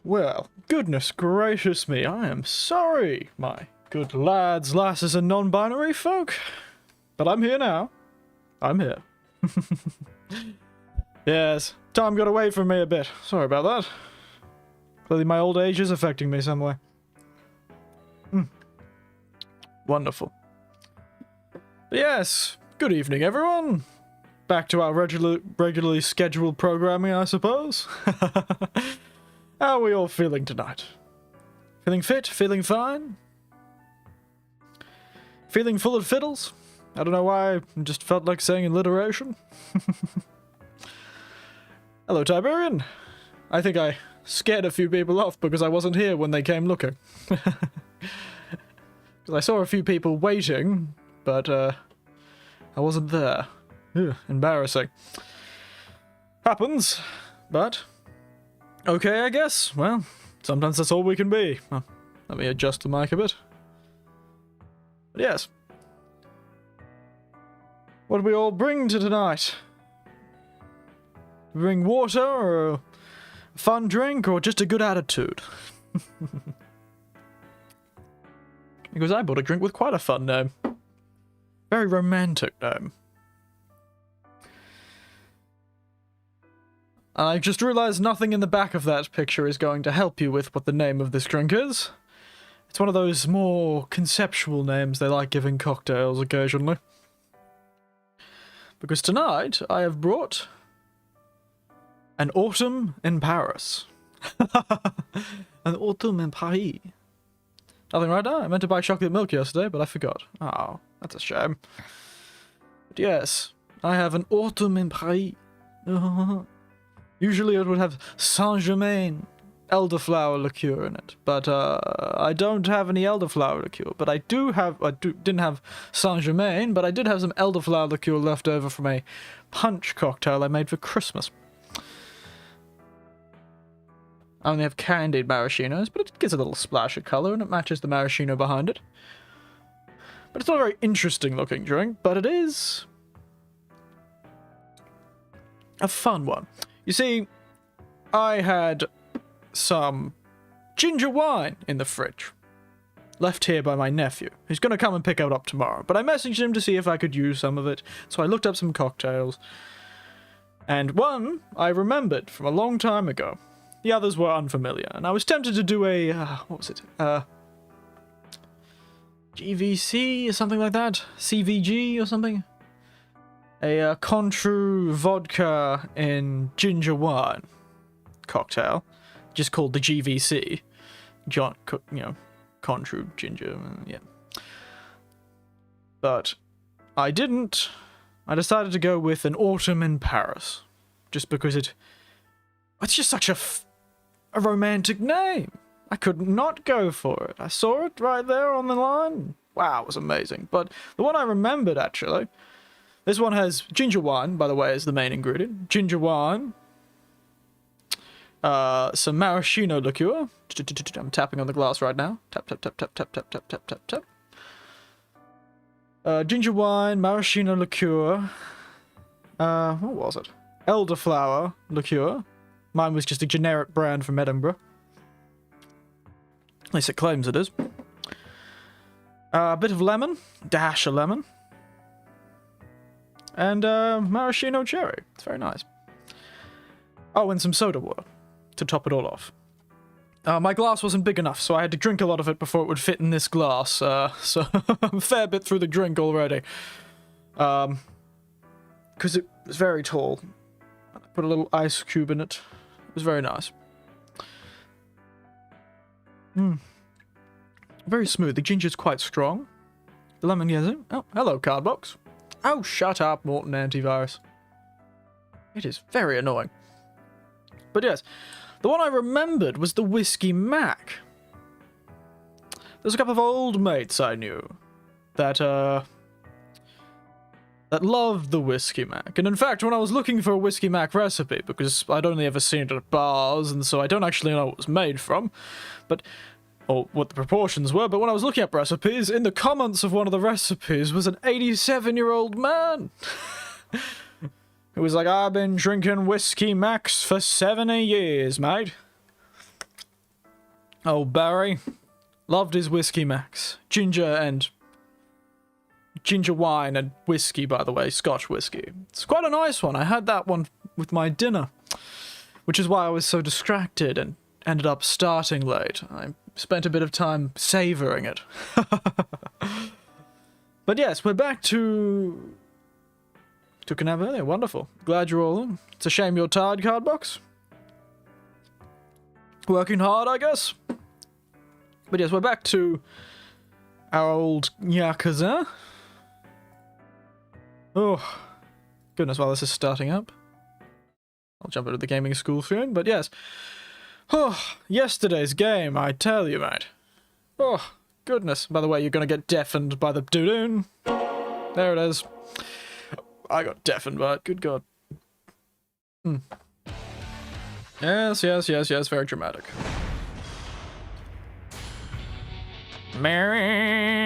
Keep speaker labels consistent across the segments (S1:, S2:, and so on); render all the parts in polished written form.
S1: Well, goodness gracious me, I am sorry, my good lads, lasses, and non-binary folk. But I'm here now. I'm here. Yes, time got away from me a bit. Sorry about that. Clearly my old age is affecting me some way. Wonderful. But yes, good evening everyone. Back to our regularly scheduled programming, I suppose. How are we all feeling tonight? Feeling fit? Feeling fine? Feeling full of fiddles? I don't know why, I just felt like saying alliteration. Hello, Tiberian. I think I scared a few people off because I wasn't here when they came looking. Because I saw a few people waiting, but I wasn't there. Ugh, embarrassing. Happens, but okay, I guess. Well, sometimes that's all we can be. Well, let me adjust the mic a bit. But yes. What do we all bring to tonight? Bring water, or a fun drink, or just a good attitude? Because I bought a drink with quite a fun name. Very romantic name. I just realized nothing in the back of that picture is going to help you with what the name of this drink is. It's one of those more conceptual names they like giving cocktails occasionally. Because tonight, I have brought an autumn in Paris. An autumn in Paris. Nothing right now? I meant to buy chocolate milk yesterday, but I forgot. Oh, that's a shame. But yes, I have an autumn in Paris. Usually it would have Saint-Germain elderflower liqueur in it, but I don't have any elderflower liqueur. But I didn't have Saint-Germain, but I did have some elderflower liqueur left over from a punch cocktail I made for Christmas. I only have candied maraschinos, but it gives a little splash of colour and it matches the maraschino behind it. But it's not a very interesting looking drink, but it is a fun one. You see, I had some ginger wine in the fridge, left here by my nephew, who's going to come and pick it up tomorrow. But I messaged him to see if I could use some of it, so I looked up some cocktails. And one I remembered from a long time ago. The others were unfamiliar, and I was tempted to do a, what was it? GVC or something like that? CVG or something? A Contru vodka in ginger wine cocktail, just called the GVC. Contru ginger, yeah. But I didn't. I decided to go with an autumn in Paris, just because it's just such a romantic name. I could not go for it. I saw it right there on the line. Wow, it was amazing. But the one I remembered, actually, this one has ginger wine, by the way, as the main ingredient. Ginger wine. Some maraschino liqueur. I'm tapping on the glass right now. Tap, tap, tap, tap, tap, tap, tap, tap, tap, tap. Ginger wine, maraschino liqueur. What was it? Elderflower liqueur. Mine was just a generic brand from Edinburgh. At least it claims it is. A bit of lemon. Dash of lemon. And maraschino cherry. It's very nice. Oh, and some soda water to top it all off. My glass wasn't big enough, so I had to drink a lot of it before it would fit in this glass. So I'm a fair bit through the drink already. Because it was very tall. I put a little ice cube in it. It was very nice. Very smooth. The ginger's quite strong. The lemon gets it. Oh, hello, card box. Oh, shut up, Morton Antivirus. It is very annoying. But yes, the one I remembered was the Whiskey Mac. There's a couple of old mates I knew that loved the Whiskey Mac. And in fact, when I was looking for a Whiskey Mac recipe, because I'd only ever seen it at bars, and so I don't actually know what it was made from, or what the proportions were, but when I was looking up recipes, in the comments of one of the recipes was an 87-year-old man. Who was like, I've been drinking Whiskey Macs for 70 years, mate. Oh, Barry. Loved his whiskey max. Ginger wine and whiskey, by the way. Scotch whiskey. It's quite a nice one. I had that one with my dinner. Which is why I was so distracted and ended up starting late. I spent a bit of time savouring it. But yes, we're back to... Took a nap earlier. Wonderful. Glad you're all in. It's a shame you're tired, Cardbox. Working hard, I guess. But yes, we're back to our old Yakuza. Oh, goodness, while this is starting up. I'll jump into the gaming school soon, but yes. Oh, yesterday's game, I tell you, mate. Oh, goodness. By the way, you're going to get deafened by the doo-doon. There it is. I got deafened by it, good God. Yes, very dramatic. Mary.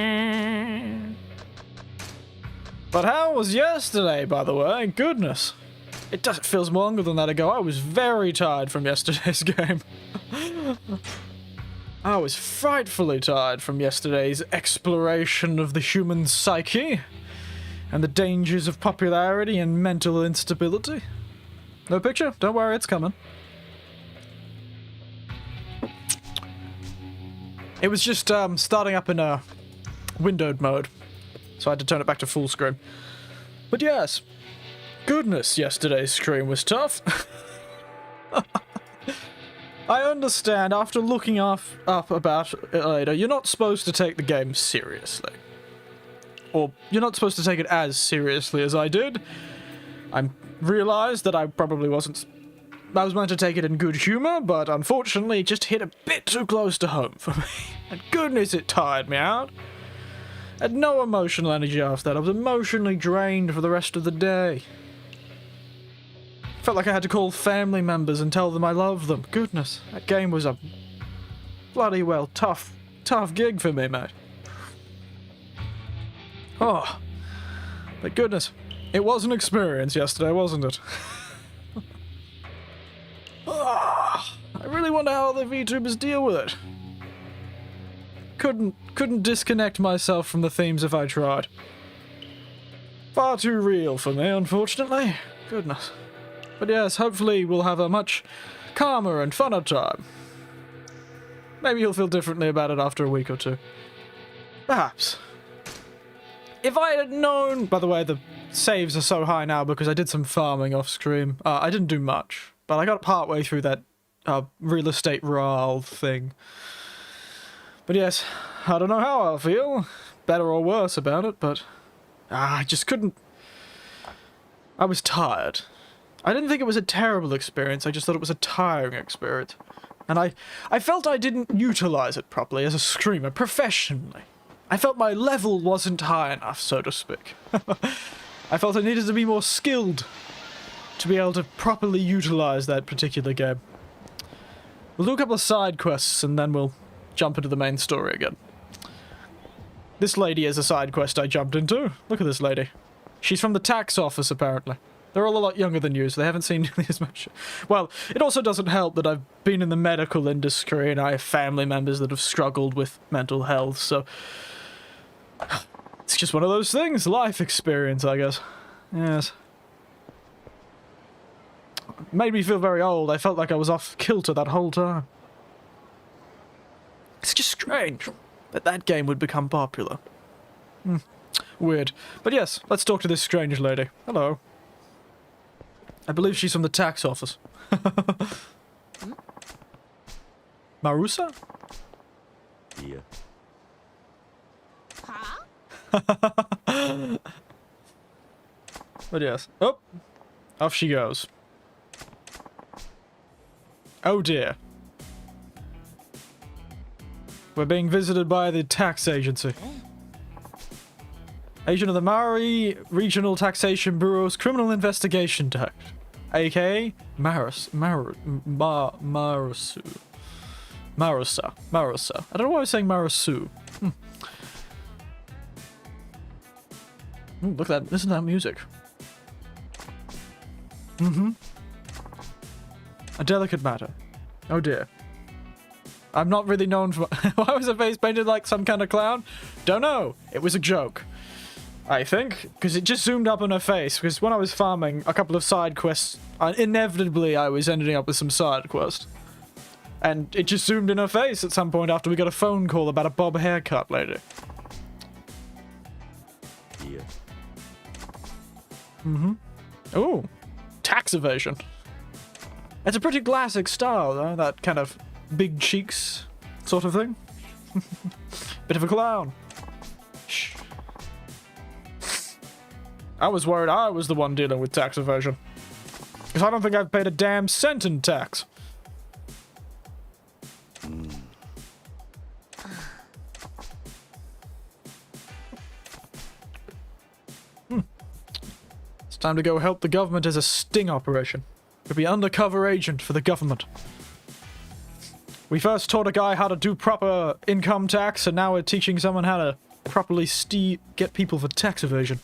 S1: But how was yesterday, by the way? Goodness. It feels longer than that ago. I was very tired from yesterday's game. I was frightfully tired from yesterday's exploration of the human psyche and the dangers of popularity and mental instability. No picture? Don't worry, it's coming. It was just starting up in a windowed mode, so I had to turn it back to full screen. But yes, goodness, yesterday's stream was tough. I understand, after looking up about it later, you're not supposed to take the game seriously. Or, you're not supposed to take it as seriously as I did. I realised that I probably wasn't... I was meant to take it in good humour, but unfortunately it just hit a bit too close to home for me. And goodness, it tired me out. I had no emotional energy after that. I was emotionally drained for the rest of the day. Felt like I had to call family members and tell them I love them. Goodness, that game was a bloody well tough gig for me, mate. Oh, but goodness, it was an experience yesterday, wasn't it? Oh, I really wonder how the VTubers deal with it. Couldn't disconnect myself from the themes if I tried. Far too real for me, unfortunately. Goodness. But yes, hopefully we'll have a much calmer and funner time. Maybe you'll feel differently about it after a week or two. Perhaps. If I had known... By the way, the saves are so high now because I did some farming off screen. I didn't do much, but I got partway through that real estate RAL thing. But yes, I don't know how I'll feel. Better or worse about it, but... I just couldn't... I was tired. I didn't think it was a terrible experience, I just thought it was a tiring experience. And I felt I didn't utilize it properly as a streamer, professionally. I felt my level wasn't high enough, so to speak. I felt I needed to be more skilled to be able to properly utilize that particular game. We'll do a couple of side quests and then we'll jump into the main story again. This lady is a side quest I jumped into. Look at this lady. She's from the tax office, apparently. They're all a lot younger than you, so they haven't seen nearly as much. Well, it also doesn't help that I've been in the medical industry and I have family members that have struggled with mental health, so... It's just one of those things. Life experience, I guess. Yes. Made me feel very old. I felt like I was off kilter that whole time. It's just strange that that game would become popular. Weird. But yes, let's talk to this strange lady. Hello. I believe she's from the tax office. Marusa?
S2: Yeah.
S1: But yes. Oh! Off she goes. Oh dear. We're being visited by the tax agency. Agent of the Maori Regional Taxation Bureau's Criminal Investigation Tact. A.K.A. Marusa. Marusa. I don't know why I was saying Marusu. Look at that. Listen to that music. A delicate matter. Oh dear. I'm not really known for... Why was her face painted like some kind of clown? Don't know. It was a joke. I think. Because it just zoomed up on her face. Because when I was farming a couple of side quests, inevitably I was ending up with some side quest. And it just zoomed in her face at some point after we got a phone call about a bob haircut lady.
S2: Here.
S1: Mm-hmm. Oh. Tax evasion. It's a pretty classic style, though. That kind of big cheeks sort of thing. Bit of a clown. Shh. I was worried I was the one dealing with tax evasion. Because I don't think I've paid a damn cent in tax. It's time to go help the government as a sting operation. To be undercover agent for the government. We first taught a guy how to do proper income tax, and now we're teaching someone how to properly get people for tax evasion.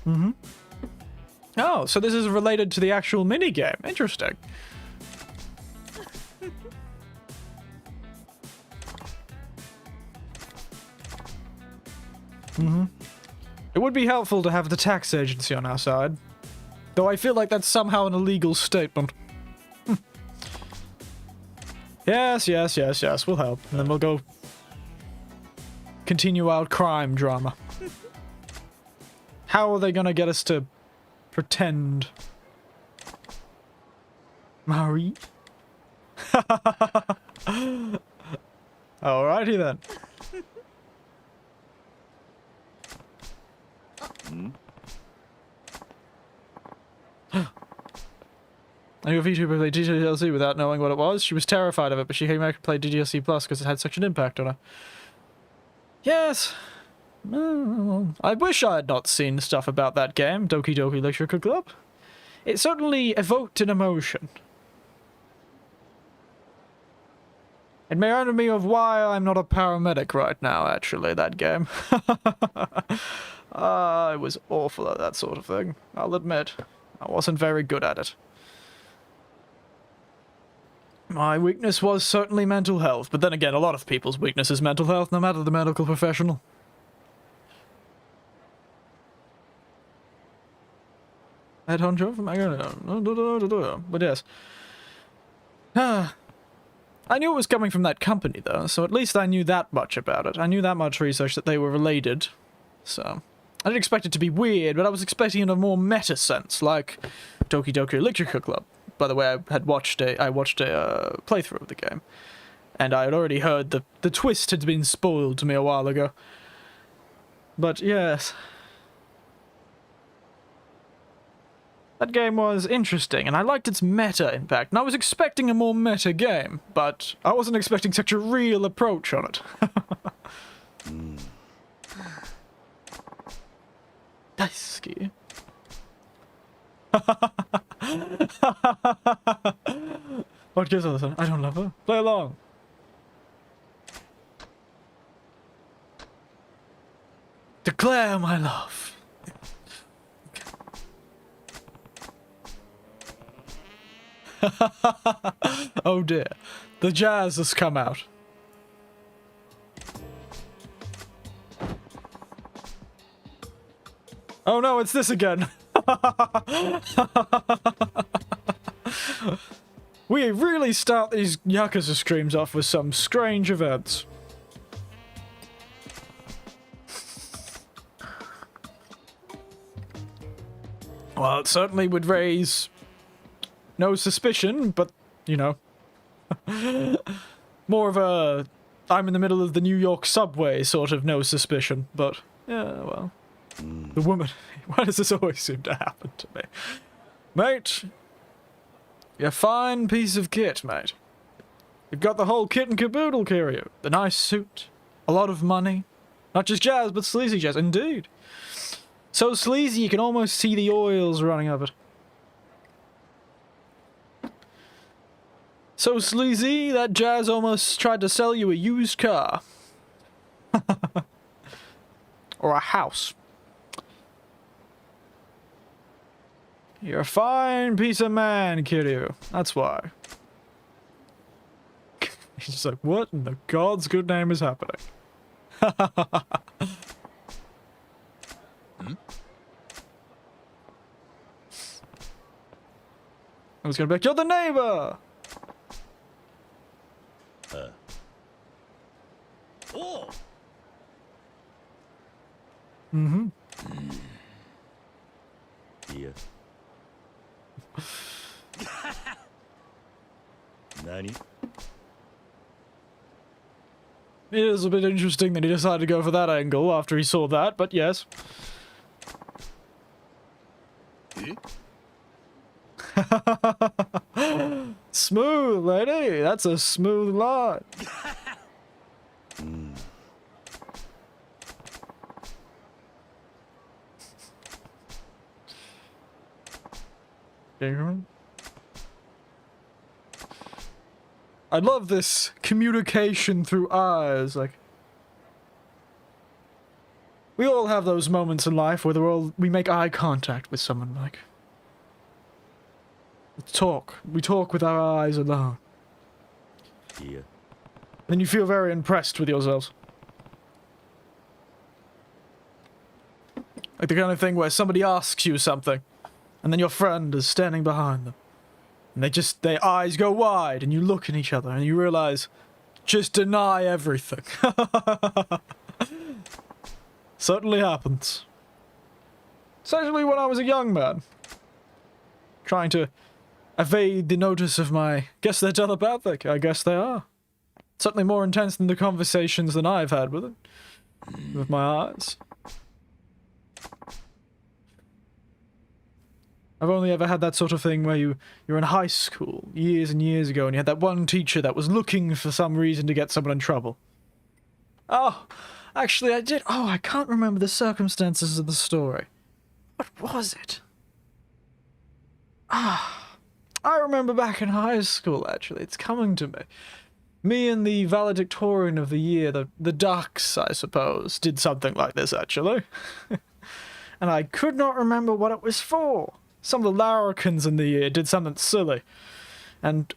S1: Mm-hmm. Oh, so this is related to the actual minigame. Interesting. Mm-hmm. It would be helpful to have the tax agency on our side. Though I feel like that's somehow an illegal statement. Yes, we'll help. And then we'll go continue our crime drama. How are they gonna get us to pretend? Marie? Alrighty then. I knew a Vtuber played DDLC without knowing what it was. She was terrified of it, but she came back and played DDLC Plus because it had such an impact on her. Yes. I wish I had not seen stuff about that game, Doki Doki Literature Club. It certainly evoked an emotion. It reminded me of why I'm not a paramedic right now, actually, that game. I was awful at that sort of thing, I'll admit. I wasn't very good at it. My weakness was certainly mental health, but then again, a lot of people's weakness is mental health, no matter the medical professional. Head honcho from but yes. I knew it was coming from that company, though, so at least I knew that much about it. I knew that much research that they were related, so... I didn't expect it to be weird, but I was expecting it in a more meta sense, like Doki Doki Literature Club. By the way, I watched a playthrough of the game, and I had already heard the twist had been spoiled to me a while ago. But yes, that game was interesting, and I liked its meta impact. And I was expecting a more meta game, but I wasn't expecting such a real approach on it. Daisuke. What gives us? I don't love her. Play along. Declare my love. Oh dear. The jazz has come out. Oh no, it's this again. We really start these Yakuza streams off with some strange events. Well, it certainly would raise no suspicion, but, you know. More of a I'm in the middle of the New York subway sort of no suspicion, but, yeah, well. The woman. Why does this always seem to happen to me? Mate, you're a fine piece of kit, mate. You've got the whole kit and caboodle, Kiryu. The nice suit, a lot of money. Not just jazz, but sleazy jazz, indeed. So sleazy you can almost see the oils running up it. So sleazy, that jazz almost tried to sell you a used car. Or a house. You're a fine piece of man, Kiryu. That's why. He's just like, what in the God's good name is happening? I was gonna be like, you're the neighbor!
S2: Oh!
S1: Mm-hmm.
S2: Yeah. Nani?
S1: It is a bit interesting that he decided to go for that angle after he saw that, but yes. Smooth, lady. That's a smooth line. I love this communication through eyes, like... We all have those moments in life where we make eye contact with someone, like... We talk with our eyes alone.
S2: Yeah.
S1: Then you feel very impressed with yourselves. Like the kind of thing where somebody asks you something, and then your friend is standing behind them. And their eyes go wide, and you look at each other, and you realize, just deny everything. Certainly happens. Especially when I was a young man. Trying to evade the notice of my, guess they're telepathic, I guess they are. Certainly more intense than the conversations than I've had with it. With my eyes. I've only ever had that sort of thing where you're in high school, years and years ago, and you had that one teacher that was looking for some reason to get someone in trouble. Oh, actually I did. Oh, I can't remember the circumstances of the story. What was it? I remember back in high school, actually. It's coming to me. Me and the valedictorian of the year, the Ducks, I suppose, did something like this, actually. And I could not remember what it was for. Some of the larrikins in the year did something silly. And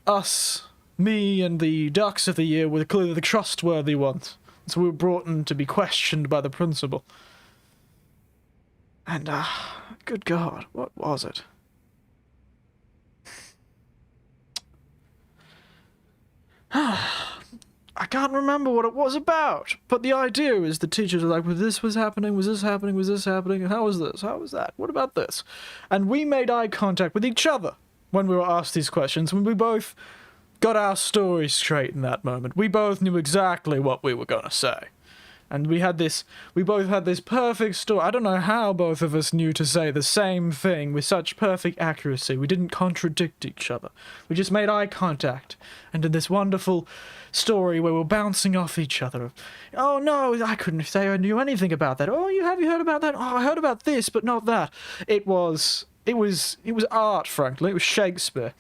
S1: me and the Ducks of the year were clearly the trustworthy ones. So we were brought in to be questioned by the principal. And, good God, what was it? I can't remember what it was about, but the idea is the teachers are like, well, this was happening, was this happening, was this happening, how was this, how was that, what about this? And we made eye contact with each other when we were asked these questions, when we both got our story straight in that moment. We both knew exactly what we were going to say. And we both had this perfect story. I don't know how both of us knew to say the same thing with such perfect accuracy. We didn't contradict each other. We just made eye contact and did this wonderful story where we're bouncing off each other. Oh no, I couldn't say I knew anything about that. Oh, have you heard about that? Oh, I heard about this, but not that. It was art, frankly. It was Shakespeare.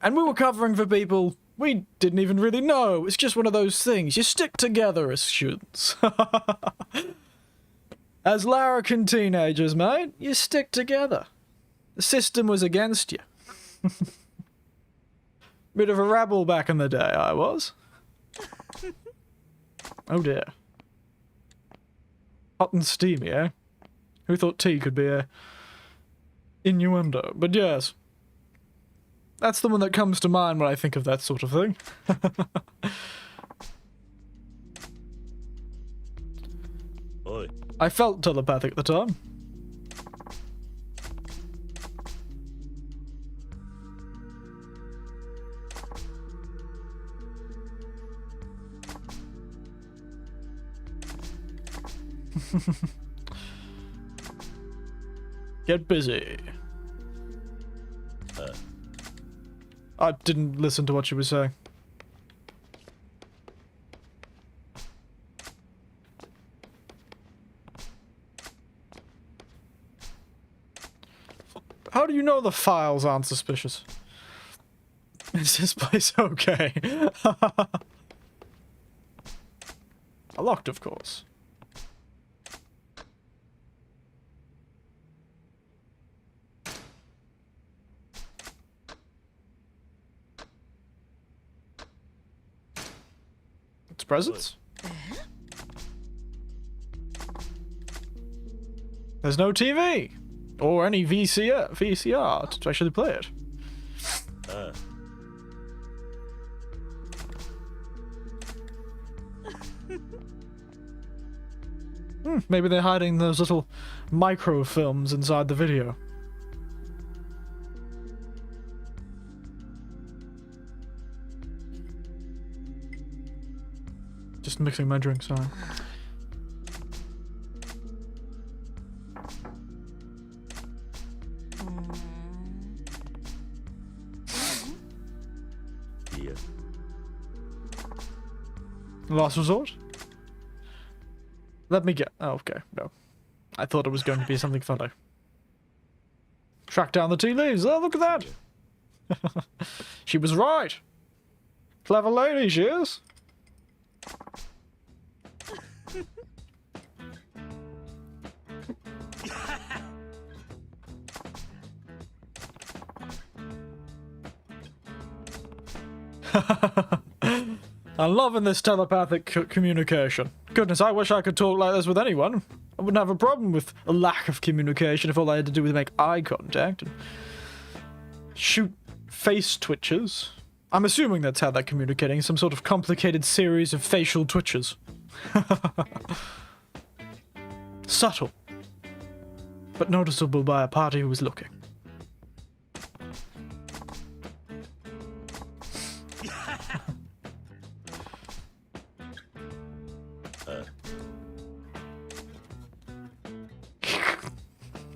S1: And we were covering for people we didn't even really know. It's just one of those things. You stick together as students. As larrikin teenagers, mate, you stick together. The system was against you. Bit of a rebel back in the day, I was. Oh dear. Hot and steamy, eh? Who thought tea could be a innuendo? But yes. That's the one that comes to mind when I think of that sort of thing.
S2: Oi.
S1: I felt telepathic at the time. Get busy. I didn't listen to what you were saying. How do you know the files aren't suspicious? Is this place okay? Locked, of course. presents. There's no TV or any VCR to actually play it. Maybe they're hiding those little microfilms inside the video. Just mixing my drink, sorry.
S2: Yeah.
S1: Last resort? Let me get. Oh, okay. No. I thought it was going to be something funny. Track down the tea leaves. Oh, look at that. She was right. Clever lady, she is. I'm loving this telepathic communication. Goodness, I wish I could talk like this with anyone. I wouldn't have a problem with a lack of communication if all I had to do was make eye contact and shoot face twitches. I'm assuming that's how they're communicating, some sort of complicated series of facial twitches. Subtle, but noticeable by a party who was looking.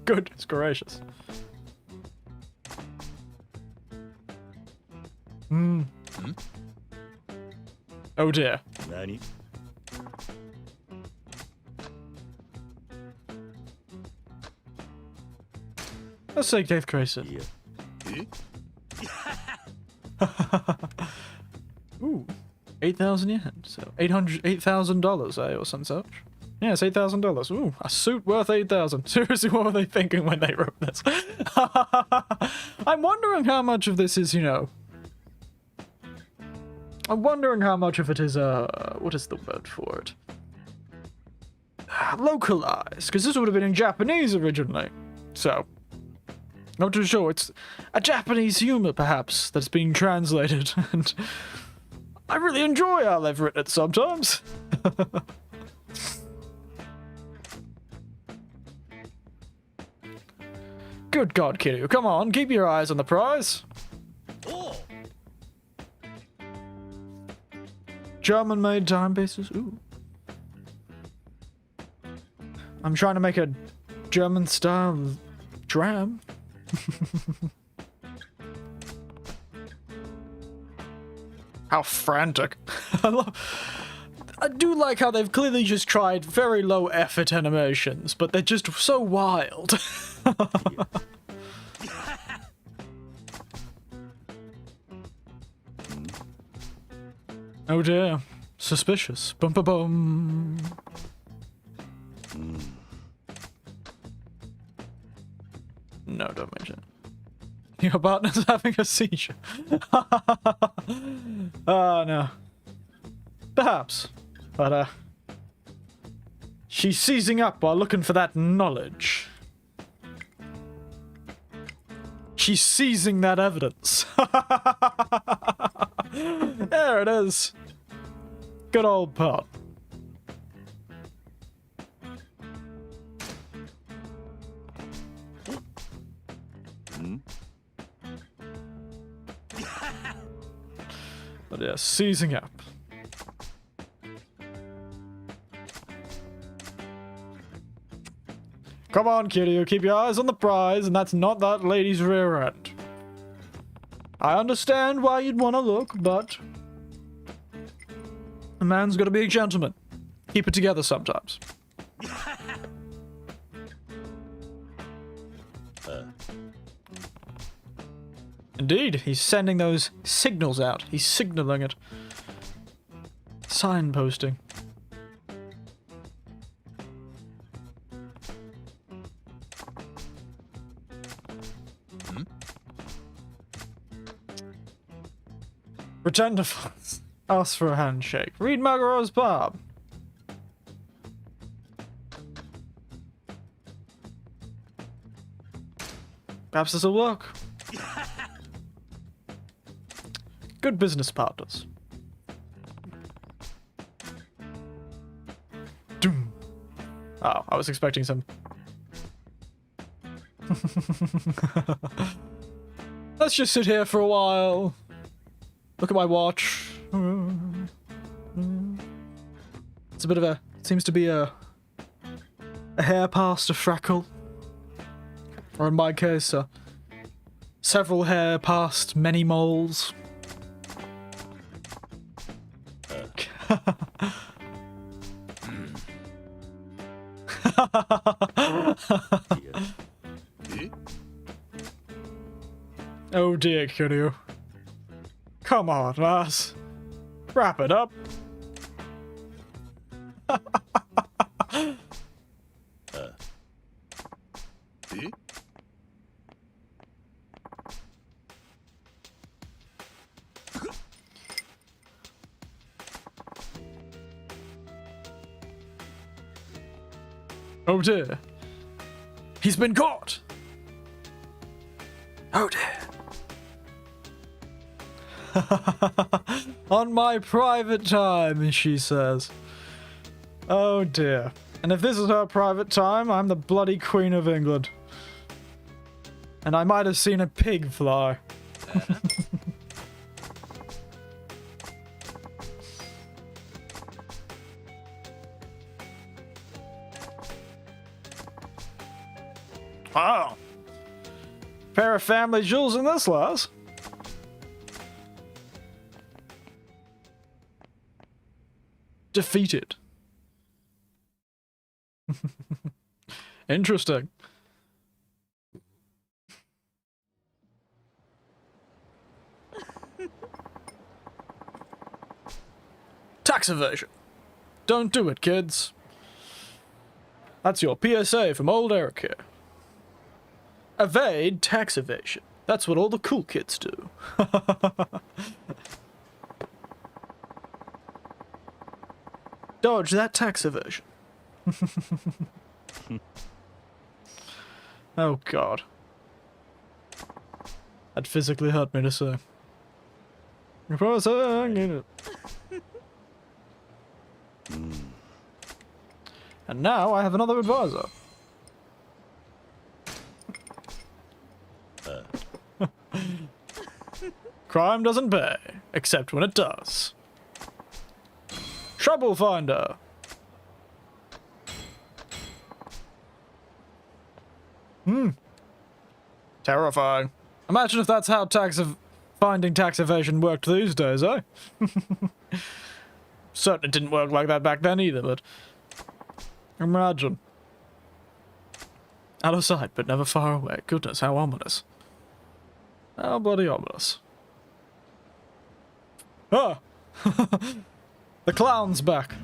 S1: Goodness gracious. Oh dear.
S2: Nani?
S1: Let's take Death Crisis.
S2: Yeah.
S1: Ooh. 8,000 yen. So $8,000, or some such. Yeah, it's $8,000. Ooh, a suit worth 8,000. Seriously, what were they thinking when they wrote this? I'm wondering how much of this is, you know... I'm wondering how much of it is, what is the word for it? Localized, because this would have been in Japanese originally. So, not too sure. It's a Japanese humor, perhaps, that's being translated, and I really enjoy how they've written it sometimes. Good God, Kiryu, come on, keep your eyes on the prize.
S2: Oh.
S1: German-made timepieces, ooh. I'm trying to make a German-style dram. How frantic. I do like how they've clearly just tried very low-effort animations, but they're just so wild. Oh dear. Suspicious. Bum ba bum. No, don't mention it. Your partner's having a seizure. Oh no. Perhaps. But she's seizing up while looking for that knowledge. She's seizing that evidence. There it is. Good old pot. But yeah, seizing up. Come on, Kiryu, keep your eyes on the prize, and that's not that lady's rear end. I understand why you'd want to look, but a man's got to be a gentleman. Keep it together sometimes. Indeed, he's sending those signals out. He's signaling it. Signposting. Pretend to... Ask for a handshake. Read Magaro's palm. Perhaps this'll work. Good business partners. Doom. Oh, I was expecting some. Let's just sit here for a while. Look at my watch. It's a bit of a. Seems to be a hair past a freckle. Or in my case, several hair past many moles. Oh dear, Kiryu. Come on, lass. Wrap it up. Oh dear. He's been caught! Oh dear. On my private time, she says. Oh dear. And if this is her private time, I'm the bloody Queen of England. And I might have seen a pig fly. Wow. Pair of family jewels in this, lass. Defeated. Interesting. Tax evasion. Don't do it, kids. That's your PSA from old Eric here. Evade tax evasion. That's what all the cool kids do. Dodge that tax evasion. Oh god. That physically hurt me to say. And now I have another advisor. Crime doesn't pay, except when it does. Trouble finder. Terrifying. Imagine if that's how finding tax evasion worked these days, eh? Certainly didn't work like that back then either, but imagine. Out of sight, but never far away. Goodness, how ominous. How bloody ominous. Ah! The clown's back.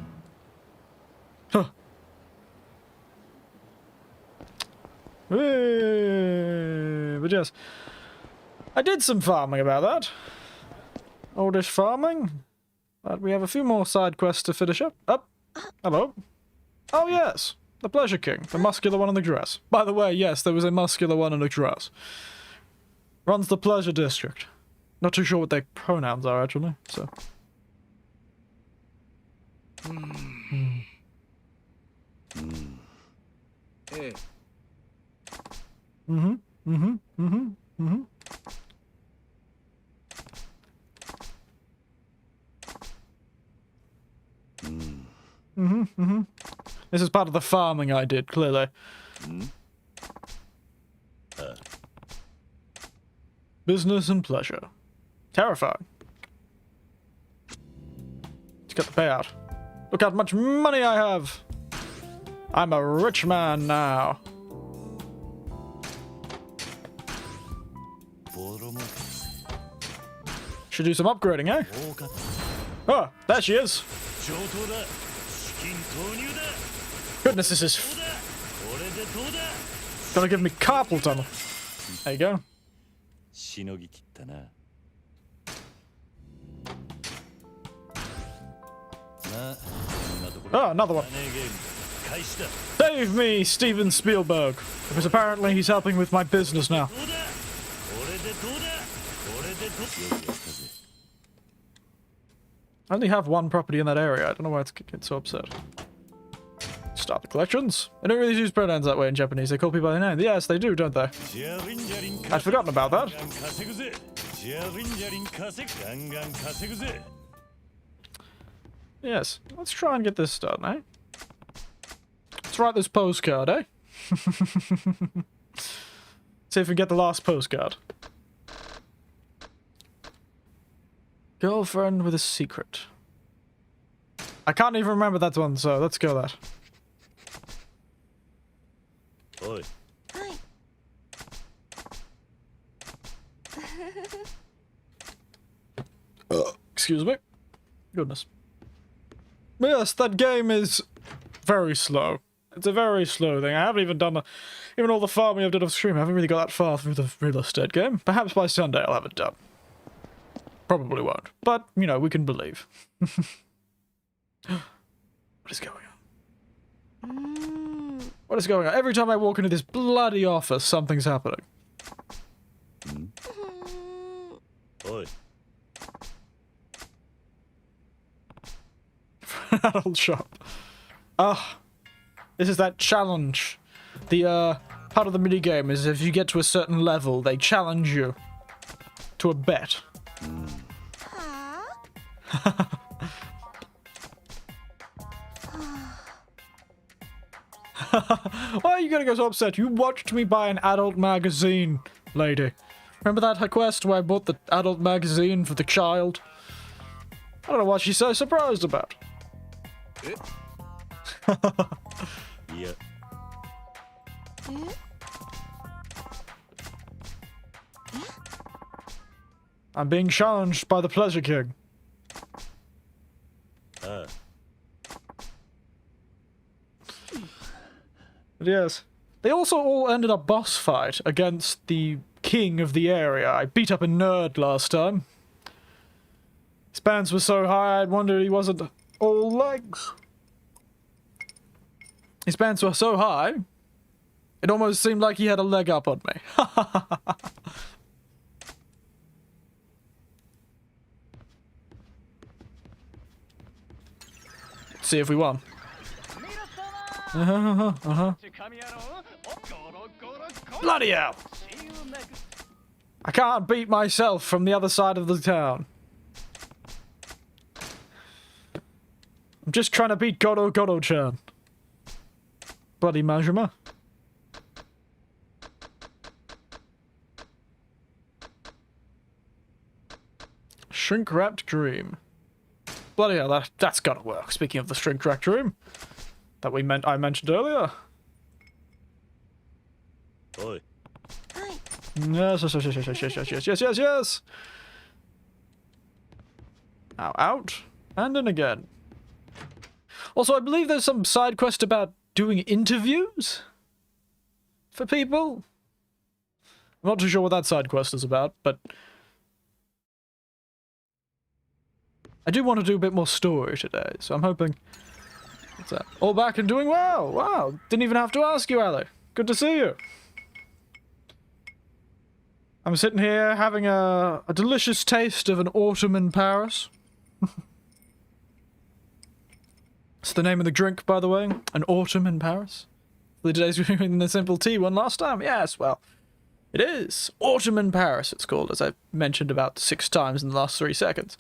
S1: Huh. But yes, I did some farming about that. Oldish farming. But we have a few more side quests to finish up. Hello. Oh yes, the Pleasure King, the muscular one in the dress. By the way, yes, there was a muscular one in a dress. Runs the Pleasure District. Not too sure what their pronouns are, actually, so. This is part of the farming I did, clearly. Business and pleasure. Terrifying. Let's get the payout. Look how much money I have! I'm a rich man now. Should do some upgrading, eh? Oh, there she is. Goodness, this is... Gonna give me carpal tunnel. There you go. Oh, another one. Save me, Steven Spielberg, because apparently he's helping with my business now. I only have one property in that area. I don't know why it's getting so upset. Start the collections. They don't really use pronouns that way in Japanese. They call people by their name. Yes, they do, don't they? I'd forgotten about that. Yes, let's try and get this done, eh? Let's write this postcard, eh? See if we get the last postcard. Girlfriend with a secret. I can't even remember that one, so let's go that.
S2: Oi.
S1: Excuse me. Goodness. But yes, that game is very slow. It's a very slow thing. I haven't even done even all the farming I've done off stream. I haven't really got that far through the real estate game. Perhaps by Sunday I'll have it done. Probably won't. But, you know, we can believe. What is going on? What is going on? Every time I walk into this bloody office, something's happening.
S2: Oi.
S1: Adult shop. This is that challenge. The, part of the minigame is if you get to a certain level, they challenge you to a bet. Why are you gonna go so upset? You watched me buy an adult magazine, lady. Remember that quest where I bought the adult magazine for the child? I don't know what she's so surprised about.
S2: Yeah.
S1: I'm being challenged by the Pleasure King. But yes. They also all ended up boss fight against the king of the area. I beat up a nerd last time. His pants were so high I'd wondered he wasn't all legs. His pants were so high, it almost seemed like he had a leg up on me. Let's see if we won. Bloody hell! I can't beat myself from the other side of the town. I'm just trying to beat Goro-chan. Bloody Majima. Shrink-wrapped dream. Bloody hell, that's gotta work. Speaking of the shrink-wrapped dream that I mentioned earlier.
S2: Oi.
S1: Yes. Now out and in again. Also, I believe there's some side quest about doing interviews for people. I'm not too sure what that side quest is about, but I do want to do a bit more story today, so I'm hoping. What's that? All back and doing well. Wow, didn't even have to ask you, Ali. Good to see you. I'm sitting here having a delicious taste of an autumn in Paris. It's the name of the drink, by the way. An autumn in Paris. Today's doing the simple tea one last time. Yes, well, it is. Autumn in Paris, it's called, as I've mentioned about 6 times in the last 3 seconds.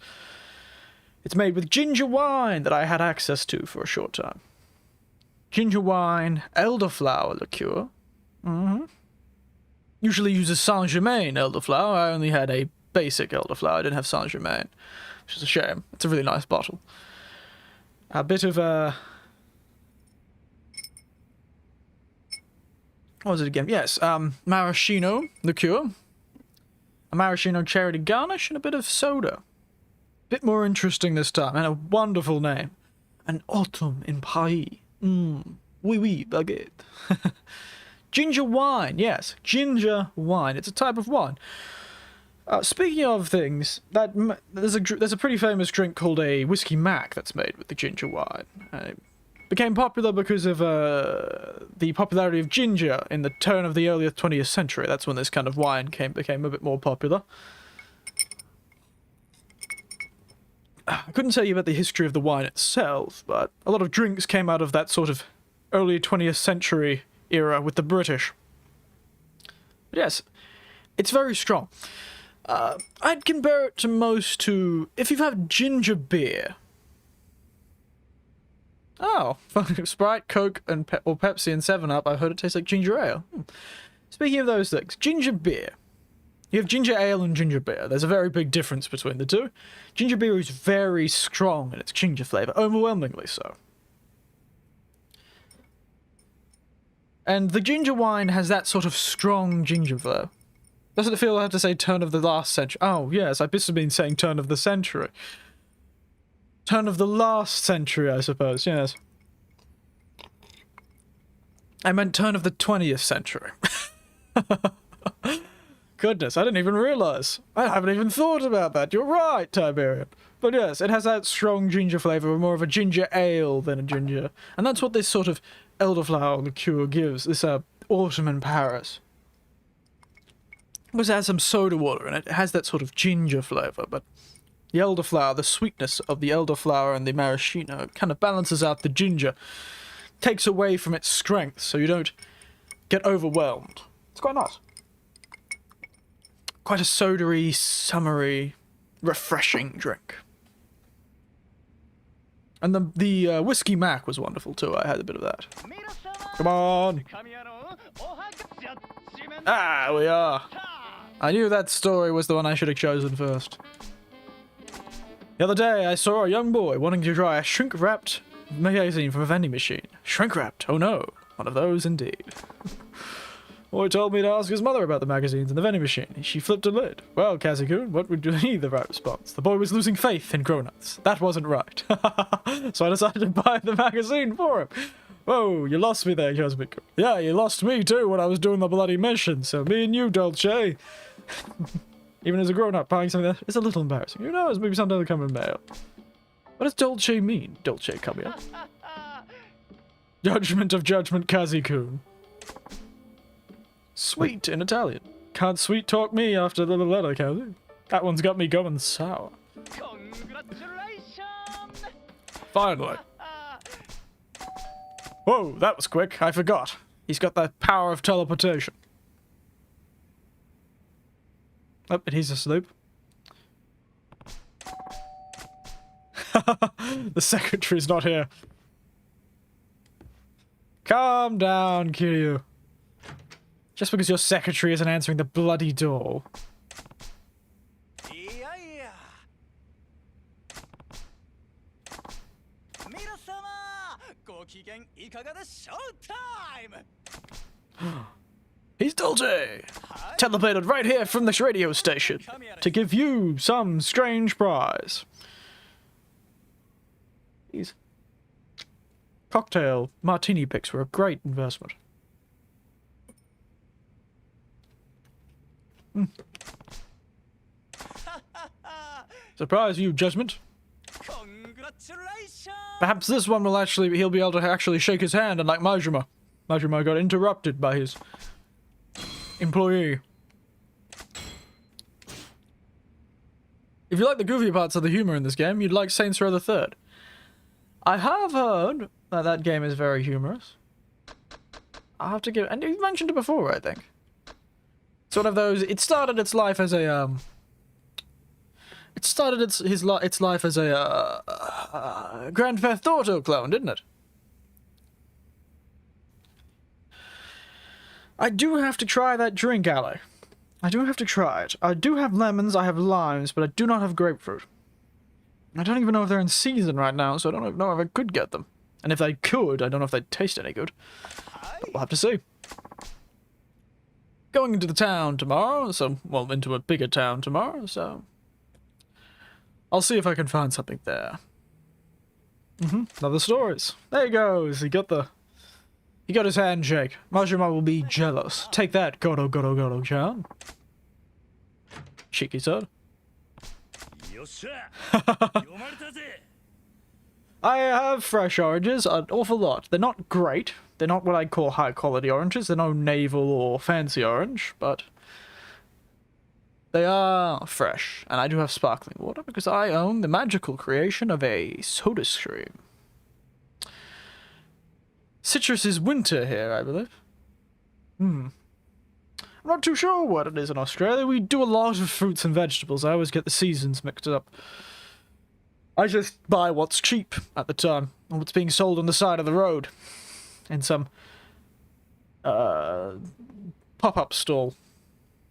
S1: It's made with ginger wine that I had access to for a short time. Ginger wine, elderflower liqueur. Usually uses Saint-Germain elderflower. I only had a basic elderflower. I didn't have Saint-Germain, which is a shame. It's a really nice bottle. A bit of what was it again? Yes, maraschino liqueur, a maraschino cherry garnish, and a bit of soda. Bit more interesting this time, and a wonderful name. An autumn in Paris. Oui, baguette. Ginger wine, yes, ginger wine. It's a type of wine. Speaking of things, there's a pretty famous drink called a whiskey mac that's made with the ginger wine. It became popular because of the popularity of ginger in the turn of the early 20th century. That's when this kind of wine became a bit more popular. I couldn't tell you about the history of the wine itself, but a lot of drinks came out of that sort of early 20th century era with the British. But yes, it's very strong. I'd compare it to if you've had ginger beer. Oh, Sprite, Coke, or Pepsi and 7-Up, I've heard it tastes like ginger ale. Speaking of those things, ginger beer. You have ginger ale and ginger beer. There's a very big difference between the two. Ginger beer is very strong in its ginger flavour, overwhelmingly so. And the ginger wine has that sort of strong ginger flavour. Doesn't it feel I have to say turn of the last century? Oh, yes, I must have been saying turn of the century. Turn of the last century, I suppose, yes. I meant turn of the 20th century. Goodness, I didn't even realise. I haven't even thought about that. You're right, Tiberian. But yes, it has that strong ginger flavour, more of a ginger ale than a ginger. And that's what this sort of elderflower liqueur gives, this autumn in Paris. It has some soda water in it. It has that sort of ginger flavour, but the elderflower, the sweetness of the elderflower and the maraschino kind of balances out the ginger. Takes away from its strength, so you don't get overwhelmed. It's quite nice. Quite a soda-y, summery, refreshing drink. And the whiskey mac was wonderful too. I had a bit of that. Come on! Ah, we are. I knew that story was the one I should have chosen first. The other day, I saw a young boy wanting to try a shrink-wrapped magazine from a vending machine. Shrink-wrapped? Oh no. One of those indeed. Boy told me to ask his mother about the magazines in the vending machine. She flipped a lid. Well, Kazakun, what would be the right response? The boy was losing faith in grown-ups. That wasn't right. So I decided to buy the magazine for him. Whoa, you lost me there, Cosmic. Yeah, you lost me too when I was doing the bloody mission. So me and you, Dolce. Even as a grown-up, buying something that is a little embarrassing. Who knows, maybe someday they'll come in mail. What does Dolce mean, Dolce Cameo? Judgment of Judgment Kazi-kun. Sweet in Italian. Can't sweet talk me after the little letter, Kazi. That one's got me going sour. Finally. Whoa, that was quick. I forgot. He's got the power of teleportation. Oh, and he's asleep. The secretary's not here. Calm down, Kiryu. Just because your secretary isn't answering the bloody door. He's Dolce! Teleported right here from this radio station to give you some strange prize. These cocktail martini picks were a great investment. Surprise you, Judgment. Perhaps this one will he'll be able to actually shake his hand, unlike Majima. Majima got interrupted by his employee. If you like the goofy parts of the humor in this game, you'd like Saints Row the Third. I have heard that that game is very humorous. I'll have to give, and you've mentioned it before, I think. It's one of those. It started its life as a It started its life as a Grand Theft Auto clone, didn't it? I do have to try that drink, Ali. I do have to try it. I do have lemons, I have limes, but I do not have grapefruit. I don't even know if they're in season right now, so I don't know if I could get them. And if I could, I don't know if they'd taste any good. But we'll have to see. Going into the town tomorrow, well, into a bigger town tomorrow, so I'll see if I can find something there. Another stories. There he goes. He got his handshake. Majima will be jealous. Take that, Goro Goro Goro-chan. Cheeky soda.
S2: よっしゃ読まれたぜ
S1: I have fresh oranges, an awful lot. They're not great. They're not what I'd call high-quality oranges. They're no navel or fancy orange, but they are fresh. And I do have sparkling water because I own the magical creation of a soda stream. Citrus is winter here, I believe. I'm not too sure what it is in Australia. We do a lot of fruits and vegetables. I always get the seasons mixed up. I just buy what's cheap at the time, and what's being sold on the side of the road. In some pop-up stall.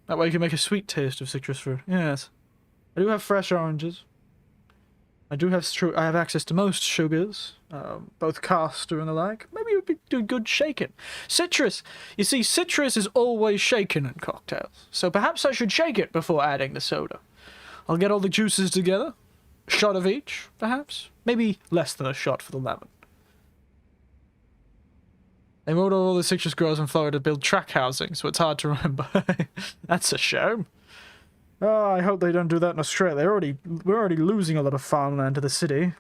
S1: That way you can make a sweet taste of citrus fruit. Yes. I do have fresh oranges. I have access to most sugars, both caster and the like. Maybe it would be do good shaken. Citrus! You see, citrus is always shaken in cocktails, so perhaps I should shake it before adding the soda. I'll get all the juices together. A shot of each, perhaps? Maybe less than a shot for the lemon. They moved all the citrus growers in Florida to build track housing, so it's hard to remember. That's a shame. Oh, I hope they don't do that in Australia. We're already losing a lot of farmland to the city.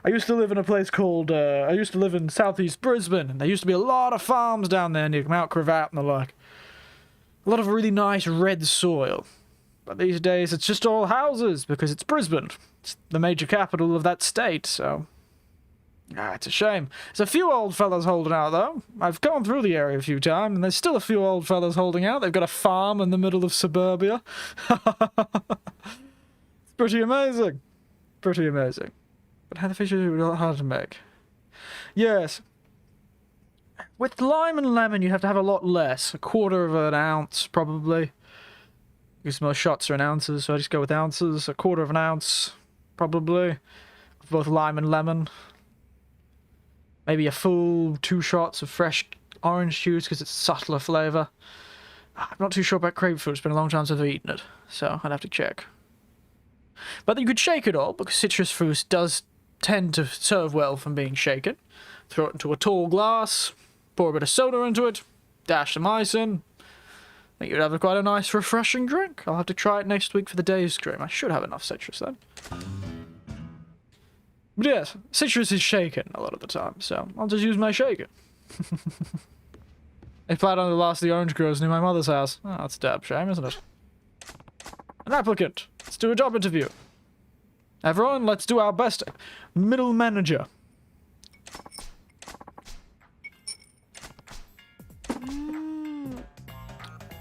S1: I used to live in a place called, I used to live in southeast Brisbane, and there used to be a lot of farms down there near Mount Cravat and the like. A lot of really nice red soil. But these days it's just all houses, because it's Brisbane. It's the major capital of that state, so... it's a shame. There's a few old fellas holding out, though. I've gone through the area a few times, and there's still a few old fellas holding out. They've got a farm in the middle of suburbia. It's pretty amazing. Pretty amazing. But how the fish are a lot hard to make. Yes. With lime and lemon, you have to have a lot less. A quarter of an ounce, probably. Because most shots are in ounces, so I just go with ounces. A quarter of an ounce, probably. Of both lime and lemon. Maybe a full 2 shots of fresh orange juice because it's subtler flavour. I'm not too sure about grapefruit. It's been a long time since I've eaten it, so I'd have to check. But you could shake it all because citrus fruit does tend to serve well from being shaken. Throw it into a tall glass, pour a bit of soda into it, dash some ice in. I think you'd have quite a nice, refreshing drink. I'll have to try it next week for the day's stream. I should have enough citrus then. But yes, citrus is shaken a lot of the time, so I'll just use my shaker. They planted on the last of the orange groves near my mother's house. Oh, that's a damn shame, isn't it? An applicant. Let's do a job interview. Everyone, let's do our best. Middle manager.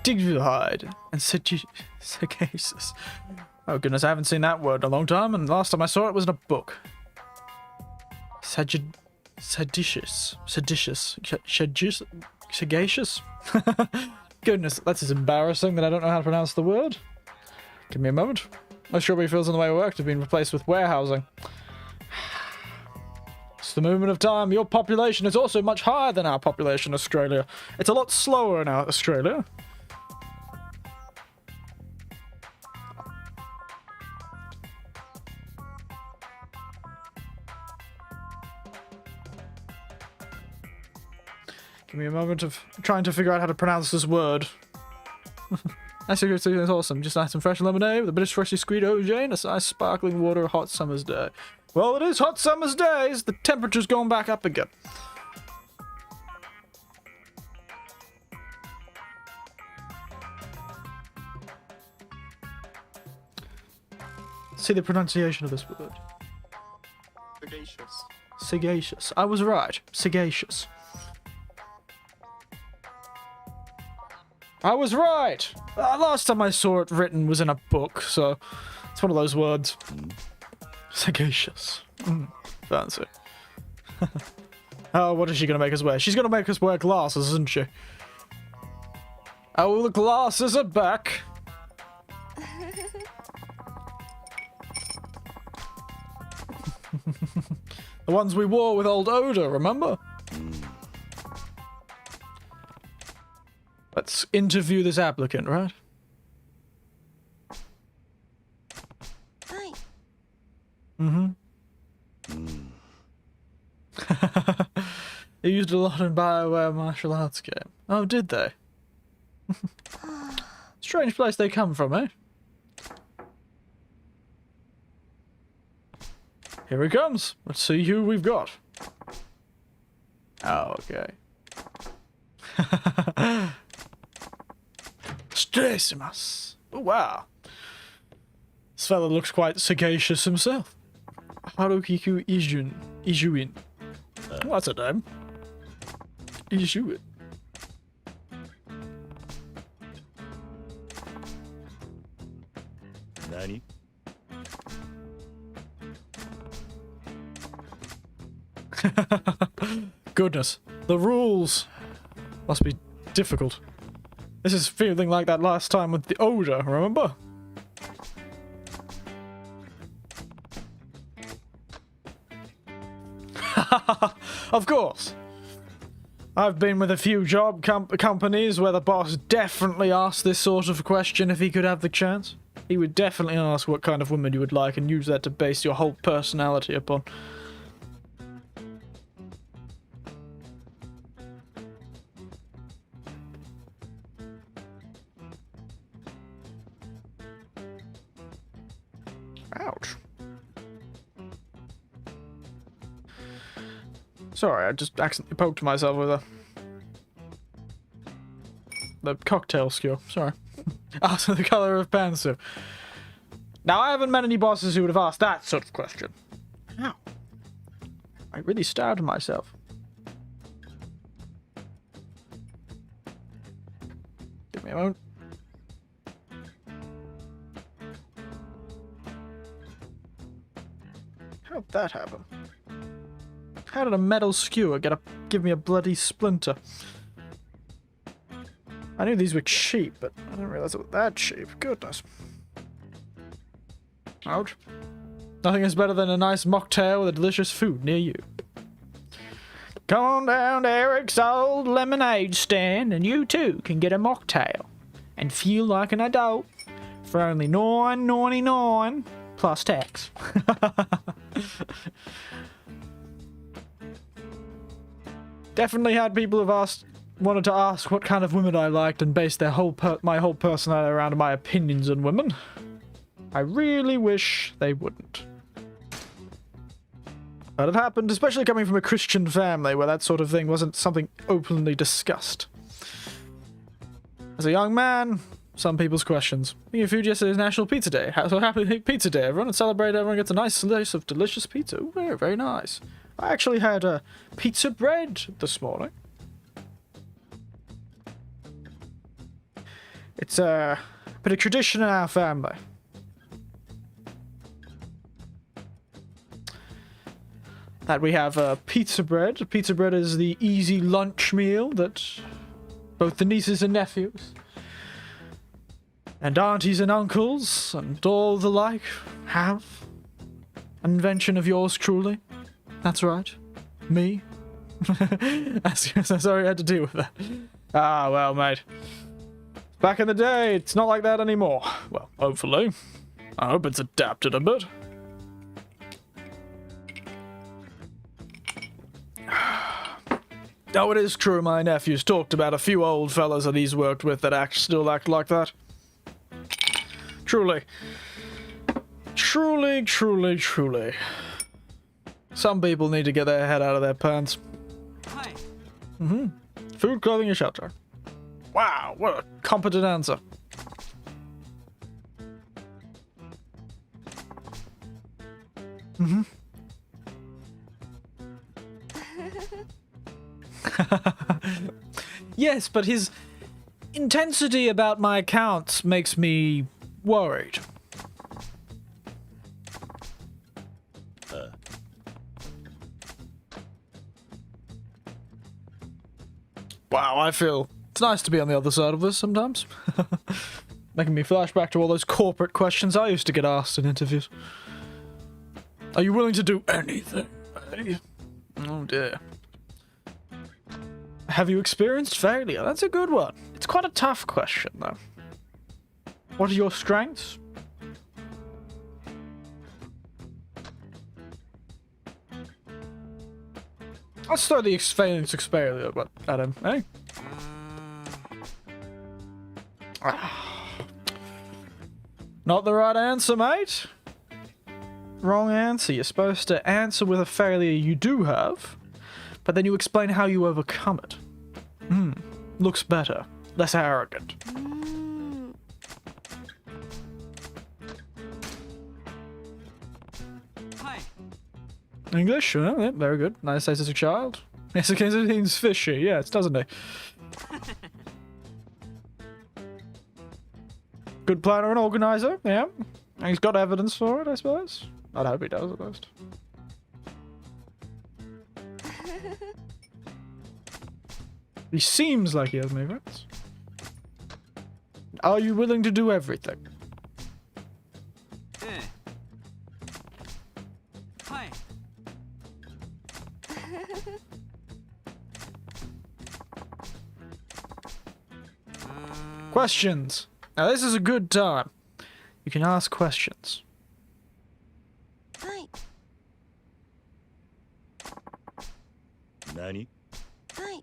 S1: Dignified and sagacious. Oh goodness, I haven't seen that word in a long time, and the last time I saw it was in a book. Seditious. Sagacious? Goodness, that's as embarrassing that I don't know how to pronounce the word. Give me a moment. My strawberry fields on the way to work have been replaced with warehousing. It's the movement of time. Your population is also much higher than our population in Australia. It's a lot slower in Australia. Give me a moment of trying to figure out how to pronounce this word. That's awesome. Just nice and fresh lemonade with a bit of freshly squeezed OJ and a nice sparkling water, a hot summer's day. Well, it is hot summer's days. The temperature's going back up again. See the pronunciation of this word.
S3: Sagacious.
S1: Sagacious. I was right. Sagacious. I was right! Last time I saw it written was in a book, so it's one of those words. Sagacious. Fancy. Oh, what is she gonna make us wear? She's gonna make us wear glasses, isn't she? Oh, the glasses are back! The ones we wore with old Oda, remember? Let's interview this applicant, right?
S3: Hi.
S1: They used it a lot in BioWare martial arts game. Oh, did they? Strange place they come from, eh? Here he comes. Let's see who we've got. Oh, okay. Stressimas. Oh, wow. This fella looks quite sagacious himself. Harukiku Ijuin. What's her name? Ijuin.
S2: Nani?
S1: Goodness, the rules must be difficult. This is feeling like that last time with the odor, remember? Of course. I've been with a few job companies where the boss definitely asked this sort of question if he could have the chance. He would definitely ask what kind of woman you would like and use that to base your whole personality upon. Ouch. Sorry, I just accidentally poked myself with the cocktail skewer. Sorry. After the color of pantsuit. Now, I haven't met any bosses who would have asked that sort of question. Ow. I really stabbed myself. Give me a moment. How'd that happen? How did a metal skewer give me a bloody splinter? I knew these were cheap, but I didn't realize it was that cheap. Goodness. Ouch. Nothing is better than a nice mocktail with a delicious food near you. Come on down to Eric's old lemonade stand and you too can get a mocktail and feel like an adult for only $9.99 plus tax. Definitely had people who've wanted to ask what kind of women I liked and based their my whole personality around my opinions on women. I really wish they wouldn't. But it happened, especially coming from a Christian family where that sort of thing wasn't something openly discussed. As a young man, some people's questions. Thinking of food yesterday is National Pizza Day. So happy Pizza Day, everyone, and celebrate everyone gets a nice slice of delicious pizza. Ooh, very, very nice. I actually had a pizza bread this morning. It's a bit of tradition in our family. That we have pizza bread. Pizza bread is the easy lunch meal that both the nieces and nephews and aunties and uncles and all the like have. An invention of yours truly. That's right. Me. Sorry I had to deal with that. Ah, well, mate. Back in the day, it's not like that anymore. Well, hopefully. I hope it's adapted a bit. Oh, it is true my nephew's talked about a few old fellas that he's worked with that still act like that. Truly. Truly, truly, truly. Some people need to get their head out of their pants.
S4: Hi.
S1: Food, clothing, and shelter. Wow, what a competent answer. Yes, but his intensity about my accounts makes me worried. Wow, I feel it's nice to be on the other side of this sometimes. Making me flash back to all those corporate questions I used to get asked in interviews. Are you willing to do anything? Eh? Oh dear. Have you experienced failure? That's a good one. It's quite a tough question, though. What are your strengths? Let's throw the failure at him, eh? Not the right answer, mate. wrong answer. You're supposed to answer with a failure you do have, but then you explain how you overcome it. Looks better. Less arrogant.
S3: Hi.
S1: English? Yeah, very good. Nice as a child. Yes, it seems fishy. Yes, doesn't he? Good planner and organizer. Yeah. And he's got evidence for it, I suppose. I'd hope he does, at least. He seems like he has movements. Are you willing to do everything?
S3: Hi.
S1: Questions. Now this is a good time. You can ask questions.
S3: Hi.
S2: 何
S3: Hi.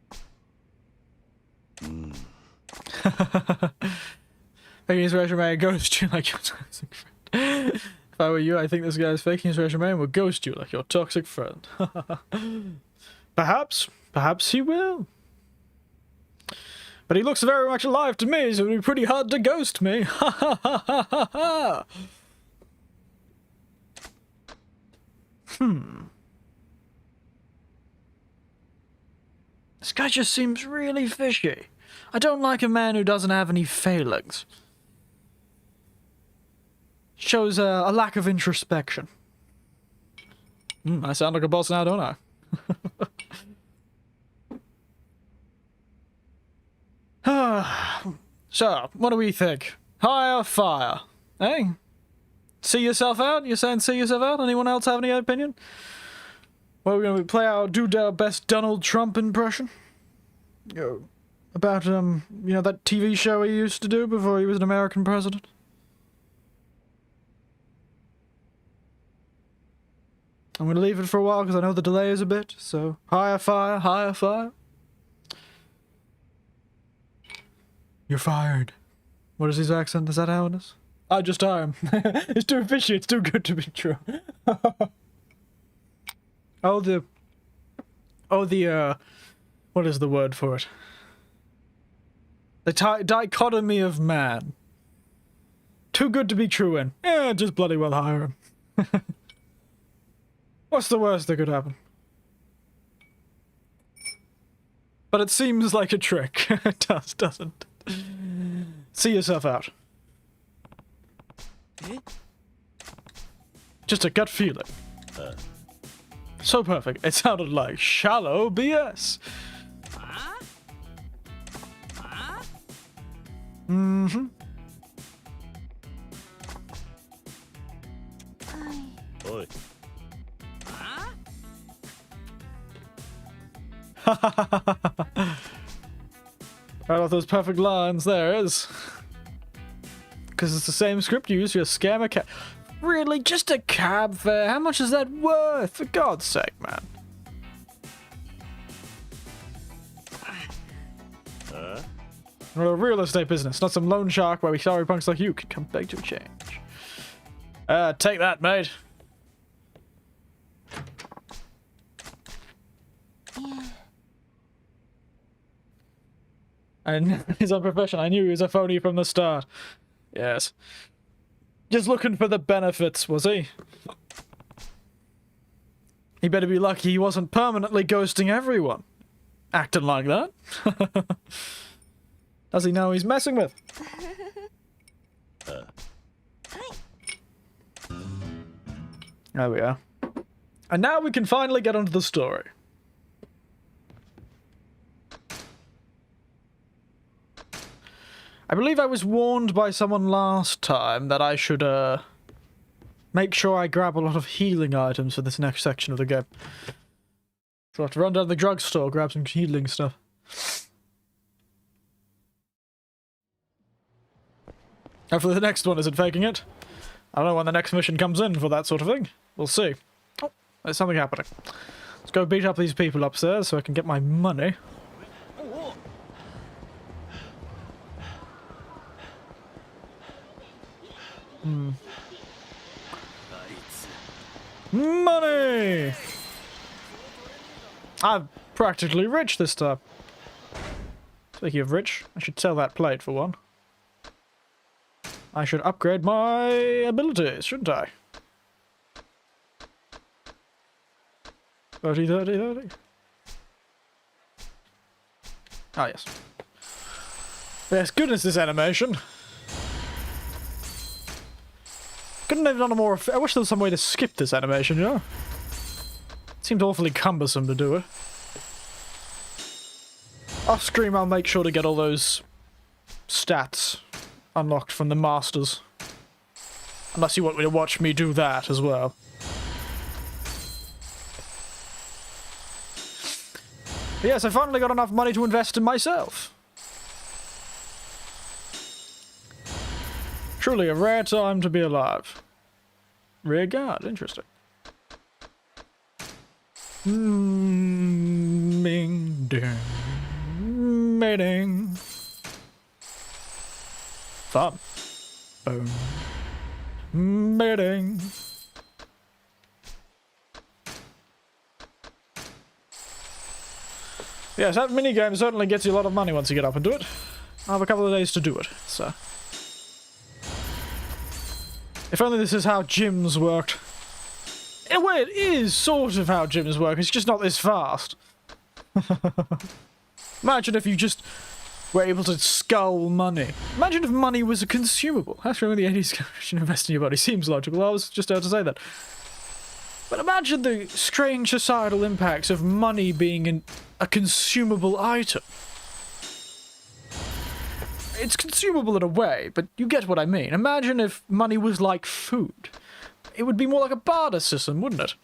S1: Faking his resume and ghost you like your toxic friend. If I were you, I think this guy's faking his resume and will ghost you like your toxic friend. Perhaps he will. But he looks very much alive to me, so it would be pretty hard to ghost me. This guy just seems really fishy. I don't like a man who doesn't have any failings. Shows a lack of introspection. I sound like a boss now, don't I? So, what do we think? Hire or fire? Eh? See yourself out? You're saying see yourself out? Anyone else have any opinion? Well, we're gonna play our best Donald Trump impression. About, you know, that TV show he used to do before he was an American president? I'm gonna leave it for a while because I know the delay is a bit, so hire fire, hire fire. You're fired. What is his accent? Is that how it is? I just hire him. It's too fishy, it's too good to be true. what is the word for it? The dichotomy of man. Too good to be true in. Yeah, just bloody well hire him. What's the worst that could happen? But it seems like a trick. It does, doesn't it? See yourself out. Just a gut feeling. So perfect. It sounded like shallow BS. Mm-hmm.
S2: Oi.
S1: Right off those perfect lines, there is. Because it's the same script you use for your scam a cab. Really? Just a cab fare? How much is that worth? For God's sake, man. We're a real estate business, not some loan shark where we sorry punks like you can come beg to change. Take that, mate. And he's unprofessional. I knew he was a phony from the start. Yes. Just looking for the benefits, was he? He better be lucky he wasn't permanently ghosting everyone. Acting like that. Does he know he's messing with? There we are. And now we can finally get onto the story. I believe I was warned by someone last time that I should, make sure I grab a lot of healing items for this next section of the game. So I'll have to run down to the drugstore, grab some healing stuff. Hopefully the next one isn't faking it. I don't know when the next mission comes in for that sort of thing. We'll see. Oh, there's something happening. Let's go beat up these people upstairs so I can get my money. Money! I'm practically rich this time. Speaking of rich, I should sell that plate for one. I should upgrade my abilities, shouldn't I? 30, 30, 30. Ah, yes. Yes, goodness, this animation. Couldn't have done a more... I wish there was some way to skip this animation, you know? It seemed awfully cumbersome to do it. Off stream, I'll make sure to get all those stats unlocked from the masters. Unless you want me to watch me do that as well. But yes, I finally got enough money to invest in myself. Truly a rare time to be alive. Rear guard, interesting. Ming ding. Mating. Fun. Boom. Mating. Yes, that minigame certainly gets you a lot of money once you get up and do it. I have a couple of days to do it, so... If only this is how gyms worked. In a way, it is sort of how gyms work, it's just not this fast. Imagine if you just were able to scull money. Imagine if money was a consumable. That's from the 80s should invest in your body. Seems logical, I was just about to say that. But imagine the strange societal impacts of money being a consumable item. It's consumable in a way, but you get what I mean. Imagine if money was like food. It would be more like a barter system, wouldn't it?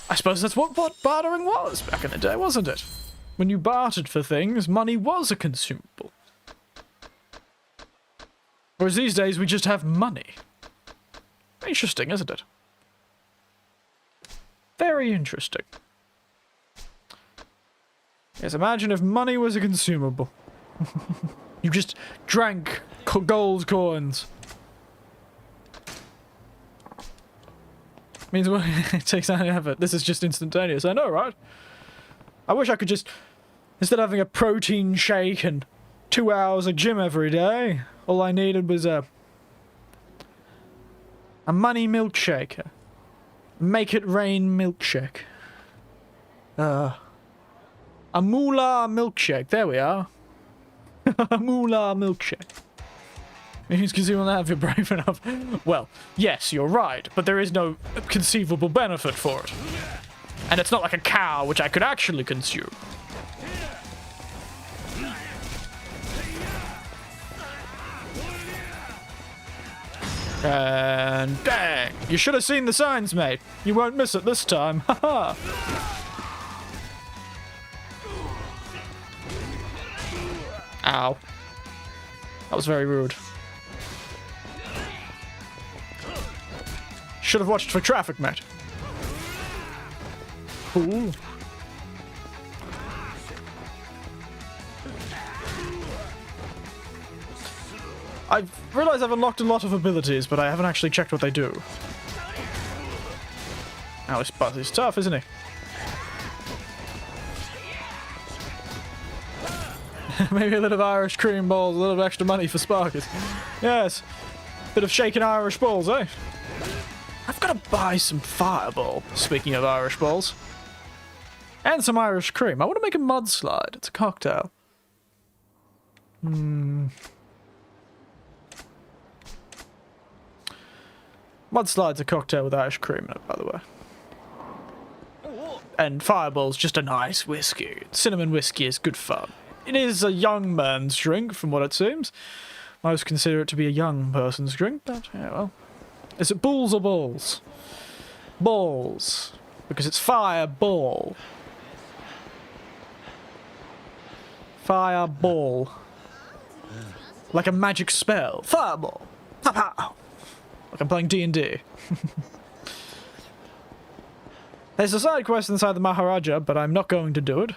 S1: I suppose that's what bartering was back in the day, wasn't it? When you bartered for things, money was a consumable. Whereas these days, we just have money. Interesting, isn't it? Very interesting. Yes, imagine if money was a consumable. You just drank gold coins. Means well, it takes any effort. This is just instantaneous. I know, right? I wish I could just, instead of having a protein shake and 2 hours of gym every day, all I needed was a money milkshaker. Make it rain milkshake. A moolah milkshake. There we are. A moolah milkshake. Because you will not have you're brave enough. Well, yes, you're right, but there is no conceivable benefit for it. And it's not like a cow, which I could actually consume. And bang! You should have seen the signs, mate. You won't miss it this time. Haha. Ow. That was very rude. Should have watched for traffic, mate. Ooh. I realize I've unlocked a lot of abilities, but I haven't actually checked what they do. Now this Buzzy's tough, isn't he? Maybe a little Irish cream balls, a little extra money for Sparkers. Yes. Bit of shaking Irish balls, eh? I've got to buy some Fireball, speaking of Irish balls. And some Irish cream. I want to make a mudslide. It's a cocktail. Mudslide's a cocktail with Irish cream in it, by the way. And Fireball's just a nice whiskey. Cinnamon whiskey is good fun. It is a young man's drink, from what it seems. Most consider it to be a young person's drink, but yeah, well. Is it bulls or balls? Balls. Because it's Fireball. Fireball. Like a magic spell. Fireball. Pow pow. Like I'm playing D&D. There's a side quest inside the Maharaja, but I'm not going to do it.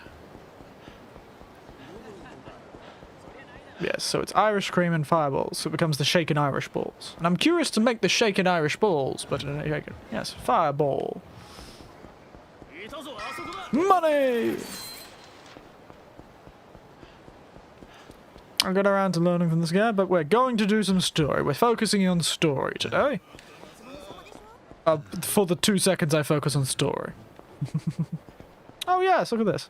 S1: Yes, so it's Irish cream and fireballs, so it becomes the shaken Irish balls. And I'm curious to make the shaken Irish balls, but yes, fireball.
S2: いたぞあそこだ
S1: Money! I'll get around to learning from this guy, but we're going to do some story. We're focusing on story today. For the 2 seconds I focus on story. Oh yes, look at this.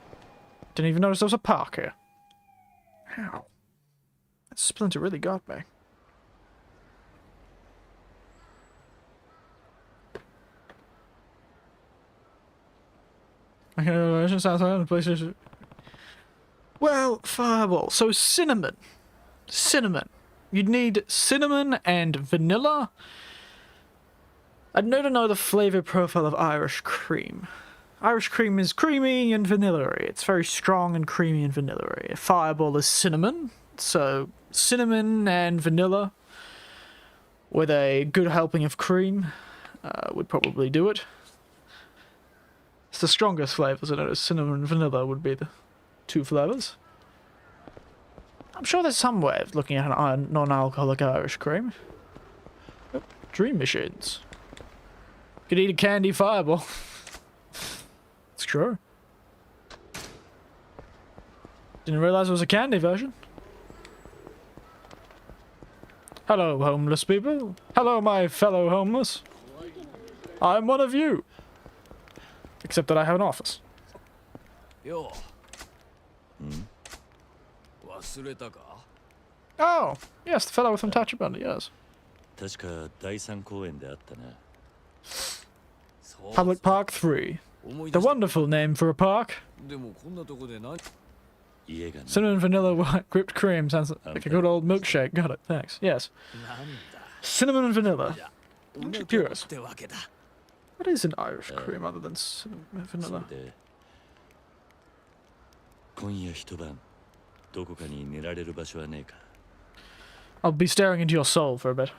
S1: Didn't even notice there was a park here. How? That splinter really got me. Okay, PlayStation. Well, fireball. So cinnamon. Cinnamon. You'd need cinnamon and vanilla. I'd know to know the flavor profile of Irish cream. Irish cream is creamy and vanilla-y. It's very strong and creamy and vanilla-y. Fireball is cinnamon. So cinnamon and vanilla with a good helping of cream would probably do it. It's the strongest flavors. I notice cinnamon and vanilla would be the 2 flavors. I'm sure there's some way of looking at an non-alcoholic Irish cream. Oh, dream machines. Could eat a candy fireball. It's true. Didn't realize it was a candy version. Hello, homeless people. Hello, my fellow homeless. I'm one of you. Except that I have an office.
S4: Yo. Wasureta ka?
S1: Oh, yes, the fellow with Untouchable Bundy, yes.
S2: 確か第3公園であったな
S1: Public Park 3. The wonderful name for a park.
S4: でもこんなとこで何
S2: 家がな
S1: Cinnamon vanilla white whipped cream sounds like a good old milkshake. Got it, thanks. Yes.
S4: なんだ
S1: Cinnamon and vanilla.
S4: おめでとう
S1: Purist.
S4: ってわけだ
S1: What is an Irish cream other than cinnamon and
S2: そ
S1: vanilla?
S2: れで今夜一晩どこかに寝られる場所はねえか
S1: I'll be staring into your soul for a bit.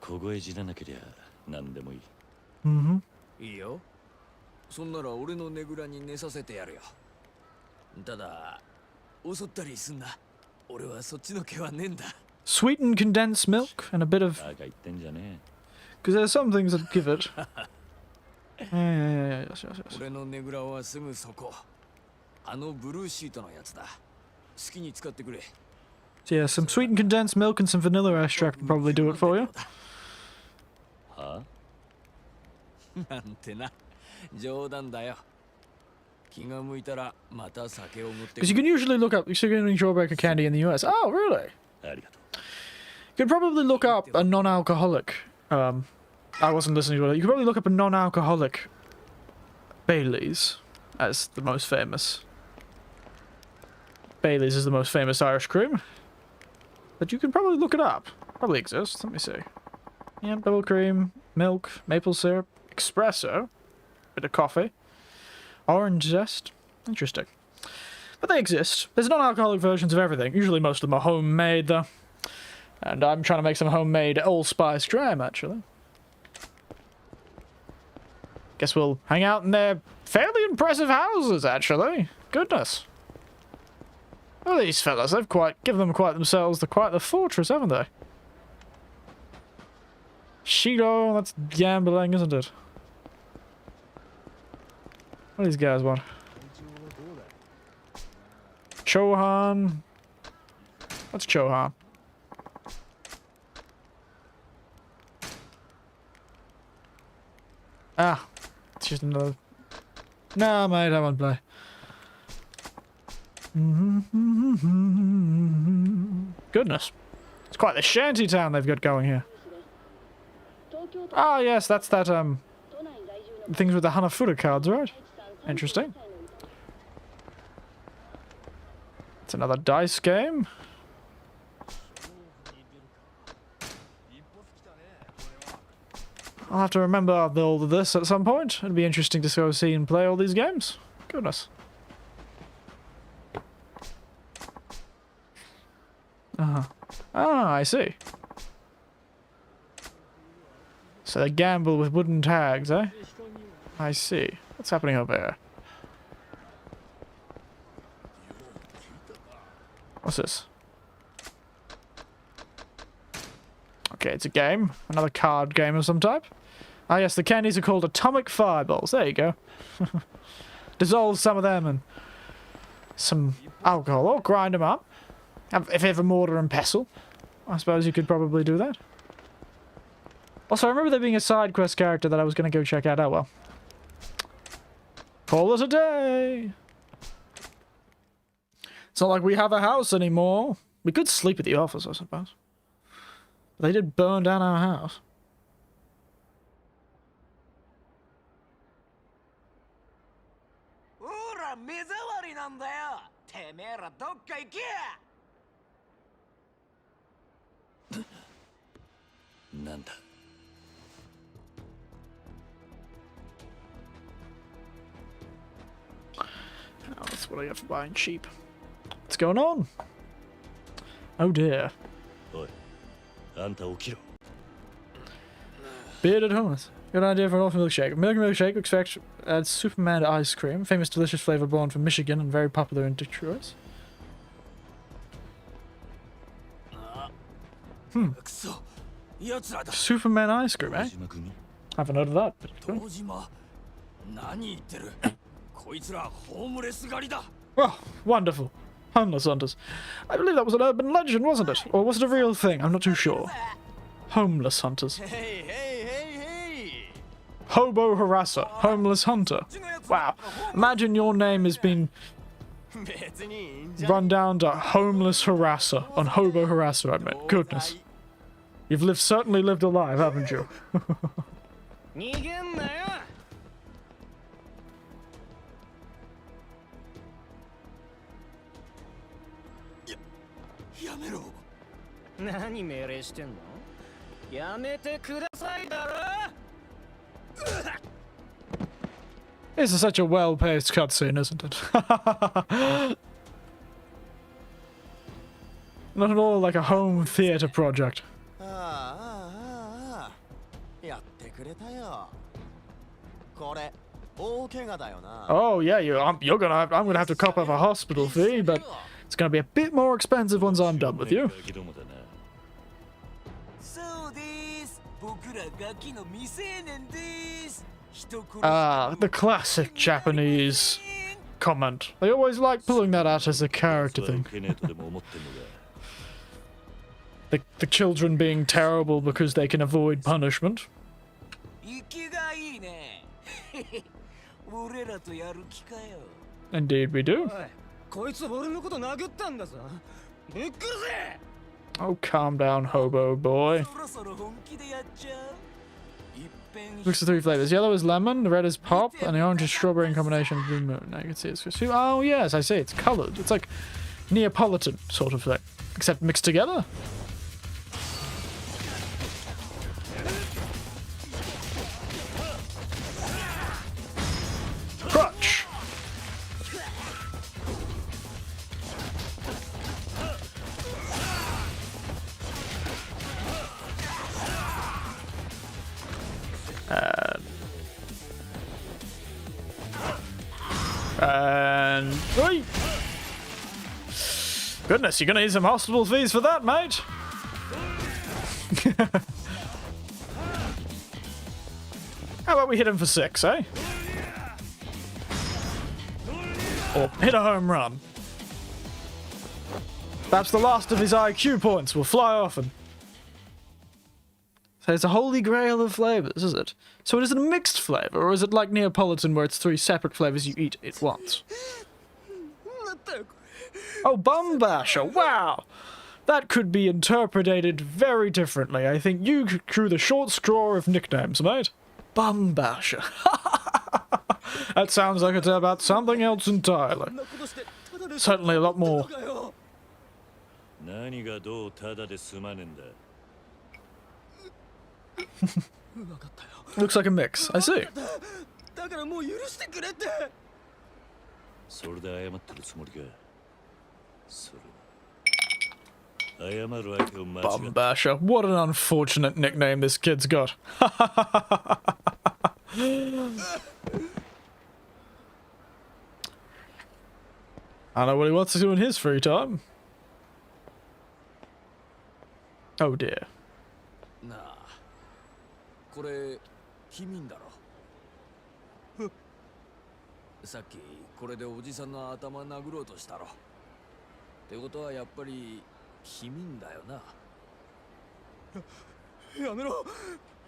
S2: 凍え死ななけりゃ何でもいい
S1: Mm-hmm.
S4: いいよそんなら俺のねぐらに寝させてやるよただ襲ったりすんな俺はそっちの毛はねえんだ
S1: Sweetened condensed milk and a bit of...
S2: バカ言ってんじゃね
S1: Because there's some things that give it. Yeah, yes, yes, yes.
S4: 俺のねぐらはすぐそこあのブルーシートのやつだ好きに使ってくれ
S1: So yeah, some sweetened condensed milk and some vanilla extract would probably do it for you.
S2: えは
S4: なんてな冗談だよ気が向いたらまた酒を持って
S1: Because you can usually look up... You can enjoy a candy in the US. Oh, really?
S2: ありがと
S1: You could probably look up a non-alcoholic... I wasn't listening to it. You could probably look up a non-alcoholic Bailey's as the most famous. Bailey's is the most famous Irish cream. But you can probably look it up. Probably exists. Let me see. Yeah, double cream, milk, maple syrup, espresso, bit of coffee, orange zest. Interesting. But they exist. There's non-alcoholic versions of everything. Usually most of them are homemade, though. And I'm trying to make some homemade allspice jam, actually. Guess we'll hang out in their fairly impressive houses, actually. Goodness. Look at these fellas. They've given them quite themselves quite the fortress, haven't they? Shido, that's gambling, isn't it? What do these guys want? Chohan. What's Chohan? Ah, it's just another... Nah, mate, I won't play. Goodness. It's quite the shanty town they've got going here. Ah, yes, that's that, things with the Hanafuda cards, right? Interesting. It's another dice game. I'll have to remember all of this at some point. It'd be interesting to go see and play all these games. Goodness. Ah, I see. So they gamble with wooden tags, eh? I see. What's happening over here? What's this? Okay, it's a game. Another card game of some type. Ah, yes, the candies are called atomic fireballs. There you go. Dissolve some of them and some alcohol, or grind them up. If you have a mortar and pestle, I suppose you could probably do that. Also, I remember there being a side quest character that I was going to go check out. Oh well. Call it a day. It's not like we have a house anymore. We could sleep at the office, I suppose. But they did burn down our house.
S4: 目障りなんだよ。てめえらどっか行け。なんだ。
S1: Oh, that's what I get for buying cheap. What's going on? Oh dear.
S2: おい、あんた起きろ。
S1: Bearded homeless. Good idea for an awful milkshake. Milk milkshake expects adds Superman ice cream, famous delicious flavor born from Michigan and very popular in Detroit. Superman ice cream, eh? Haven't heard of that. But it's good. Oh, wonderful. Homeless hunters. I believe that was an urban legend, wasn't it? Or was it a real thing? I'm not too sure. Homeless hunters.
S4: Hey, hey, hey, hey!
S1: Hobo harasser. Homeless hunter. Wow. Imagine your name has been run down to homeless harasser. On hobo harasser, I meant. Goodness. You've certainly lived a life, haven't you? This is such a well-paced cutscene, isn't it? Not at all like a home theater project. Oh yeah, I'm gonna have to cop up a hospital fee, but it's gonna be a bit more expensive once I'm done with you. Ah, the classic Japanese comment. They always like pulling that out as a character thing. The children being terrible because they can avoid punishment. Indeed we do. Oh, calm down, hobo boy. Looks at 3 flavors. Yellow is lemon, the red is pop, and the orange is strawberry in combination with blue moon. Now you can see it's... Oh yes, I see. It's coloured. It's like Neapolitan sort of thing. Except mixed together. Crutch! And... Oi! Goodness, you're gonna need some hospital fees for that, mate! How about we hit him for 6, eh? Or hit a home run. Perhaps the last of his IQ points will fly off and... So it's a holy grail of flavors, is it? So is it a mixed flavor, or is it like Neapolitan where it's 3 separate flavors you eat at once? Oh, Bum Basher, wow! That could be interpreted very differently. I think you drew the short straw of nicknames, mate. Bum Basher. That sounds like it's about something else entirely. Certainly a lot more. Looks like a mix. I see. Bum Basher. What an unfortunate nickname this kid's got. I know what he wants to do in his free time. Oh dear.
S4: なあ、これ君だろ。さっきこれでおじさんの頭殴ろうとしたろ。ってことはやっぱり君だよな。やめろ、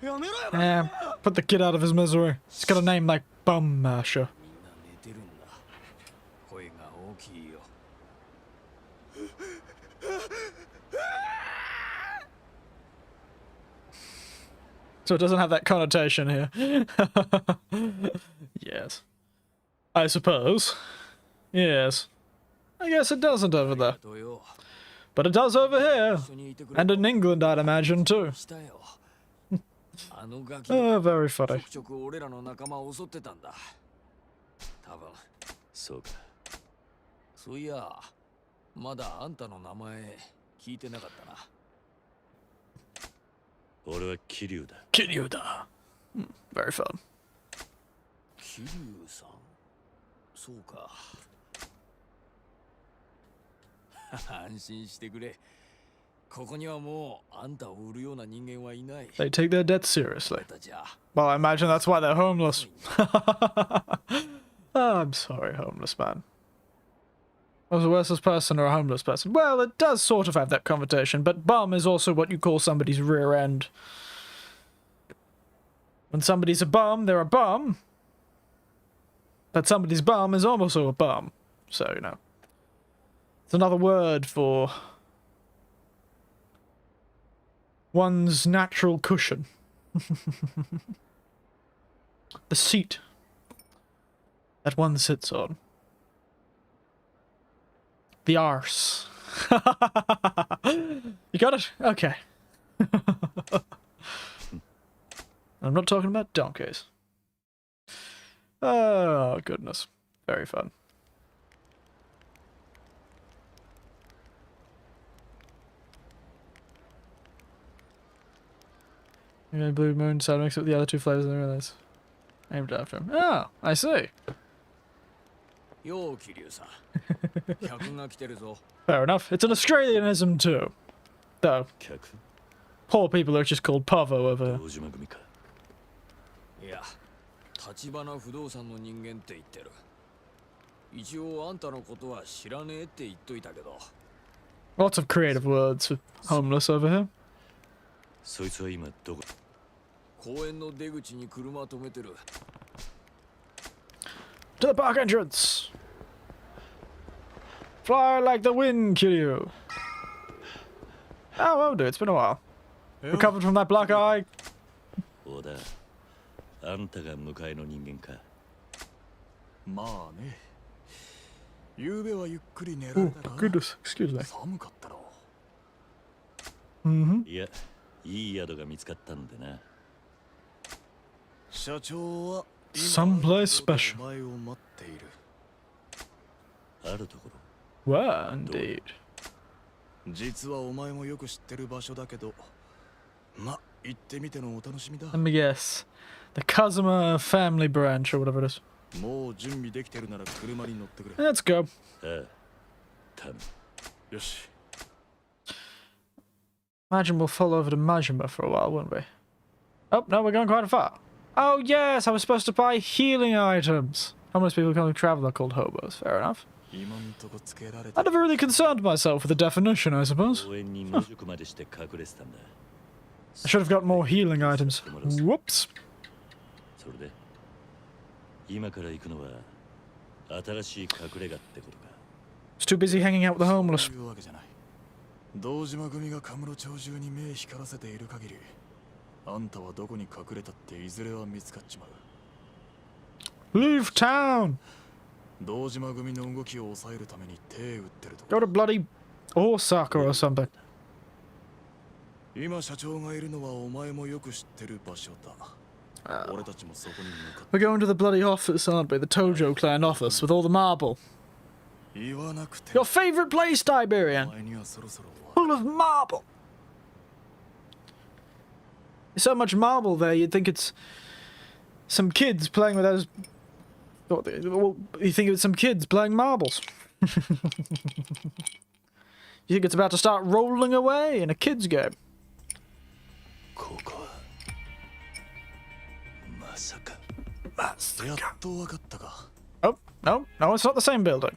S4: やめろよ。
S1: Yeah, put the kid out of his misery. He's got a name like Bum Masher.
S4: みんな寝てるんだ。声が大きいよ。
S1: So it doesn't have that connotation here. Yes. I suppose. Yes. I guess it doesn't over there. But it does over here. And in England, I'd imagine, too. Oh, very funny.
S4: 俺らの仲間を襲ってたんだ。多分。
S2: そうか。
S4: そういや、まだあんたの名前聞いてなかったな。
S2: 俺は桐生だ。
S1: Kiryuda. Very fun.
S4: 桐生さん。そうか。安心してくれ。ここにはもうあんたを売るような人間はいない。
S1: They take their debt seriously.
S4: たちは
S1: Well, I imagine that's why they're homeless. Oh, I'm sorry, homeless man. Was a worthless person or a homeless person? Well, it does sort of have that connotation, but bum is also what you call somebody's rear end. When somebody's a bum, they're a bum. But somebody's bum is also a bum. So, you know. It's another word for one's natural cushion. The seat that one sits on. The arse. You got it? Okay. I'm not talking about donkeys. Oh, goodness. Very fun. Blue moon decided to mix it with the other two flavors and I realized. Named after him. Oh, I see.
S4: よう桐生さん。客が来てるぞ。
S1: Fair enough. It's an Australianism too. Though,
S2: 客
S1: poor people are just called Pavo over here.
S2: 堂島組か。
S4: いや、立花不動産の人間って言ってる。一応あんたのことは知らねえって言っといたけど。
S1: Lots of creative words for homeless over here.
S2: そいつは今どこ？
S4: 公園の出口に車止めてる。
S1: To the park entrance! Fly like the wind, Kiryu! Oh, well, dude, it's been a while. Recovered from that black eye?
S2: 小田、あんたが向かいの人間か。
S4: まあね。昨べはゆっくり寝ら
S1: Oh,
S4: れたが
S1: goodness, excuse me.
S4: 寒かったろ。
S1: Mm-hmm.
S2: いや、いい宿が見つかったんでな。
S4: 社長は
S1: Someplace special.
S4: お前を待っている。
S2: あるところ。
S1: Well, indeed.
S4: 実はお前もよく知ってる場所だけど、ま、行ってみてのお楽しみだ。
S1: Let me guess. The Kazuma family branch or whatever it is.
S4: もう準備できてるなら車に乗ってくれ。
S1: Let's go.
S2: ああ、頼む。
S4: よし。
S1: Imagine we'll fall over to Majima for a while, won't we? Oh, no, we're going quite far. Oh, yes, I was supposed to buy healing items. Homeless people come to travel are called hobos. Fair enough.
S4: 今んとこつけられ
S1: I
S4: た。
S1: never really concerned myself with the definition, I suppose.
S2: 公園に野宿までして隠れてたんだ。
S1: I should have got more healing items. Whoops.
S2: それで、今から行くのは新しい隠れ家ってことか。
S1: Just too busy hanging out with the homeless.
S4: そういうわけじゃない。堂島組がカムロ町中に目光らせている限り、あんたはどこに隠れたっていずれは見つかっちまう。
S1: Leave town!
S4: 堂島組の動きを抑えるために手打ってると
S1: Go to bloody Osaka or something.
S4: 今社長がいるのはお前もよく知ってる場所だ。俺たちもそこに向かって
S1: We're going to the bloody office, aren't we? The Tojo clan office with all the marble.
S4: 言わなくて
S1: Your favorite place,
S4: お
S1: Tiberian.
S4: 前にはそろそろ
S1: Full of marble. There's so much marble there, you'd think it's some kids playing with those. Well, you think it's some kids playing marbles. You think it's about to start rolling away in a kid's game.
S2: ここはまさか。
S4: やっとわかったか。
S1: Oh, no, no, it's not the same building.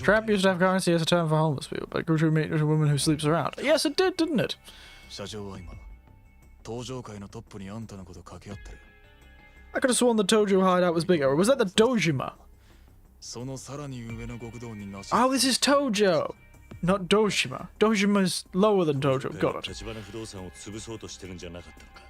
S1: Trap used to have currency as a term for homeless people, but grew to meet a woman who sleeps around. Yes, it did, didn't it?
S4: 社長は今登場界のトップにあんたのこと掛け合ってる。
S1: I could have sworn the Tojo hideout was bigger. Or was that the Dojima?
S4: そのさらに上の極道になし。
S1: Oh, this is Tojo, not Dojima. Dojima's lower than Tojo. Got it.
S2: 立花不動産を潰そうとしてるんじゃなかったのか。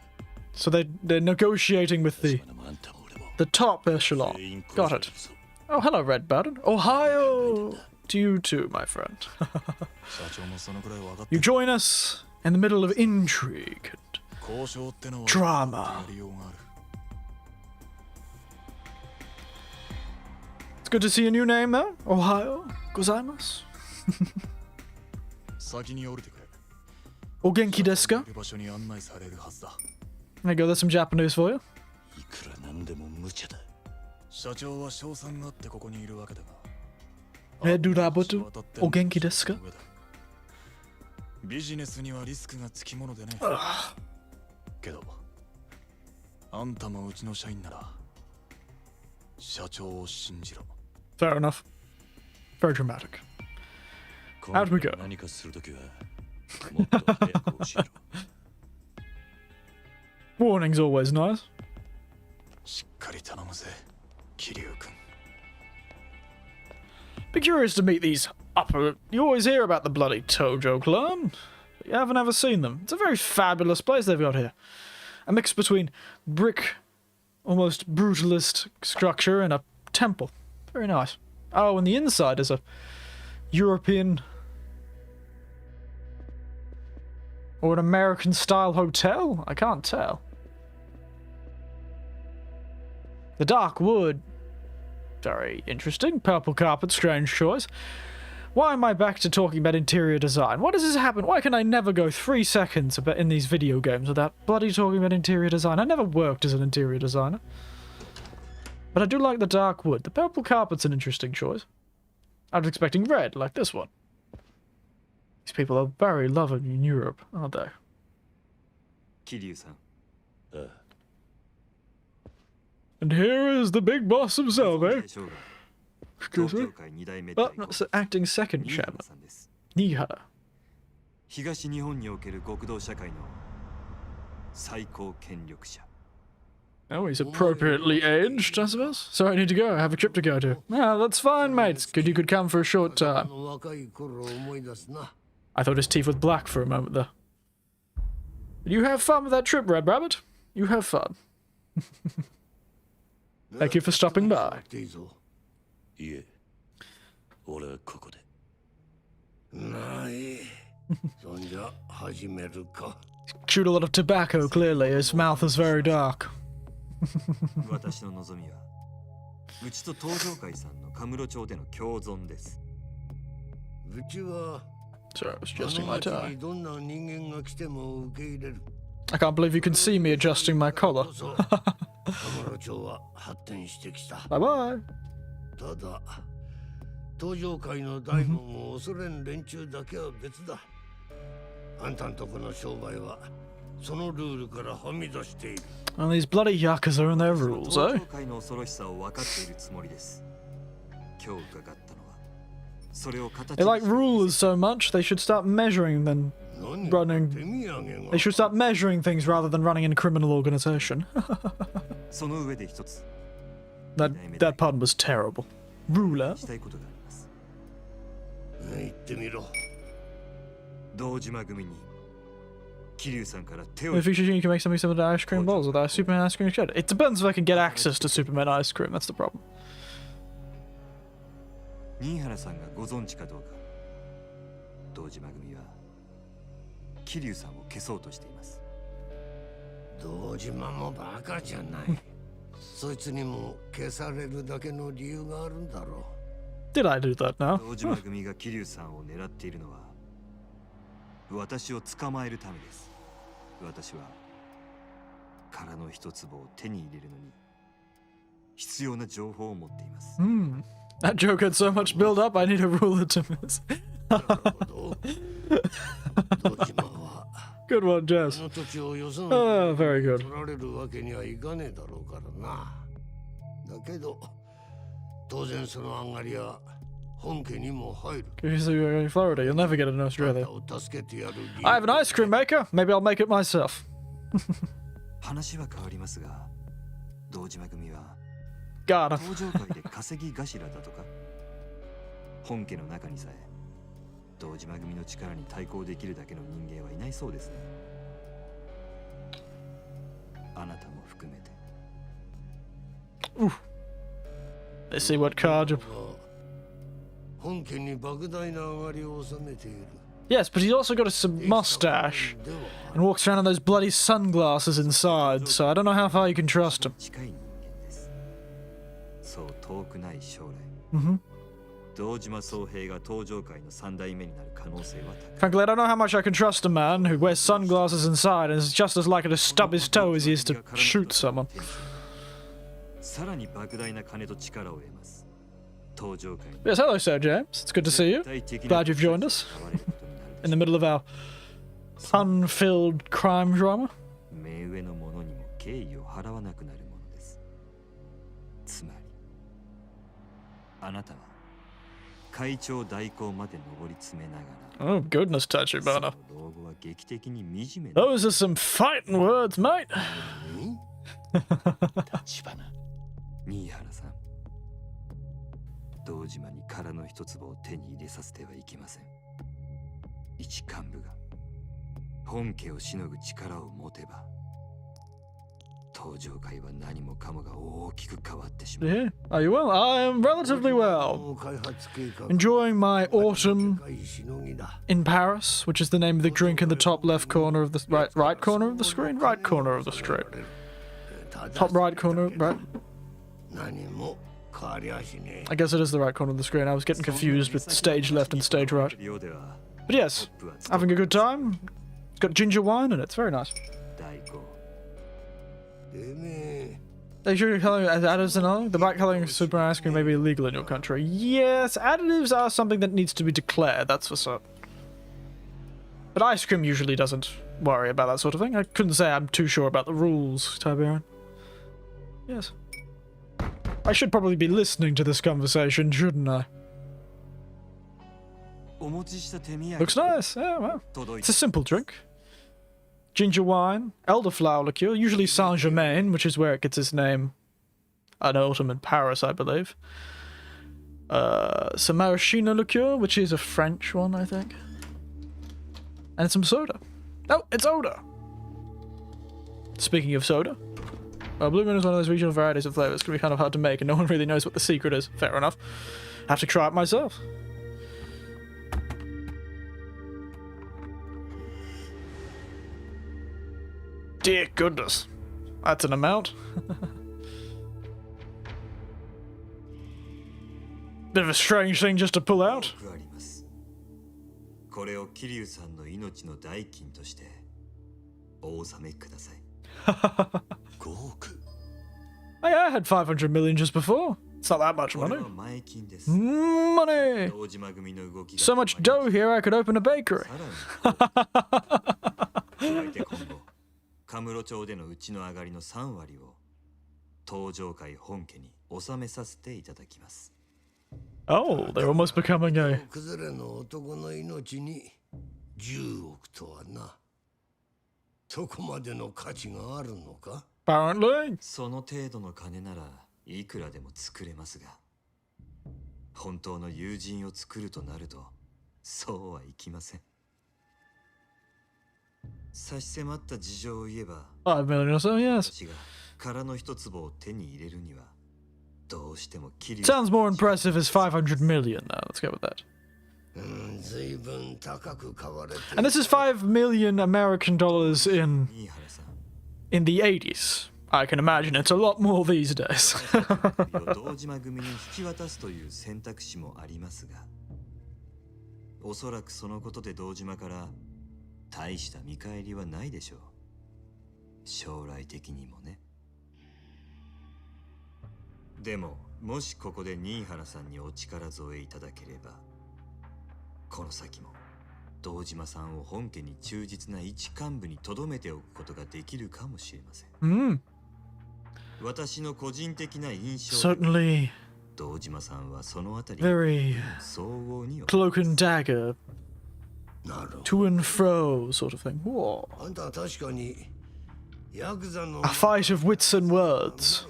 S1: So they're negotiating with
S2: 立花もあんたも俺も
S1: the top echelon.
S2: 全員
S1: Got
S2: 殺
S1: it.
S2: されるぞ。
S1: Oh, hello, Red Button. Ohio to you too, my friend.
S4: 社長もそのくらい分かって
S1: You
S4: る。
S1: join us in the middle of intrigue and
S4: 交渉ってのは
S1: drama.
S4: やりようがある。
S1: It's good to see a new name there. Ohio gozaimasu.
S4: 先に降りてくれ。
S1: O genki desu ka?
S4: いる場所に案内されるはずだ。
S1: There you go, there's some Japanese for you.
S2: いくらなんでも無茶だ。
S4: 社長は賞賛があってここにいるわけだが。
S1: Durabutu, o genki desu ka?
S4: ビジネスにはリスクがつきものでね。けど、あんたもうちの社員なら、社長を信じろ。
S1: Fair enough. Very dramatic. Out we go.
S2: 何かするときはもっと早く教えろ。
S1: Warning's always nice.
S4: しっかり頼むぜ、桐生君。
S1: Be curious to meet these upper. You always hear about the bloody Tojo clan, but you haven't ever seen them. It's a very fabulous place they've got here. A mix between brick, almost brutalist structure and a temple. Very nice. Oh, and the inside is a European or an American style hotel? I can't tell. The dark wood. Very interesting. Purple carpet, strange choice. Why am I back to talking about interior design? Why does this happen? Why can I never go 3 seconds in these video games without bloody talking about interior design? I never worked as an interior designer. But I do like the dark wood. The purple carpet's an interesting choice. I was expecting red, like this one. These people are very loving in Europe, aren't they?
S5: 桐生さん、
S2: ああ
S1: And here is the big boss himself, eh?
S5: 東
S1: Excuse
S5: 京
S1: me?
S5: 会2代目
S1: Oh,
S5: 代行
S1: that's the acting second
S5: 新
S1: chairman.
S5: 原さんです。
S1: Nihara.
S5: 東日本における極道社会の最高権力者。
S1: Oh, he's appropriately aged, I suppose. So I need to go. I have a trip to go to. Ah, that's fine, mates. Good you could come for a short time. I thought his teeth were black for a moment there. You have fun with that trip, Red Rabbit. You have fun. Thank you for stopping by.
S2: いえ、俺はここで。
S1: Chewed a lot of tobacco, clearly. His mouth is very dark.
S5: 私の望みは、うちと東上会さんのカムロ町での共存です。
S1: Sorry, I was adjusting my tie. I can't believe you can see me adjusting my collar. Bye bye.
S6: ただ東上界の大門を恐れん連中だけは別だ。あんたんとこの商売はそのルールからはみ出している。
S1: And these bloody Yakuza and their rules,
S5: 東
S1: eh?
S5: 上会の恐ろしさを分かっているつもりです。今日伺ったのは、それを形
S1: They
S5: に
S1: like rulers so much, they should start measuring than
S6: 何
S1: running.
S6: 手土産が
S1: They should start measuring things rather than running in a criminal organization.
S5: その上で一つ
S1: that pun was terrible. Ruler?
S5: したいことがあります。
S6: 言ってみろ。
S5: 堂島組に桐生さんから手を
S1: If you should, you can make something similar to ice cream balls with our Superman ice cream shed. It depends if I can get access to Superman ice cream, that's the problem.
S5: 新原さんがご存知かどうか、堂島組は桐生さんを消そうとしています。
S6: 堂島もバカじゃない。そいつにも消されるだけの理由があるんだろう。
S1: Did I do that now?
S5: 堂島組が桐生さんを狙っているのは私を捕まえるためです。私は殻の一粒を手に入れるのに必要な情報を持っています。
S1: That joke had so much build up, I need a ruler to miss.
S6: なるほど。堂島は
S1: Good one, Jess.
S6: この土地をよそ
S1: Oh,
S6: の
S1: very
S6: 取
S1: good.
S6: られるわけにはいかねえだろうからな。だけど当然その上がりは本家にも入る。
S1: If you say you're in Florida, you'll never get it in
S6: あ
S1: Australia.
S6: んたを助けてやる理由
S1: I have an ice cream maker. Maybe I'll make it myself.
S5: 話は変わりますが、堂島組は
S1: God,
S5: 登場界で稼ぎ頭だとか。本家の中にさえ堂島組の力に対抗できるだけの人間はいないそうですね。あなたも含めて。
S1: let's see what card you...
S6: 本家に莫大な上がりを収めている。
S1: Yes, but he's also got some mustache
S6: では
S1: and walks around in those bloody sunglasses inside, so I don't know how far you can trust him.
S5: 近い人間です。そう遠くない将来。
S1: Mm-hmm.
S5: 堂島宗平が登場界の三代目になる可能性は高い。
S1: Frankly, I don't know how much I can trust a man who wears sunglasses inside and is just as likely to stub his toe as he is to shoot someone.
S5: さらに莫大な金と力を得ます。登場界に
S1: Yes, hello, Sir James. It's good to see you. Glad you've joined us in the middle of our pun-filled crime drama.
S5: 目上の者にも敬意を払わなくなるものです。つまり、あなたは会長代行まで上り詰めながら、
S1: Oh, goodness, Tachibana.
S5: その老後は劇的に惨めな
S1: Those are some fighting words, mate.
S5: 新原さん。堂島に殻の一粒を手に入れさせてはいけません。一幹部が本家をしのぐ力を持てば、登場界は何もかもが大きく変わってしまう。
S1: Yeah, are you well? I am relatively well.
S6: 開発計画
S1: Enjoying my autumn
S6: 世界しのぎだ。
S1: in Paris, which is the name of the drink in the top left corner of the right corner of the screen, right corner of the screen,
S6: ただ
S1: top right corner, right.
S6: 何も変わりゃしねえ。
S1: I guess it is the right corner of the screen. I was getting confused with stage left and stage right.
S5: ようでは
S1: But yes, having a good time. It's got ginger wine in it. It's very nice.
S5: 代行。
S6: てめえ
S1: They sugar colouring as additives and all. The black colouring of super ice cream may be illegal in your country. Yes, additives are something that needs to be declared. That's for certain. But ice cream usually doesn't worry about that sort of thing. I couldn't say I'm too sure about the rules, Tiberian. Yes. I should probably be listening to this conversation, shouldn't I?
S5: お持ちした手土産
S1: Looks nice. Yeah, well.
S5: 届い
S1: It's a simple drink. Ginger wine, elderflower liqueur, usually Saint-Germain, which is where it gets its name. An autumn in Paris, I believe. Some maraschino liqueur, which is a French one, I think. And some soda. Oh, it's Oda! Speaking of soda, Blue Moon is one of those regional varieties of flavours. It's going to be kind of hard to make, and no one really knows what the secret is. Fair enough. I have to try it myself. Dear goodness. That's an amount. Bit of a strange thing just to pull out.
S5: あります。これを桐生さんの命の代金としてお納めください。5億。
S1: Hey, I had 500 million just before. It's not that much
S5: これ
S1: money.
S5: は前金です。
S1: Money!
S5: 堂島組の動きが
S1: So much dough here I could open a bakery.
S5: さらに加えて今後カムロ町でのうちの上がりの3割を登場界本家に納めさせていただきます。
S1: Oh, they're almost becoming a...
S6: 崩れの男の命に10億とはな。そこまでの価値があるのか？
S1: Apparently.
S5: その程度の金ならいくらでも作れますが、本当の友人を作るとなるとそうはいきません。差し迫った事情を言えば、
S1: 5 million or so, yes.
S5: 私が殻の一粒を手に入れるにはどうしても桐生
S1: Sounds more impressive as 500 million now. Let's go with that.
S6: 随分高く買われて。
S1: And this is 5 million American dollars in
S5: 新原さん
S1: the 80s. I can imagine it's a lot more these days.
S5: 堂島組に引き渡すという選択肢もありますが、おそらくそのことで堂島から大した見返りはないでしょう。将来的にもね。でももしここで新原さんにお力添えいただければ、この先も堂島さんを本家に忠実な一幹部に留めておくことができるかもしれません。
S1: Hmm.
S5: 私の個人的な印象で
S1: Certainly
S5: 堂島さんはそのあたり
S1: very
S5: 相応に
S1: cloak and dagger,
S6: なるほ
S1: to and fro sort of thing. Whoa.
S6: ど。あんたは確かにヤクザの
S1: A fight of wits and words.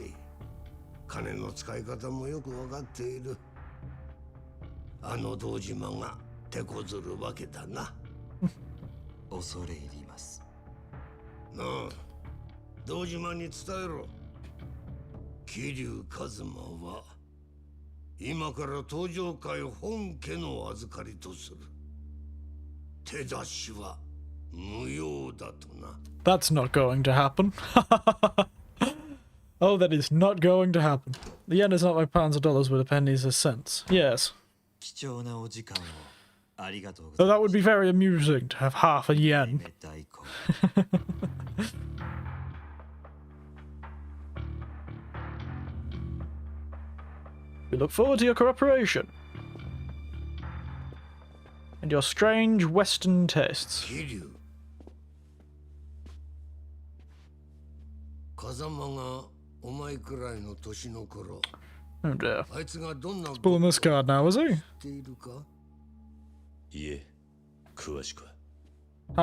S6: 金の使い方もよく分かっている。あの堂島が手こずるわけだな。
S5: 恐れ入ります。
S6: なあ、堂島に伝えろ。桐生一馬は今から登場会本家の預かりとする。手出しは無用だとな。
S1: That's not going to happen. Oh, that is not going to happen. The yen is not like pounds or dollars, but a penny is a cents. Yes.
S5: 貴重なお時間をありがとうご
S1: So
S5: ざい
S1: that would be very amusing to have half a yen.
S5: ます。大根
S1: We look forward to your cooperation. And your strange Western tastes.
S6: 桐生風間がお前くらいの年の頃、
S1: Oh dear.
S6: あいつがどんな
S1: Pulling this card now, is he?
S6: ているか。
S2: いえ詳しくは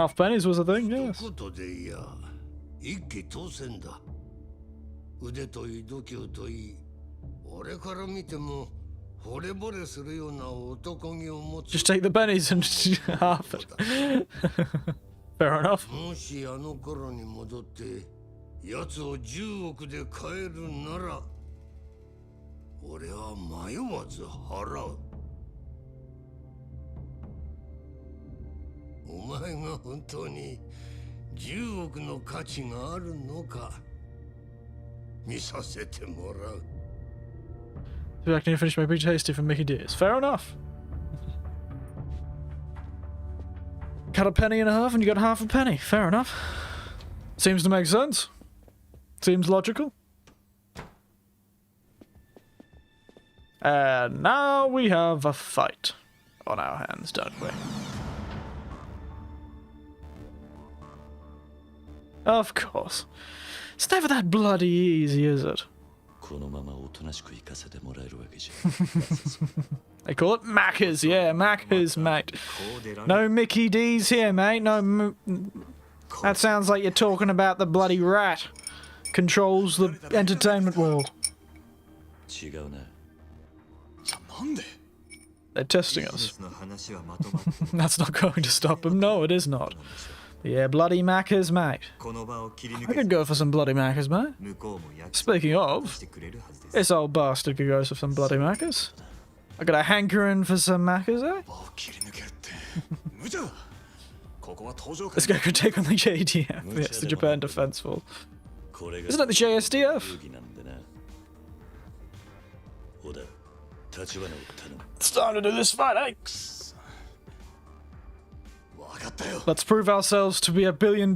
S1: Half pennies was a thing,
S6: 一
S1: yes.
S6: 言でいや一気当選だ。腕といい度胸といい、俺から見ても惚れ惚れするような男気を持つ。
S1: Just take the pennies and half it. Fair enough.
S6: もしあの頃に戻って奴を10億で買えるなら俺は迷わず払う。お前が本当に10億の価値があるのか見させてもらう。
S1: So I can finish my big tasty from Mickey D's. Fair enough. Cut a penny in half and you got half a penny. Fair enough. Seems to make sense. Seems logical. And now we have a fight on our hands, don't we? Of course. It's never that bloody easy, is it?
S2: このままおとなしく行かせてもらえるわけじゃ
S1: They call it Macca's, yeah, Macca's, mate. No Mickey D's here, mate. No. That sounds like you're talking about the bloody rat. Controls the entertainment world.
S2: 違うな
S1: They're testing
S5: ビジネ
S1: us.
S5: スの話はまとまって
S1: That's not going to stop them. No, it is not. Yeah, bloody Macca's, mate.
S5: この場を切り
S1: I
S5: 抜
S1: could
S5: け
S1: go for some bloody Macca's, mate.
S5: 向こうも約
S1: Speaking
S5: 束
S1: of,
S5: してくれるはずです。
S1: this old bastard could go for some bloody Macca's. I got a hankering for some Macca's, eh?
S7: 場を切り抜けるって無茶だ。ここは登場
S1: This
S7: 会
S1: guy could take on the JDF. Yes, the Japan Defense Force.
S2: これが
S1: Isn't it the JSDF?
S2: 遊戯なんでな小田立花を頼む
S1: It's time to do this fight, eh?
S7: 分かったよ。
S1: Let's prove ourselves to be a billion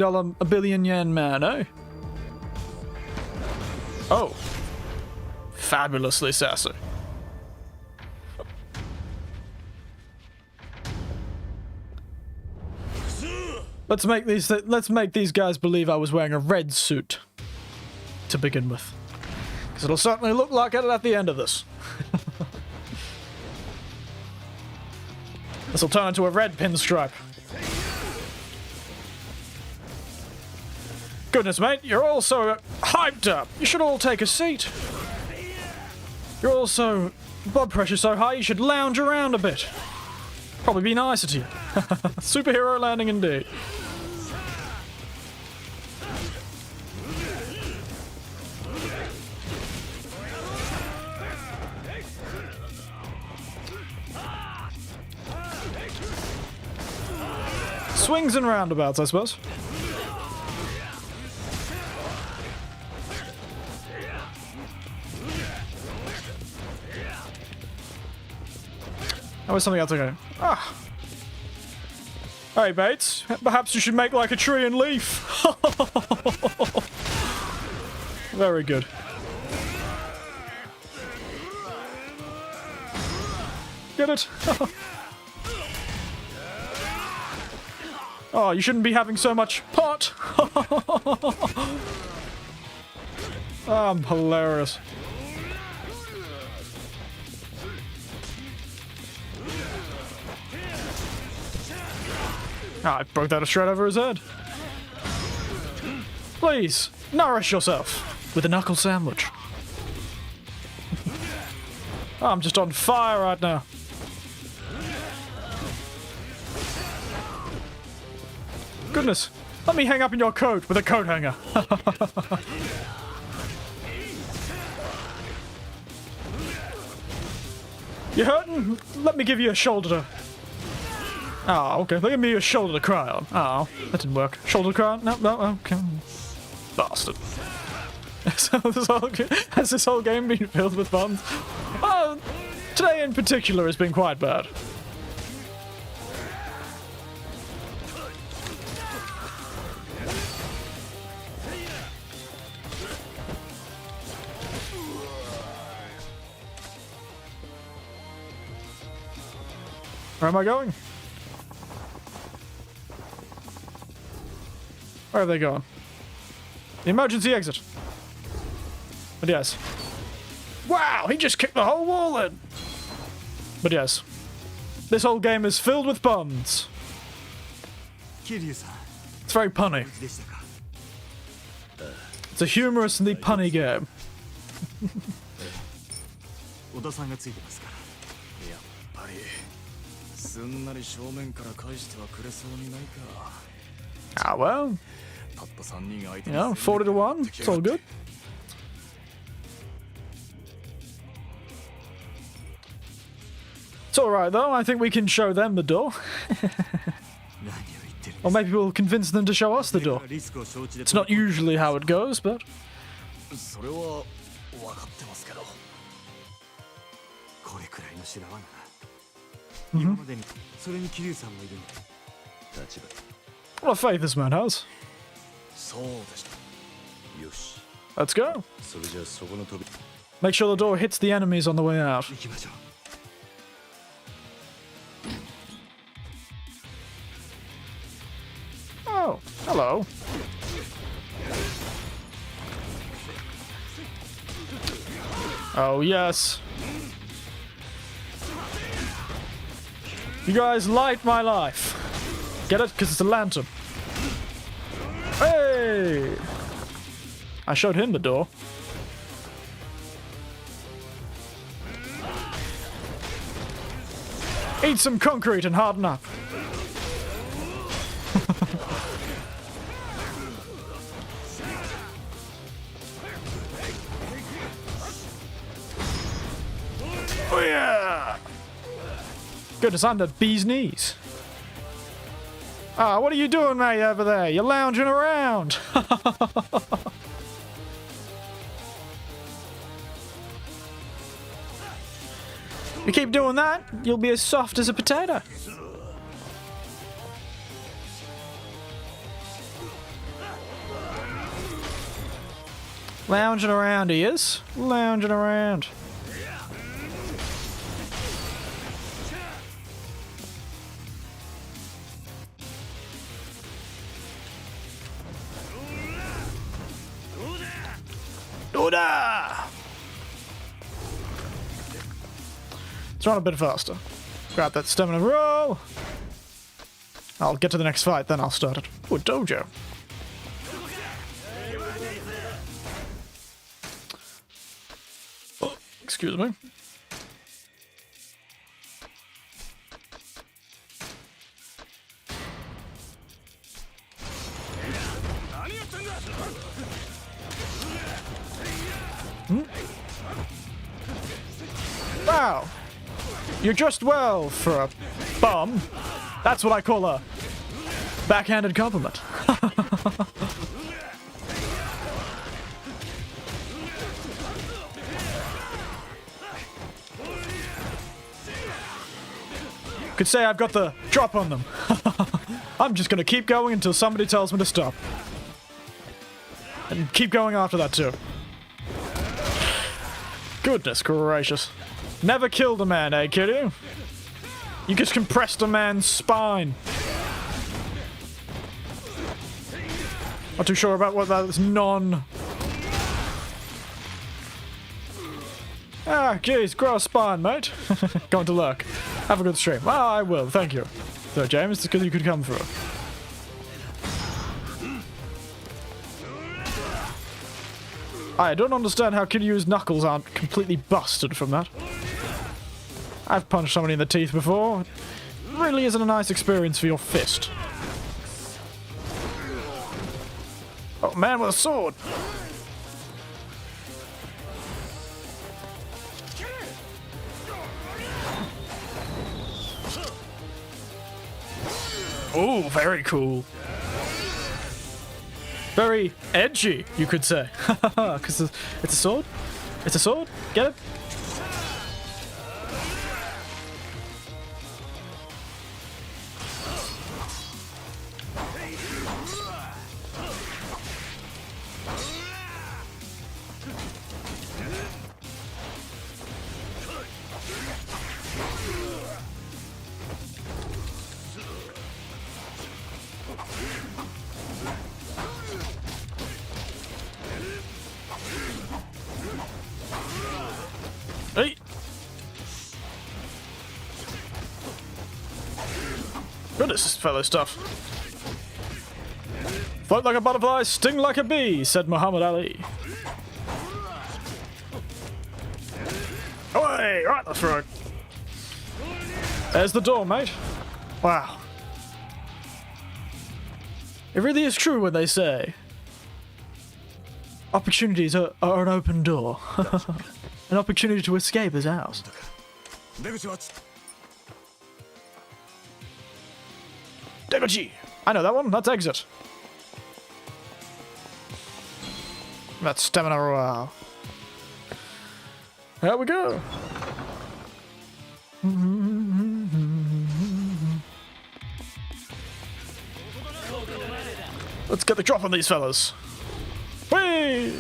S1: yen man, eh? Oh. Fabulously sassy. Let's make these guys believe I was wearing a red suit to begin with. Because it'll certainly look like it at the end of this. This will turn into a red pinstripe. Goodness, mate, you're all so hyped up. You should all take a seat. You're all so... blood pressure so high you should lounge around a bit. Probably be nicer to you. Superhero landing indeed. Swings and roundabouts, I suppose. That was something else I go. Ah. Hey, Bates. Perhaps you should make like a tree and leaf. Very good. Get it? Oh, you shouldn't be having so much pot. I'm hilarious. I broke that straight over his head. Please, nourish yourself with a knuckle sandwich. I'm just on fire right now. Goodness, let me hang up in your coat with a coat hanger. You hurting? Let me give you a shoulder to... Oh, okay. Give me a shoulder to cry on. Oh, that didn't work. Shoulder to cry on? No, no, okay. Bastard. So has this whole game been filled with puns? Oh, today in particular has been quite bad. Where am I going? Where are they going? The emergency exit. But yes. Wow, he just kicked the whole wall in! But yes. This whole game is filled with puns. It's very punny. It's a humorously punny game.
S4: 小田さんがついてますからやっぱりすんなり正面から返してはくれそうにないか
S1: Ah, well.
S4: たった3人相手
S1: You
S4: に
S1: know, 40 to 1. It's all good. It's alright though. I think we can show them the door. Or maybe we'll convince them to show us the door. It's not usually how it goes, but...
S4: それは分かってますけど
S5: これくらいの修羅場なら今までにそれに桐生さんもいるんだ立場
S1: What faith this man has.
S4: そうでした
S2: よし
S1: Let's go.
S2: それじゃあそこの扉
S1: Make sure the door hits the enemies on the way out.
S5: 行きましょう
S1: Oh, hello. Oh, yes. You guys light my life. Get it? Because it's a lantern. Hey! I showed him the door. Eat some concrete and harden up. Oh yeah! Goodness, I'm the bee's knees. Ah, what are you doing, mate, over there? You're lounging around. You keep doing that, you'll be as soft as a potato. Lounging around he is. Lounging around. Order! Let's run a bit faster. Grab that stamina roll. I'll get to the next fight, then I'll start it. Ooh, dojo. Oh, excuse me. Wow, you're dressed well for a bum. That's what I call a backhanded compliment. Could say I've got the drop on them. I'm just gonna keep going until somebody tells me to stop. And keep going after that too. Goodness gracious. Never killed a man, eh, kitty? You just compressed a man's spine. Not too sure about what that is. Ah, jeez, grow a spine, mate. Going to lurk. Have a good stream. Ah, I will, thank you. So, James, it's good you could come through. I don't understand how Kiryu's knuckles aren't completely busted from that. I've punched somebody in the teeth before. It really isn't a nice experience for your fist. Oh, man with a sword. Oh, very cool. Very edgy, you could say. Because it's a sword. It's a sword. Get it? Hey. Goodness, this fellow stuff. Float like a butterfly, sting like a bee, said Muhammad Ali. Oi! Right the throat. There's the door, mate. Wow. It really is true what they say. Opportunities are an open door. An opportunity to escape is ours.
S7: 出口はつ
S1: Degoji! I know that one. That's exit. That's stamina royale. There we go. Let's get the drop on these fellas. Whee!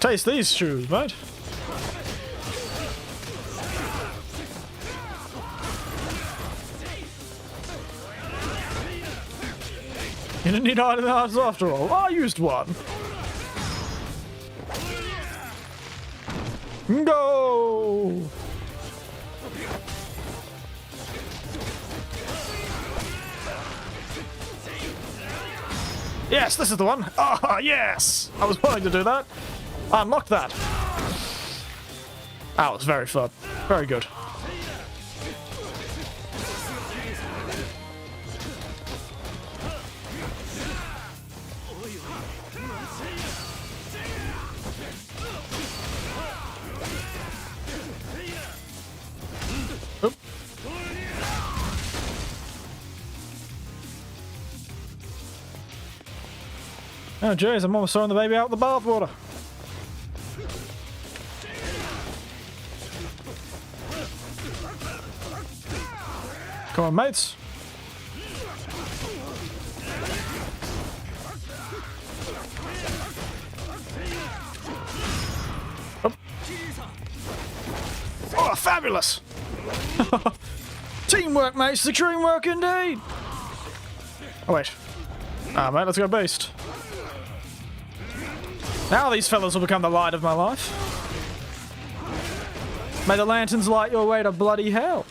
S1: Taste these shoes, mate. You didn't need iron hearts after all. I used one. Go! Yes, this is the one. Ah, yes! I was wanting to do that. I unlocked that. That was very fun. Very good. Oop. Oh jeez, I'm almost throwing the baby out the bathwater. Come on, mates. Oh, oh fabulous! Teamwork, mates. The dream work indeed. Oh wait. Ah, mate, let's go beast. Now these fellas will become the light of my life. May the lanterns light your way to bloody hell.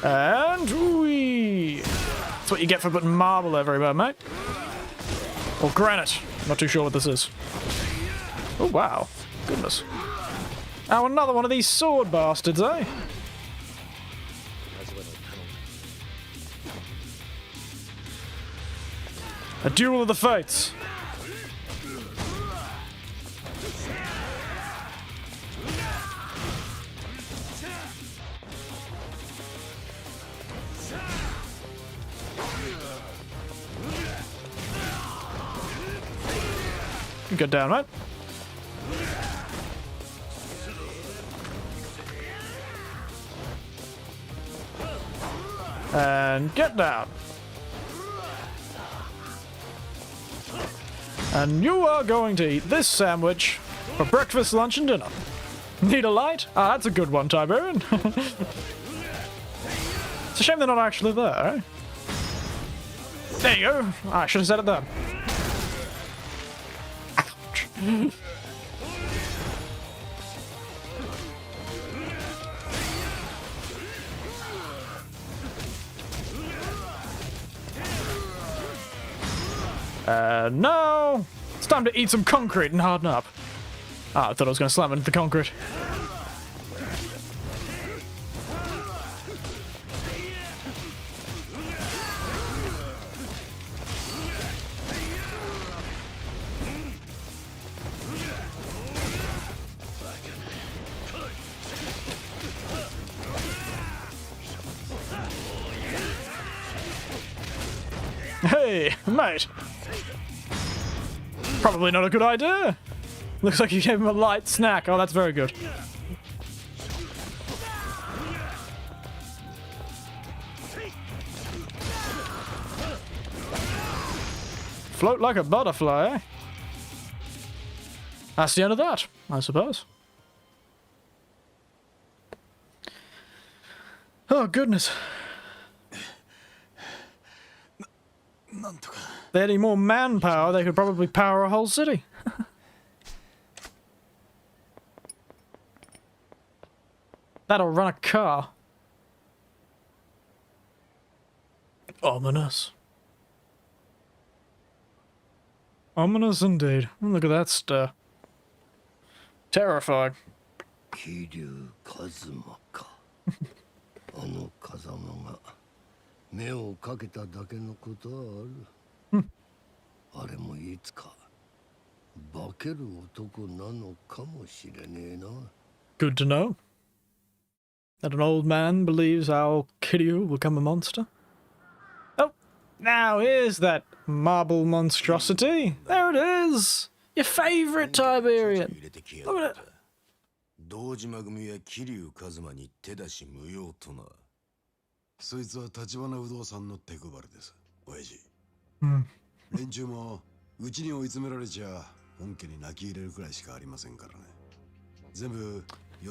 S1: And whee! That's what you get for putting marble everywhere, mate. Or granite. Not too sure what this is. Oh, wow. Goodness. Oh, another one of these sword bastards, eh? A duel of the fates. Get down, mate. And get down. And you are going to eat this sandwich for breakfast, lunch, and dinner. Need a light? Ah, that's a good one, Tiberian. It's a shame they're not actually there, eh? There you go. Ah, I should have said it then. Ouch. No! It's time to eat some concrete and harden up. Ah, I thought I was going to slam into the concrete. Hey, mate. Probably not a good idea. Looks like you gave him a light snack. Oh, that's very good. Float like a butterfly, eh? That's the end of that, I suppose. Oh, goodness. If they had any more manpower, they could probably power a whole city. That'll run a car. Ominous. Ominous indeed. Look at that stuff. Terrifying.
S6: 桐生一馬かあの風間が目をかけただけのことはある、あれもいつか化ける男なのかもしれねえな。
S1: Good to know. That an old man believes our Kiryu will become a monster. Oh, now here's that marble monstrosity. There it is! Your favourite Tiberian. Look at it.
S6: 堂島組は桐生一馬に手出し無用とな。
S7: そいつは立花不動産の手配りです、親父。連中もうちに追い詰められちゃ本家に泣き入れるくらいしかありませんからね。全部。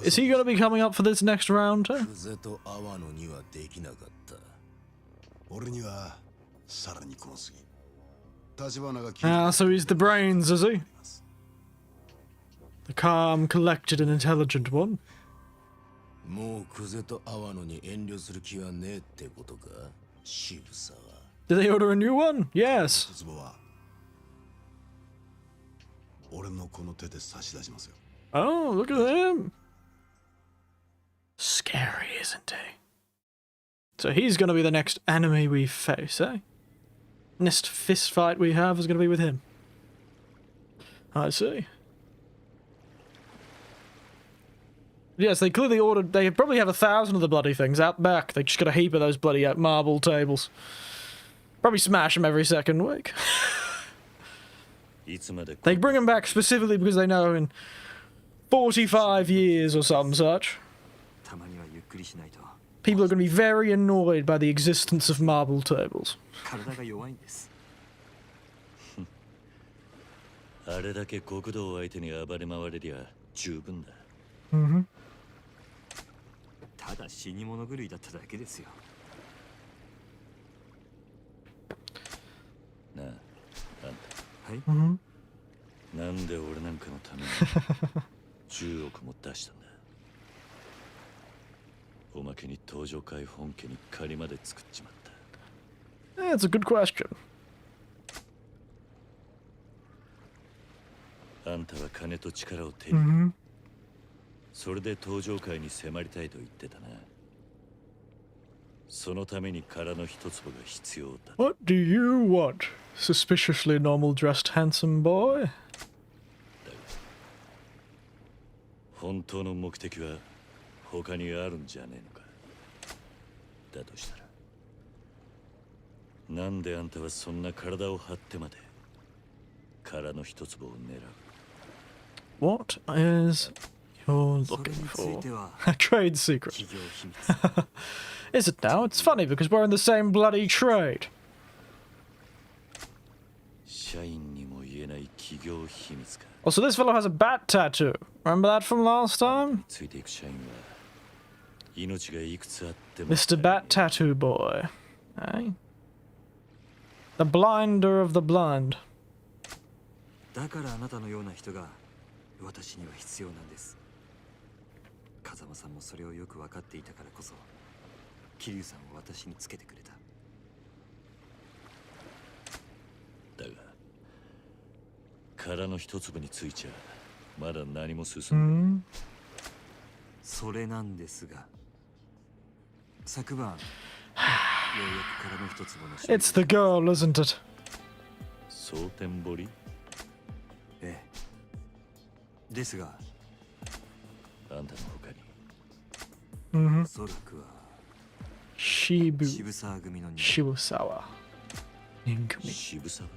S1: Is he going to be coming up for this next round too?
S6: 久世と阿波野にはできなかった。
S7: 俺にはさらにこの次。立花が。
S1: Ah, so he's the brains, is he? The calm, collected, and intelligent one.
S6: もう久世と阿波野に遠慮する気はねえってことか、渋沢。
S1: Did they order a new one? Yes.
S7: 壺は俺のこの手で差し出しますよ。
S1: Oh, look at him. Scary, isn't he? So he's going to be the next enemy we face, eh? Next fist fight we have is going to be with him. I see. Yes, they clearly ordered... They probably have 1,000 of the bloody things out back. They just got a heap of those bloody marble tables. Probably smash them every second week. They bring them back specifically because they know in 45 years or some such, people are going to be very annoyed by the existence of marble tables.
S2: あれだけ国道を相手に暴れ回れりゃ十分だ。
S5: ただ死に物狂いだっただけですよ。
S2: なあ、あんた。
S5: はい。
S2: なんで俺なんかのために10億も出したんだ。おまけに登場会本家に借りまで作っちまった。
S1: That's a good question.
S2: あんたは金と力を手に、それで登場会に迫りたいと言ってたな。そのために殻の一坪が必要だ。
S1: What do you want, suspiciously normal dressed handsome boy?
S2: 本当の目的は他にあるんじゃねえのか。だとしたらなんであんたはそんな体を張ってまで殻の一粒を狙う。
S1: What is you're
S5: それ
S1: looking
S5: につい
S1: for?
S5: ては
S1: A trade secret.
S5: 企業秘密。
S1: Is it now? It's funny because we're in the same bloody trade.
S2: 社員にも言えない企業秘密か。
S1: Also, this fellow has a bat tattoo. Remember that from last time?
S2: ついていく社員は命がいくつあっても
S1: Mr. Bat Tattoo Boy. Eh? The blinder of the blind.
S5: だからあなたのような人が私には必要なんです。風間さんもそれをよく分かっていたからこそ桐生さんを私につけてくれた。
S2: だが殻の一粒についちゃまだ何も進んで
S1: Hmm.
S5: それなんですが、昨晩ようやく殻の一粒の
S1: It's the girl, isn't it?
S2: 蒼天堀。
S5: ええ。ですが、
S2: あんたの他に
S1: Mm-hmm.
S5: おそらくは
S1: Shibu.
S5: 渋沢組の人
S1: Shibusawa. Ninkumi.
S2: 渋沢。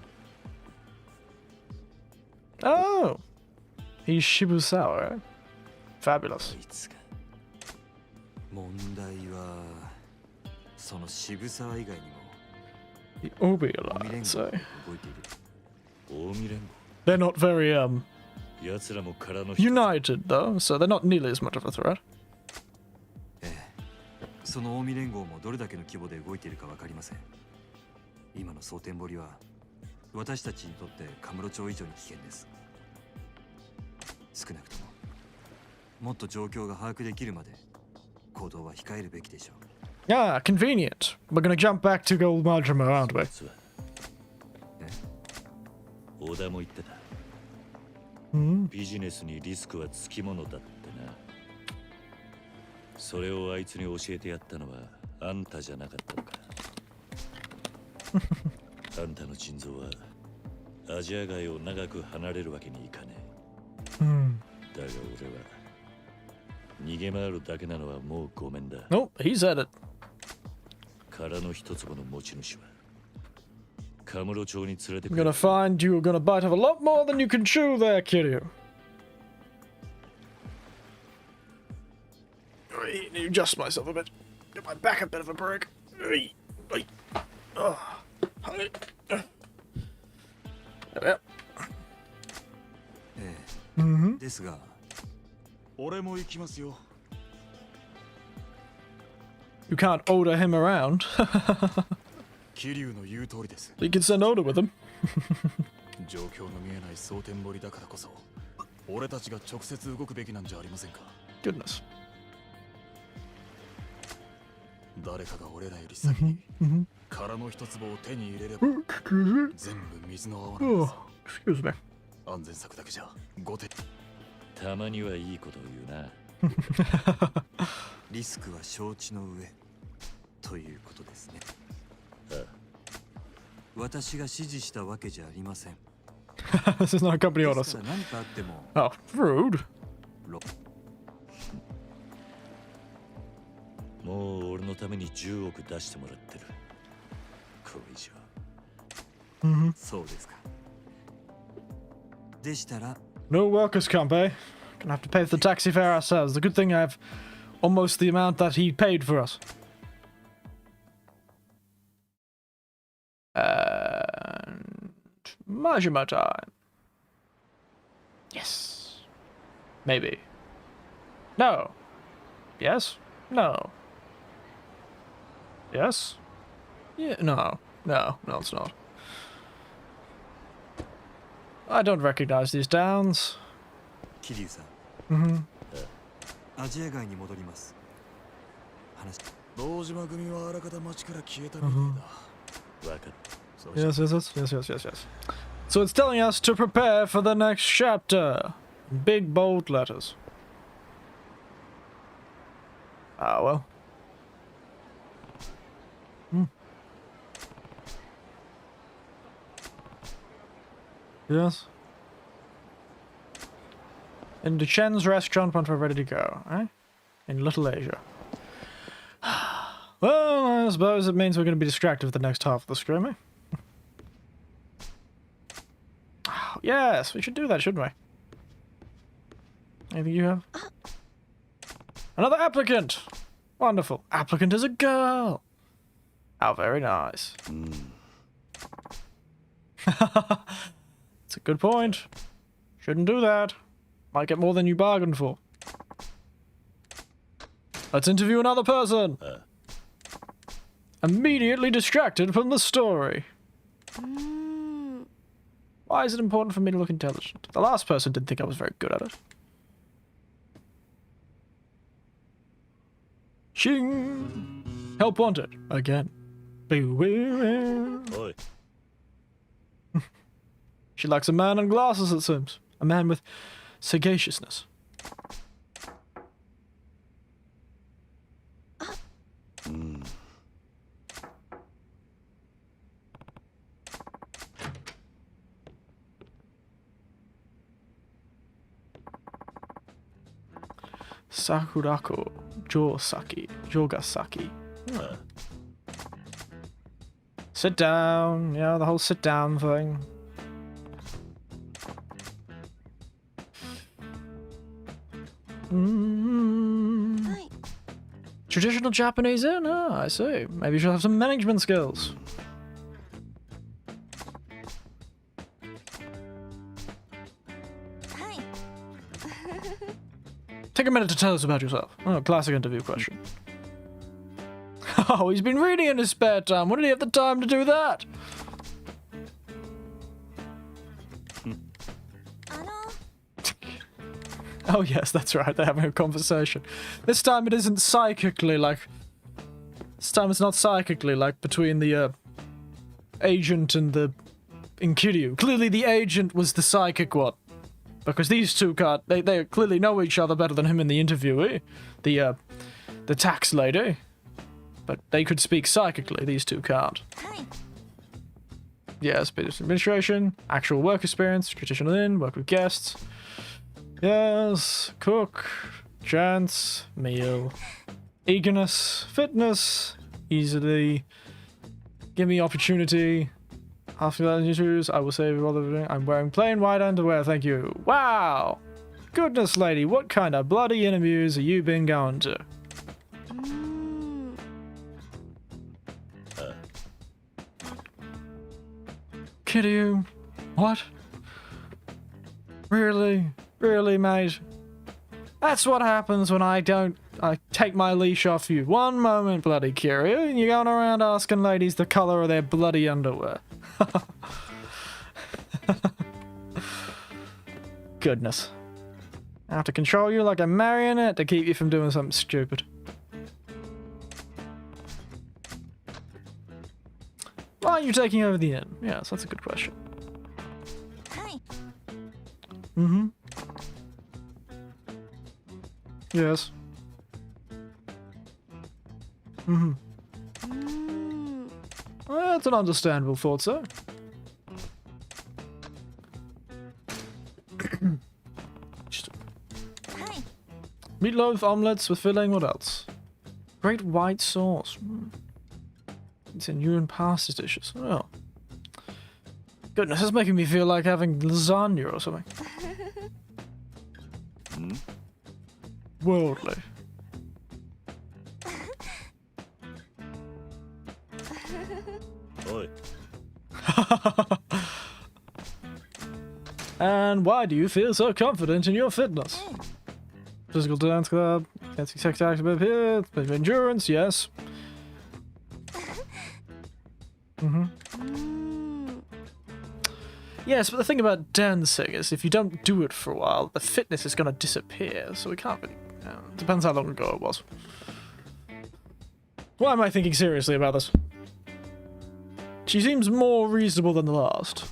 S1: Oh! He's Shibusawa, eh? Fabulous.
S2: あいつが
S5: 問題はその渋沢以外にも
S1: The Obi
S5: 未連
S1: Alliance,
S5: 合が
S1: eh?
S5: 動いている。
S2: 近江連
S1: They're not very,
S2: 合。奴らも殻の一つ
S1: united, though, so they're not nearly as much of a threat.
S5: ええ。その近江連合もどれだけの規模で動いているかわかりません。今の蒼天堀は私たちにとってカムロ町以上に危険です。少なくとももっと状況が把握できるまで行動は控えるべきでしょう。
S1: Yeah, convenient. We're gonna jump back to Gold Majima, aren't we?
S2: 実は小田も言ってた。
S1: Hmm?
S2: ビジネスにリスクはつきものだってな。それをあいつに教えてやったのはあんたじゃなかったのか。あんたの腎臓はアジア街を長く離れるわけにいかね
S1: Hmm.
S2: え。だが俺は逃げ回るだけなのはもうごめんだ。
S1: Nope, he said it.
S2: 殻の一粒の持ち主はカムロ町に連れて
S1: I'm
S2: くれ
S1: gonna find you're gonna bite off a lot more than you can chew there, Kiryu. Let me adjust myself a bit. Get my back a bit of a break. Oh. There we are.
S5: え
S1: Mm-hmm.
S5: え。ですが、
S8: 俺も行きますよ。
S1: You can't order him around.
S8: 桐生の言う通りです。
S1: You can send Oda with him.
S8: 状況の見えない蒼天堀だからこそ、俺たちが直接動くべきなんじゃありませんか。
S1: Goodness.
S8: 誰かが俺らより先に
S1: Mm-hmm.
S8: 殻の一粒を手に入れれば
S1: Excuse
S8: 全部水の泡なんで
S1: me.
S8: す。
S1: Excuse me.
S8: 安全策だけじゃ後手。
S2: たまにはいいことを言うな。
S5: リスクは承知の上ということですね。
S2: ああ
S5: 私が指示したわけじゃありません。
S1: This is not a company
S5: で
S1: order.
S5: すから何かあっても
S1: Oh, rude.
S2: もう俺のために10億出してもらってる。これ以上。
S1: Mm-hmm.
S5: そうですか。でしたら
S1: No workers' comp, eh? Gonna have to pay for the taxi fare ourselves. The good thing I have almost the amount that he paid for us. And Majima time. Yes. Maybe. No. Yes. No. Yes. Yeah. No. No. No, it's not. I don't recognize these towns.
S5: 桐生さん、
S1: Mm-hmm.
S5: アジア街に戻ります。話
S8: 堂島組はあらかた町から消えたみたいだ。
S2: わかった。
S8: それじゃ
S1: Yes, yes. So it's telling us to prepare for the next chapter. Big bold letters. Ah, well. Yes. Into Chen's restaurant once we're ready to go, eh? In Little Asia. Well, I suppose it means we're going to be distracted for the next half of the scrim, eh? Yes, we should do that, shouldn't we? Anything you have? Another applicant! Wonderful. Applicant is a girl! How very nice. It's a good point. Shouldn't do that. Might get more than you bargained for. Let's interview another person. Immediately distracted from the story. Why is it important for me to look intelligent? The last person didn't think I was very good at it. Shing! Help wanted. Again.
S2: Oi.
S1: She likes a man in glasses, it seems. A man with sagaciousness. Sakurako Jogasaki. Sit down, yeah, the whole sit down thing. Traditional Japanese inn? Oh, I see. Maybe you should have some management skills. Take a minute to tell us about yourself. Oh, classic interview question. Oh, he's been reading in his spare time. When did he have the time to do that? Oh yes, that's right, they're having a conversation. This time it isn't psychically like... This time it's not psychically like between the agent and the Inkiryu. Clearly the agent was the psychic one. Because these two can't... They clearly know each other better than him and the interviewee. The tax lady. But they could speak psychically, these two can't. Yes, business administration, actual work experience, traditional inn, work with guests. Yes, cook, chance, meal, eagerness, fitness, easily, give me opportunity. After that issues, I will save all of it. I'm wearing plain white underwear, thank you. Wow! Goodness lady, what kind of bloody interviews have you been going to? Kiryu? What? Really? Really, mate? That's what happens when I take my leash off you. One moment, bloody Kiryu, and you're going around asking ladies the colour of their bloody underwear. Goodness. I have to control you like a marionette to keep you from doing something stupid. Why aren't you taking over the inn? Yes, that's a good question. Mm-hmm. Yes. Mm-hmm. Well, that's an understandable thought, sir. Meatloaf, omelets with filling, what else? Great white sauce. It's in new and pasta dishes. Oh. Goodness, that's making me feel like having lasagna or something. Worldly.
S2: Oi.
S1: And why do you feel so confident in your fitness? Physical dance club, fancy sex active here, endurance, yes. Yes, but the thing about dancing is if you don't do it for a while, the fitness is going to disappear, so we can't really... depends how long ago it was. Why am I thinking seriously about this? She seems more reasonable than the last.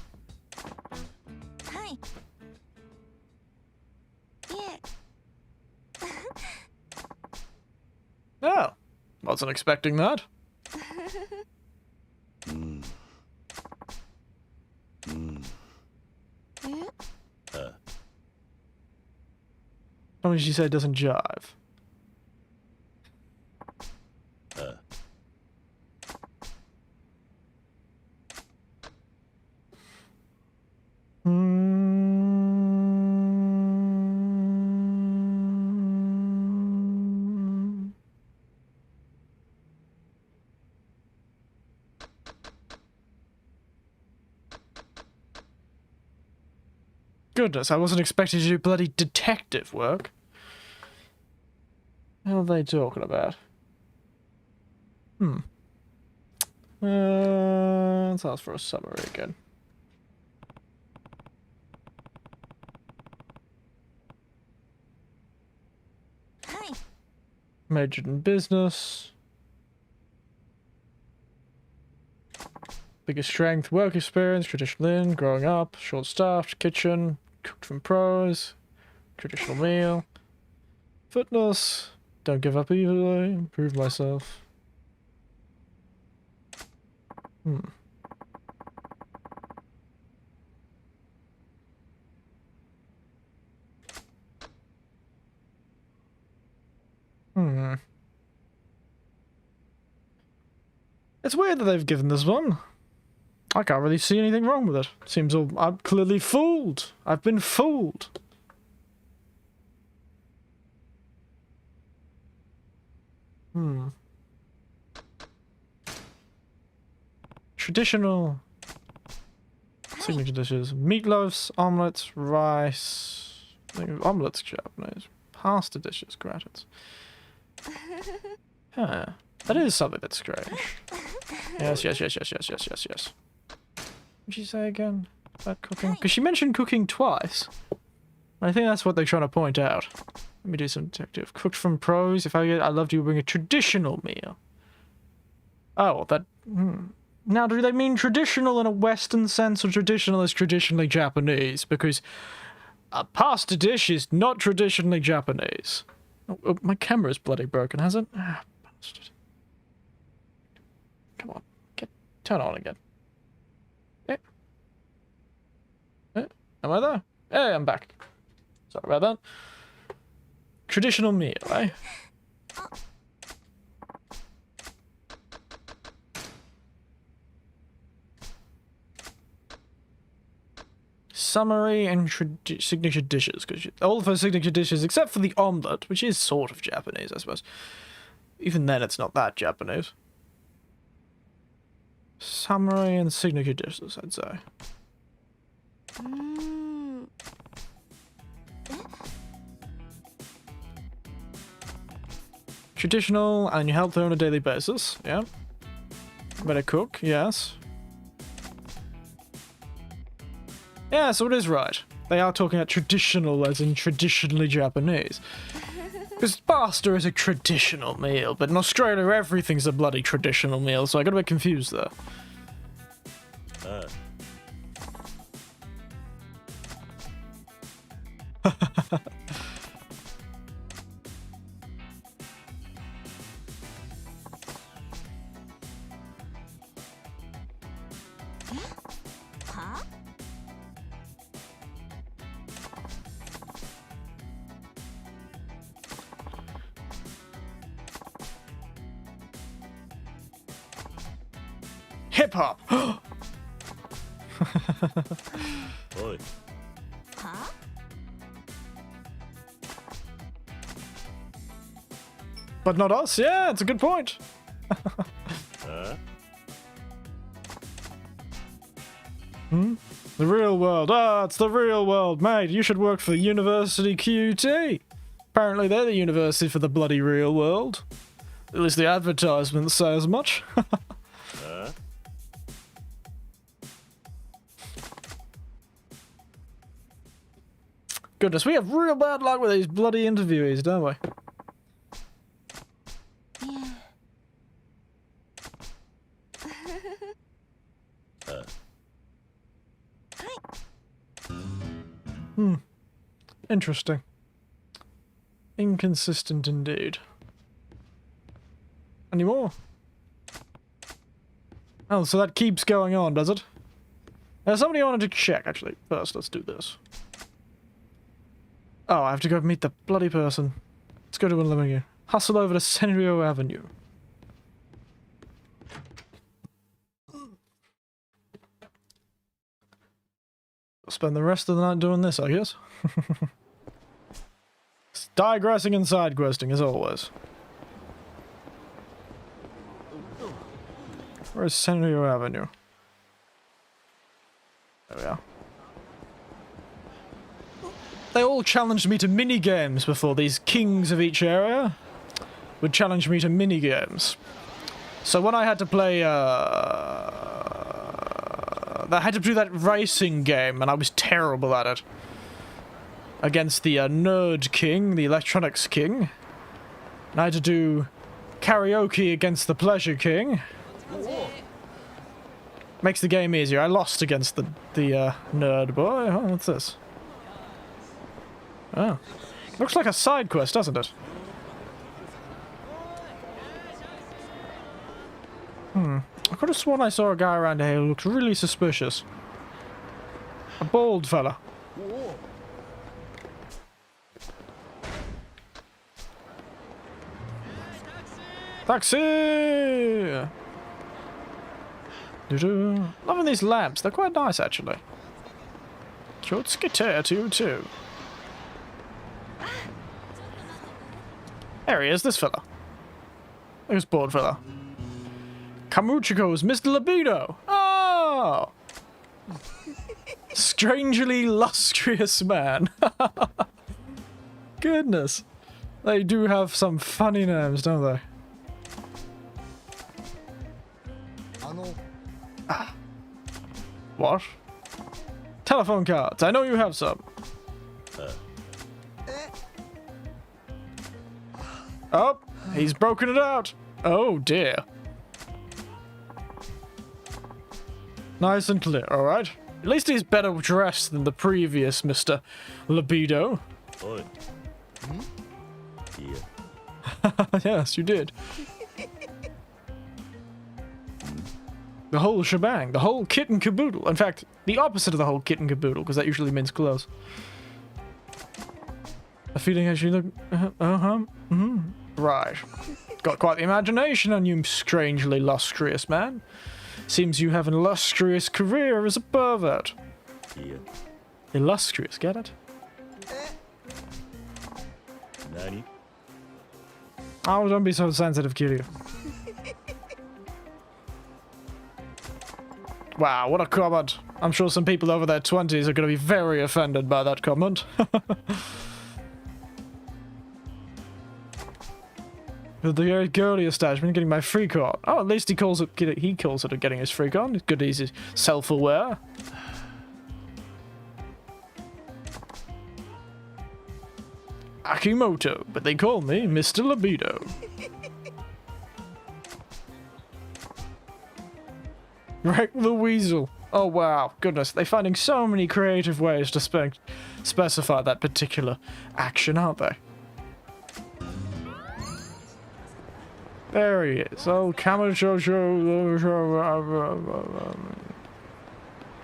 S1: Oh, wasn't expecting that. How did she say it doesn't jive? Goodness, I wasn't expecting to do bloody detective work. What are they talking about? Let's ask for a summary again.
S3: Hi.
S1: Majored in business. Biggest strength, work experience, traditional inn, growing up, short-staffed, kitchen, cooked from pros, traditional meal. Fitness, don't give up easily, improve myself. It's weird that they've given this one. I can't really see anything wrong with it. Seems all... I'm clearly fooled. I've been fooled. Traditional signature dishes. Meatloafs, omelets, rice... I think omelets Japanese. Pasta dishes, gratis. Huh. That is something that's strange. Yes. What did she say again about cooking? Because she mentioned cooking twice. I think that's what they're trying to point out. Let me do some detective. Cooked from pros. If I loved you, bring a traditional meal. Oh, that... Now, do they mean traditional in a Western sense, or traditional as traditionally Japanese? Because a pasta dish is not traditionally Japanese. Oh, my camera's bloody broken, has it? Ah, bastard. Come on, turn on again. Am I there? Hey, I'm back. Sorry about that. Traditional meal, eh? Summary and signature dishes, because all of her signature dishes, except for the omelette, which is sort of Japanese, I suppose. Even then, it's not that Japanese. Summary and signature dishes, I'd say. Traditional, and you help her on a daily basis, yeah. Better cook, yes. Yeah, so it is right. They are talking about traditional as in traditionally Japanese. Because pasta is a traditional meal, but in Australia everything's a bloody traditional meal, so I got a bit confused there.
S3: Huh?
S1: Hip hop.
S2: Oi.
S3: Huh?
S1: But not us. Yeah, it's a good point. The real world. Ah, it's the real world, mate. You should work for University QT. Apparently they're the university for the bloody real world. At least the advertisements say as much. Goodness, we have real bad luck with these bloody interviewees, don't we? Interesting. Inconsistent indeed. Any more? Oh, so that keeps going on, does it? Somebody wanted to check, actually. First, let's do this. Oh, I have to go meet the bloody person. Let's go to Unlimited. Hustle over to Senrio Avenue. I'll spend the rest of the night doing this, I guess. Digressing and side questing, as always. Where's Senrio Avenue? There we are. They all challenged me to mini-games before. These kings of each area would challenge me to mini-games. So when I had to play, I had to do that racing game, and I was terrible at it. Against the Nerd King, the Electronics King. And I had to do karaoke against the Pleasure King. Makes the game easier. I lost against the nerd boy. Oh, what's this? Oh. Looks like a side quest, doesn't it? I could have sworn I saw a guy around here who looked really suspicious. A bald fella. Taxi! Loving these lamps. They're quite nice, actually. Chotskite too. There he is, this fella. Look at this bald fella. Kamuchiko's Mr. Libido! Oh! Strangely lustrous man. Goodness. They do have some funny names, don't they? What? Telephone cards. I know you have some. Oh, he's broken it out. Oh dear. Nice and clear, alright. At least he's better dressed than the previous Mr. Libido.
S2: Oi.
S1: Yes, you did. The whole shebang, the whole kit and caboodle. In fact, the opposite of the whole kit and caboodle, because that usually means clothes. A feeling as you look... Right. Got quite the imagination on you, strangely lustrous man. Seems you have an illustrious career as a pervert. Illustrious, get it?
S2: Nani?
S1: Oh, don't be so sensitive, Kiryu. Wow, what a comment. I'm sure some people over their 20s are going to be very offended by that comment. With the very girly establishment getting my free con. Oh, at least he calls it getting his free con. It's good he's self-aware. Akimoto, but they call me Mr. Libido. Wreck the Weasel. Oh wow, goodness, they're finding so many creative ways to specify that particular action, aren't they? There he is. Oh, Kamacho.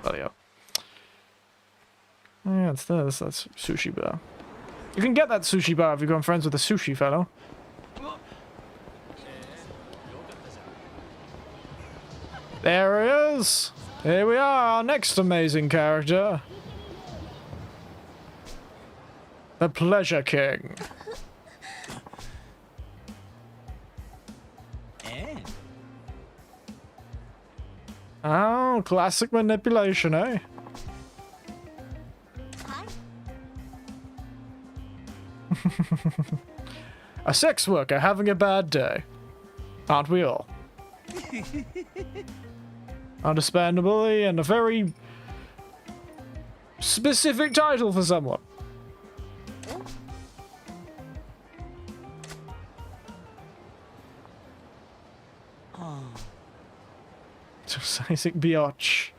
S1: Bloody hell. Yeah, it's this. That's sushi bar. You can get that sushi bar if you become friends with the sushi fellow. There he is. Here we are, our next amazing character. The Pleasure King. Oh, classic manipulation, eh? A sex worker having a bad day. Aren't we all? Understandably, and a very specific title for someone. Isaac Biotch.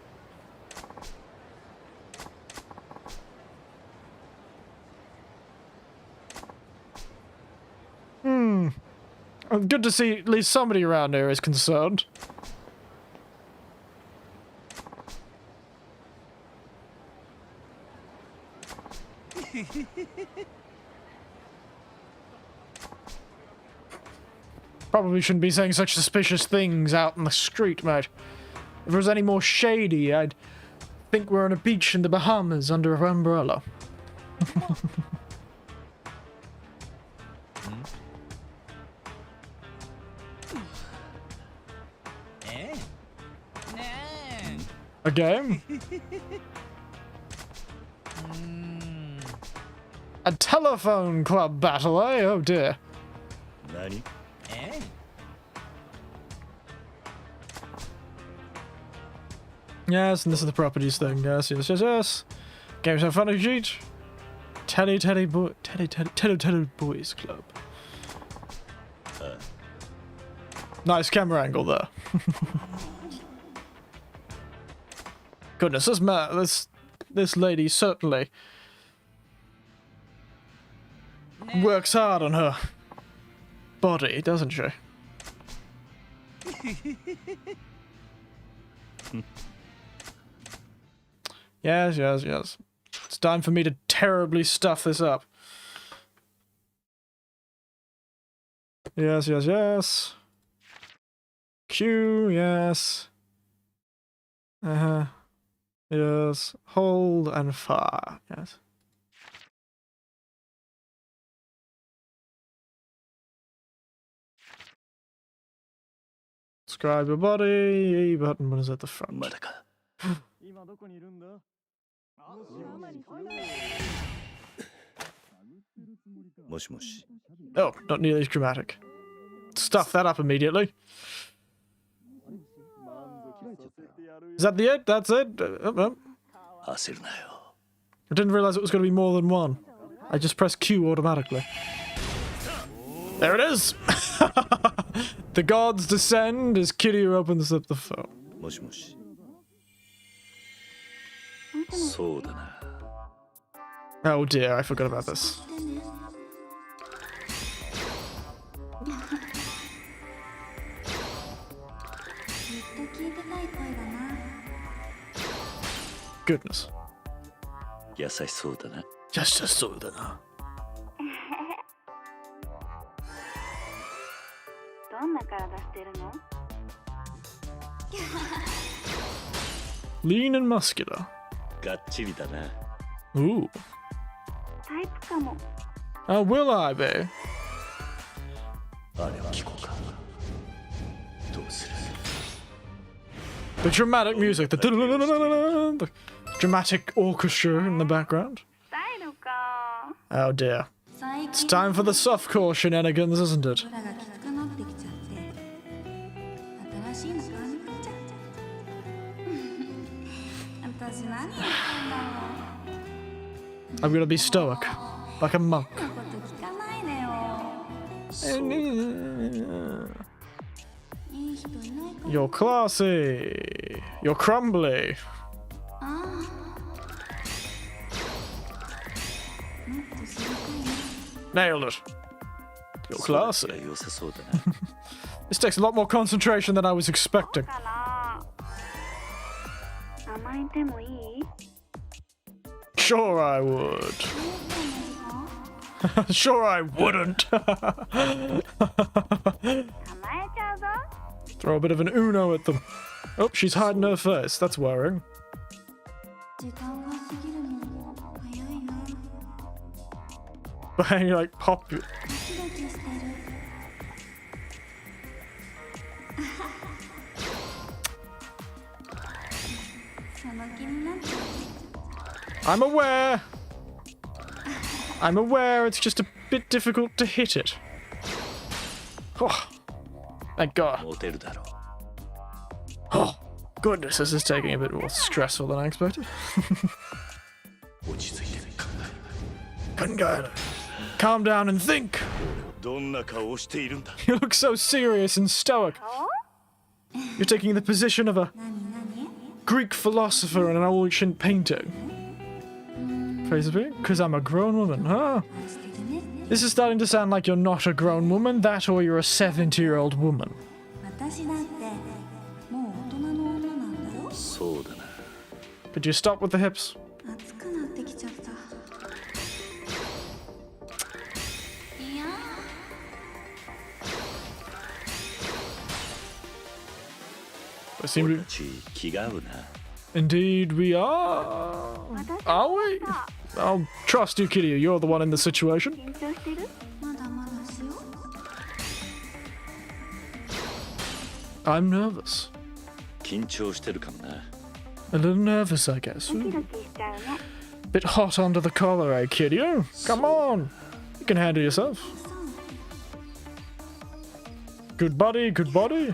S1: Good to see at least somebody around here is concerned. Probably shouldn't be saying such suspicious things out in the street, mate. If it was any more shady, I'd think we're on a beach in the Bahamas under an umbrella. A game? A telephone club battle, eh? Oh dear.
S2: 何
S1: Yes, and this is the properties thing. Yes, yes, yes, yes. Games have fun sheet. Teddy Boys Club. Nice camera angle there. Goodness, this lady certainly works hard on her body, doesn't she? Yes, yes, yes. It's time for me to terribly stuff this up. Yes, yes, yes. Q, yes. Yes. Hold and fire, yes. Describe your body. A button, what is at the front?
S2: まだか もしもし
S1: Oh, not nearly as dramatic. Stuff that up immediately. Is that the it? That's it?
S2: 焦るなよ
S1: I didn't realize it was going to be more than one. I just pressed Q automatically. There it is! The gods descend as Kiryu opens up the phone.
S2: もしもしそうだな
S1: Oh dear, I forgot about this. Goodness.
S2: 優しそうだな
S1: Just so that.
S9: どんな体してるの？
S1: Lean and muscular.
S2: がっちりだな
S1: Ooh.
S9: タイプかも。
S1: Will I be?
S2: あれを聞こうかどうする
S1: The dramatic music, the dramatic orchestra in the background.
S9: スタイルか。
S1: Oh dear. It's time for the softcore shenanigans, isn't it?
S3: 空がきつくなってきちゃって新しいの買わなくちゃ私何やってんだろ
S1: I'm gonna be stoic, like a monk.
S3: うこと聞かないでよ いい人いないか
S1: You're classy. You're crumbly.
S3: ああもっと知りたいな
S1: Nailed it. You're classy.
S2: 良さそうだな
S1: This takes a lot more concentration than I was expecting.
S9: かな。甘えてもいい？
S1: Sure I would. Sure I wouldn't.
S9: 甘えちゃうぞ。
S1: Throw a bit of an Uno at them. Oh, she's hiding her face. That's worrying.
S3: 時間が過ぎるのも早いな
S1: But you like pop.
S3: ドキドキしてる その気になっちゃう
S1: I'm aware. I'm aware it's just a bit difficult to hit it. Oh, thank God.
S2: モテるだろう
S1: Oh, goodness, this is taking a bit more stressful than I expected.
S2: 落ち着いて考
S1: Kangara. Calm down and think.
S2: えどんな顔をしているんだ
S1: You look so serious and stoic. You're taking the position of a
S3: 何何
S1: Greek philosopher in an ancient painting. Praise be, because I'm a grown woman, huh?
S3: しててね
S1: This is starting to sound like you're not a grown woman, that or you're a 70-year-old woman.
S3: 私だってもう大人の女なんだよ
S2: そうだな
S1: Could you stop with the hips?
S3: 熱くなってきちゃったいや
S1: I seem
S2: 俺
S1: to...
S2: たち気が合うな
S1: Indeed we are. Are we? I'll trust you, Kiryu. You're the one in the situation.
S9: 緊張してる？
S3: まだまだしよ
S1: I'm nervous.
S2: 緊張してるかもな
S1: A little nervous, I guess.
S9: ドキドキしちゃうね。
S1: Bit hot under the collar, eh, kid? You? Come on. You can handle yourself. Good body, good body.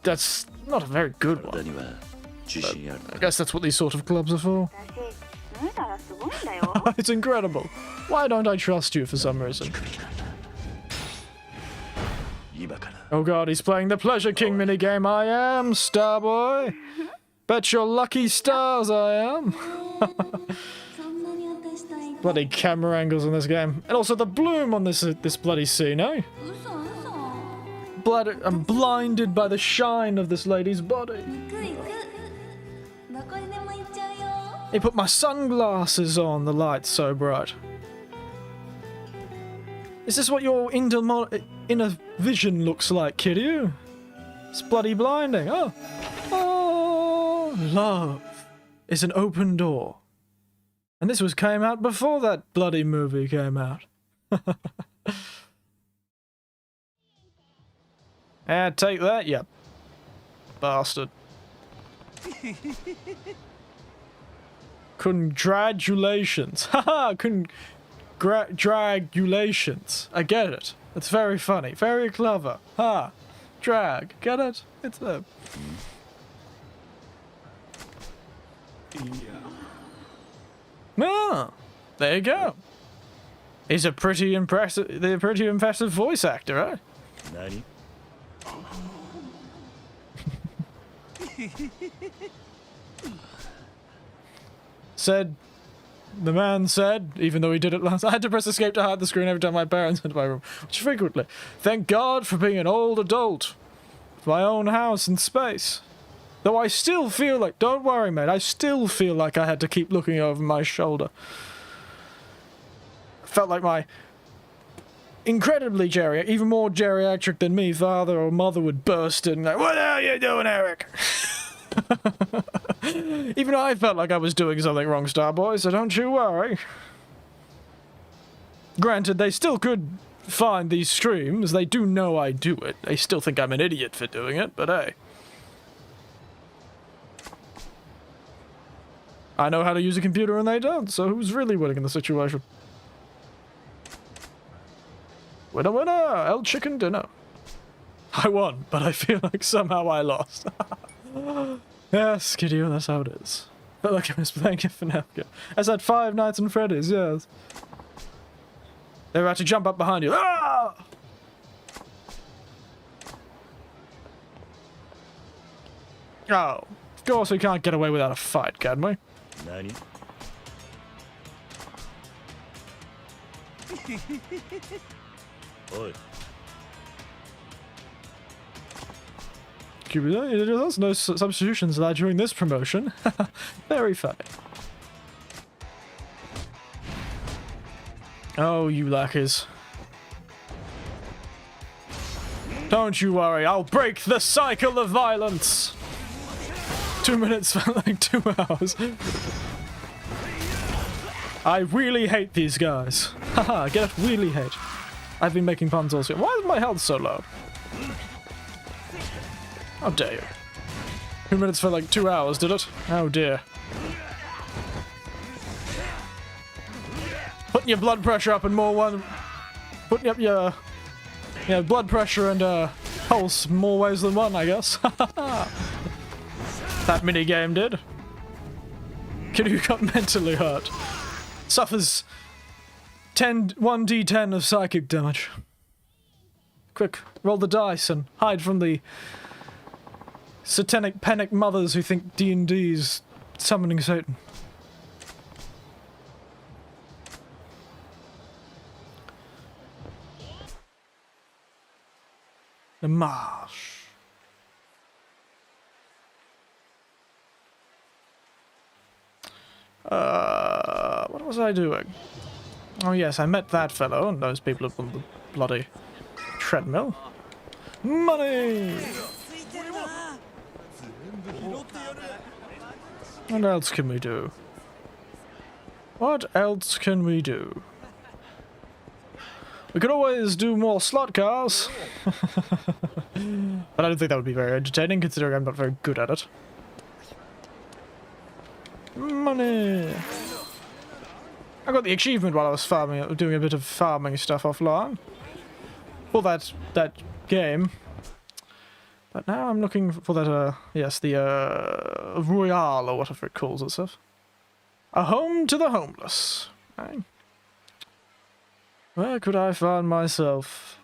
S1: That's not a very good
S2: 体
S1: one.
S2: には自信ある
S1: I guess that's what these sort of clubs are for.
S9: 私、脱いだらすごいんだよ。
S1: It's incredible. Why don't I trust you for some reason?
S2: 今から
S1: Oh god, he's playing the Pleasure King minigame. I am, Starboy. Bet your lucky stars I am.
S3: そんなに私と会いたい
S1: Bloody camera angles in this game. And also the bloom on this bloody scene, eh?
S3: 嘘嘘
S1: I'm blinded by the shine of this lady's body.
S3: 行く行くどこにでも行っちゃうよ
S1: He put my sunglasses on, the light's so bright. Is this what your inner vision looks like, kiddo? It's bloody blinding. Oh. Oh, love is an open door. And this came out before that bloody movie came out. Ah, take that, you bastard. Congratulations. Haha, dragulations. I get it. It's very funny. Very clever. Ha. Drag. Get it? It's a... Ah, there you go. He's a pretty impressive voice actor, eh?
S2: 何
S1: The man said, even though he did it last, I had to press escape to hide the screen every time my parents went to my room, which frequently. Thank God for being an old adult. My own house and space. Though I still feel like, don't worry mate, I still feel like I had to keep looking over my shoulder. Felt like my incredibly even more geriatric than me, father or mother would burst in like, what are you doing, Eric? Even I felt like I was doing something wrong, Starboy, so don't you worry. Granted, they still could find these streams. They do know I do it. They still think I'm an idiot for doing it, but hey. I know how to use a computer and they don't, so who's really winning in the situation? Winner, winner! El chicken dinner. I won, but I feel like somehow I lost. Yes, kiddo, that's how it is. Felt like I was playing it for Nefka. I said Five Nights at Freddy's, yes. They're about to jump up behind you. Ah! Oh, of course we can't get away without a fight, can we?
S2: 何 おい
S1: There's no substitutions allowed during this promotion. Very funny. Oh, you lackeys. Don't you worry, I'll break the cycle of violence! 2 minutes felt like 2 hours. I really hate these guys. Haha, get it? Really hate. I've been making puns also. Why is my health so low? How dare you. 2 minutes felt like 2 hours, did it? Oh dear. Putting your blood pressure up in putting up your blood pressure and pulse more ways than one, I guess. That minigame did. Kid who got mentally hurt. Suffers 1d10 of psychic damage. Quick, roll the dice and hide from the satanic panic mothers who think D&D's summoning Satan. The marsh. What was I doing? Oh yes, I met that fellow and those people up on the bloody treadmill. Money! What else can we do? What else can we do? We could always do more slot cars. But I don't think that would be very entertaining considering I'm not very good at it. money. I got the achievement while I was farming, doing a bit of farming stuff offline for that game. But now I'm looking for that, yes, the, Royale, or whatever it calls itself. A home to the homeless. Right. Where could I find myself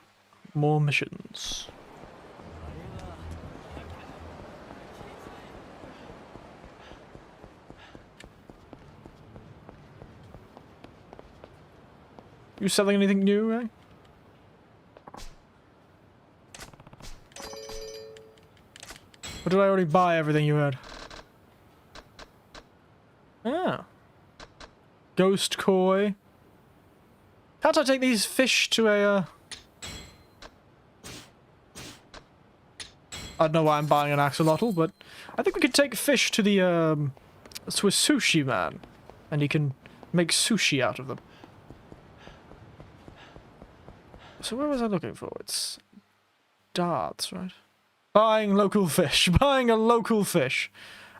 S1: more missions? You selling anything new, eh? Or did I already buy everything you had? Ah. Ghost koi. Can't I take these fish to a, I don't know why I'm buying an axolotl, but I think we could take fish to the, to a sushi man. And he can make sushi out of them. So where was I looking for? It's darts, right? Buying local fish. Buying a local fish.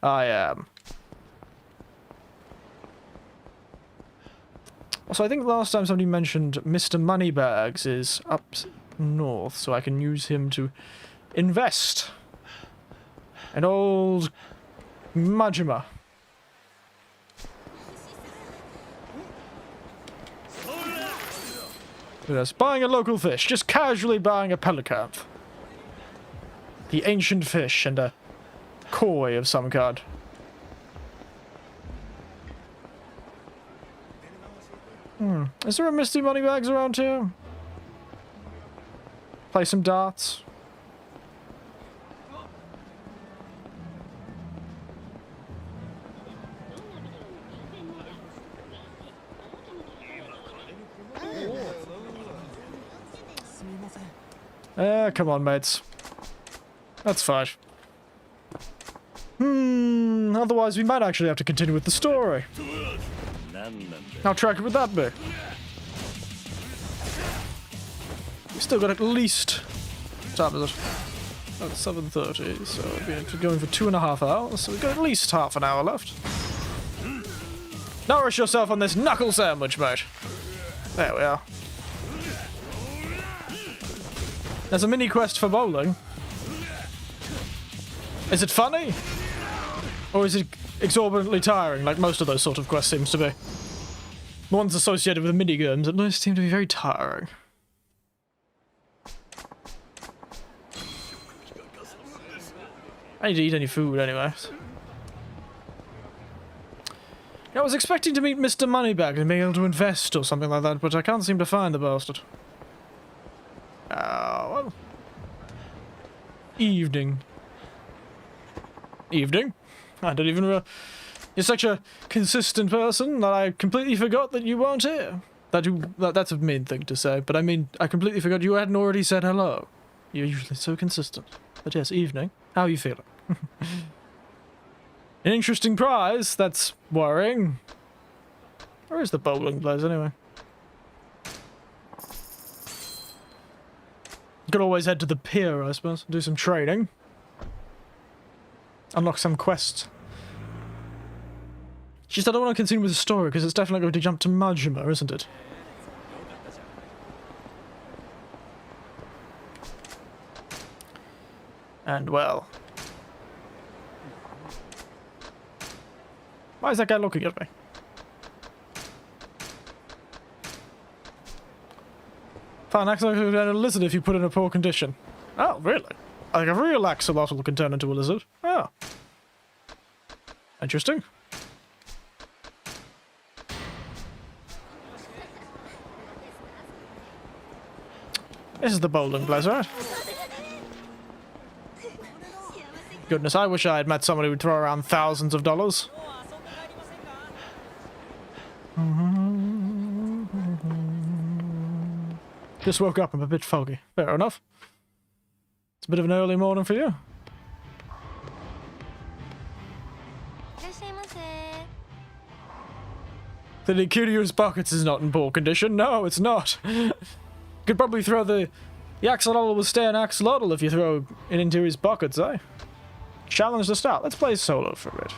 S1: I am. Also, I think last time somebody mentioned Mr. Moneybags is up north, so I can use him to invest. An old Majima. Yes, buying a local fish. Just casually buying a pelican. The ancient fish and a koi of some kind. Is there a Misty Moneybags around here? Play some darts. Come on, mates. That's fine. Otherwise we might actually have to continue with the story. How tragic would that be? We still got at least... What time is it? Oh, it's 7:30, so we're going for 2.5 hours, so we've got at least half an hour left. Nourish yourself on this knuckle sandwich, mate. There we are. There's a mini quest for bowling. Is it funny? Or is it exorbitantly tiring, like most of those sort of quests seems to be? The ones associated with minigames at least seem to be very tiring. I need to eat any food anyway. I was expecting to meet Mr. Moneybags and be able to invest or something like that, but I can't seem to find the bastard. Well. Evening. Evening? I don't even You're such a consistent person that I completely forgot that you weren't here. That's a mean thing to say, but I mean, I completely forgot you hadn't already said hello. You're usually so consistent. But yes, evening. How are you feeling? An interesting prize. That's worrying. Where is the bowling place anyway? Could always head to the pier, I suppose. Do some training. Unlock some quests. Just I don't want to continue with the story because it's definitely going to jump to Majima, isn't it? And well... Why is that guy looking at me? Fine, axolotl can turn into a lizard if you put it in a poor condition. Oh, really? Like a real axolotl can turn into a lizard? Oh. Interesting. This is the bowling place, right? Goodness, I wish I had met somebody who would throw around thousands of dollars. Just woke up, I'm a bit foggy. Fair enough. It's a bit of an early morning for you. The Nikirio's pockets is not in poor condition. No, it's not. Could probably throw the axolotl will stay an axolotl if you throw it into his pockets, eh? Challenge the start. Let's play solo for a bit.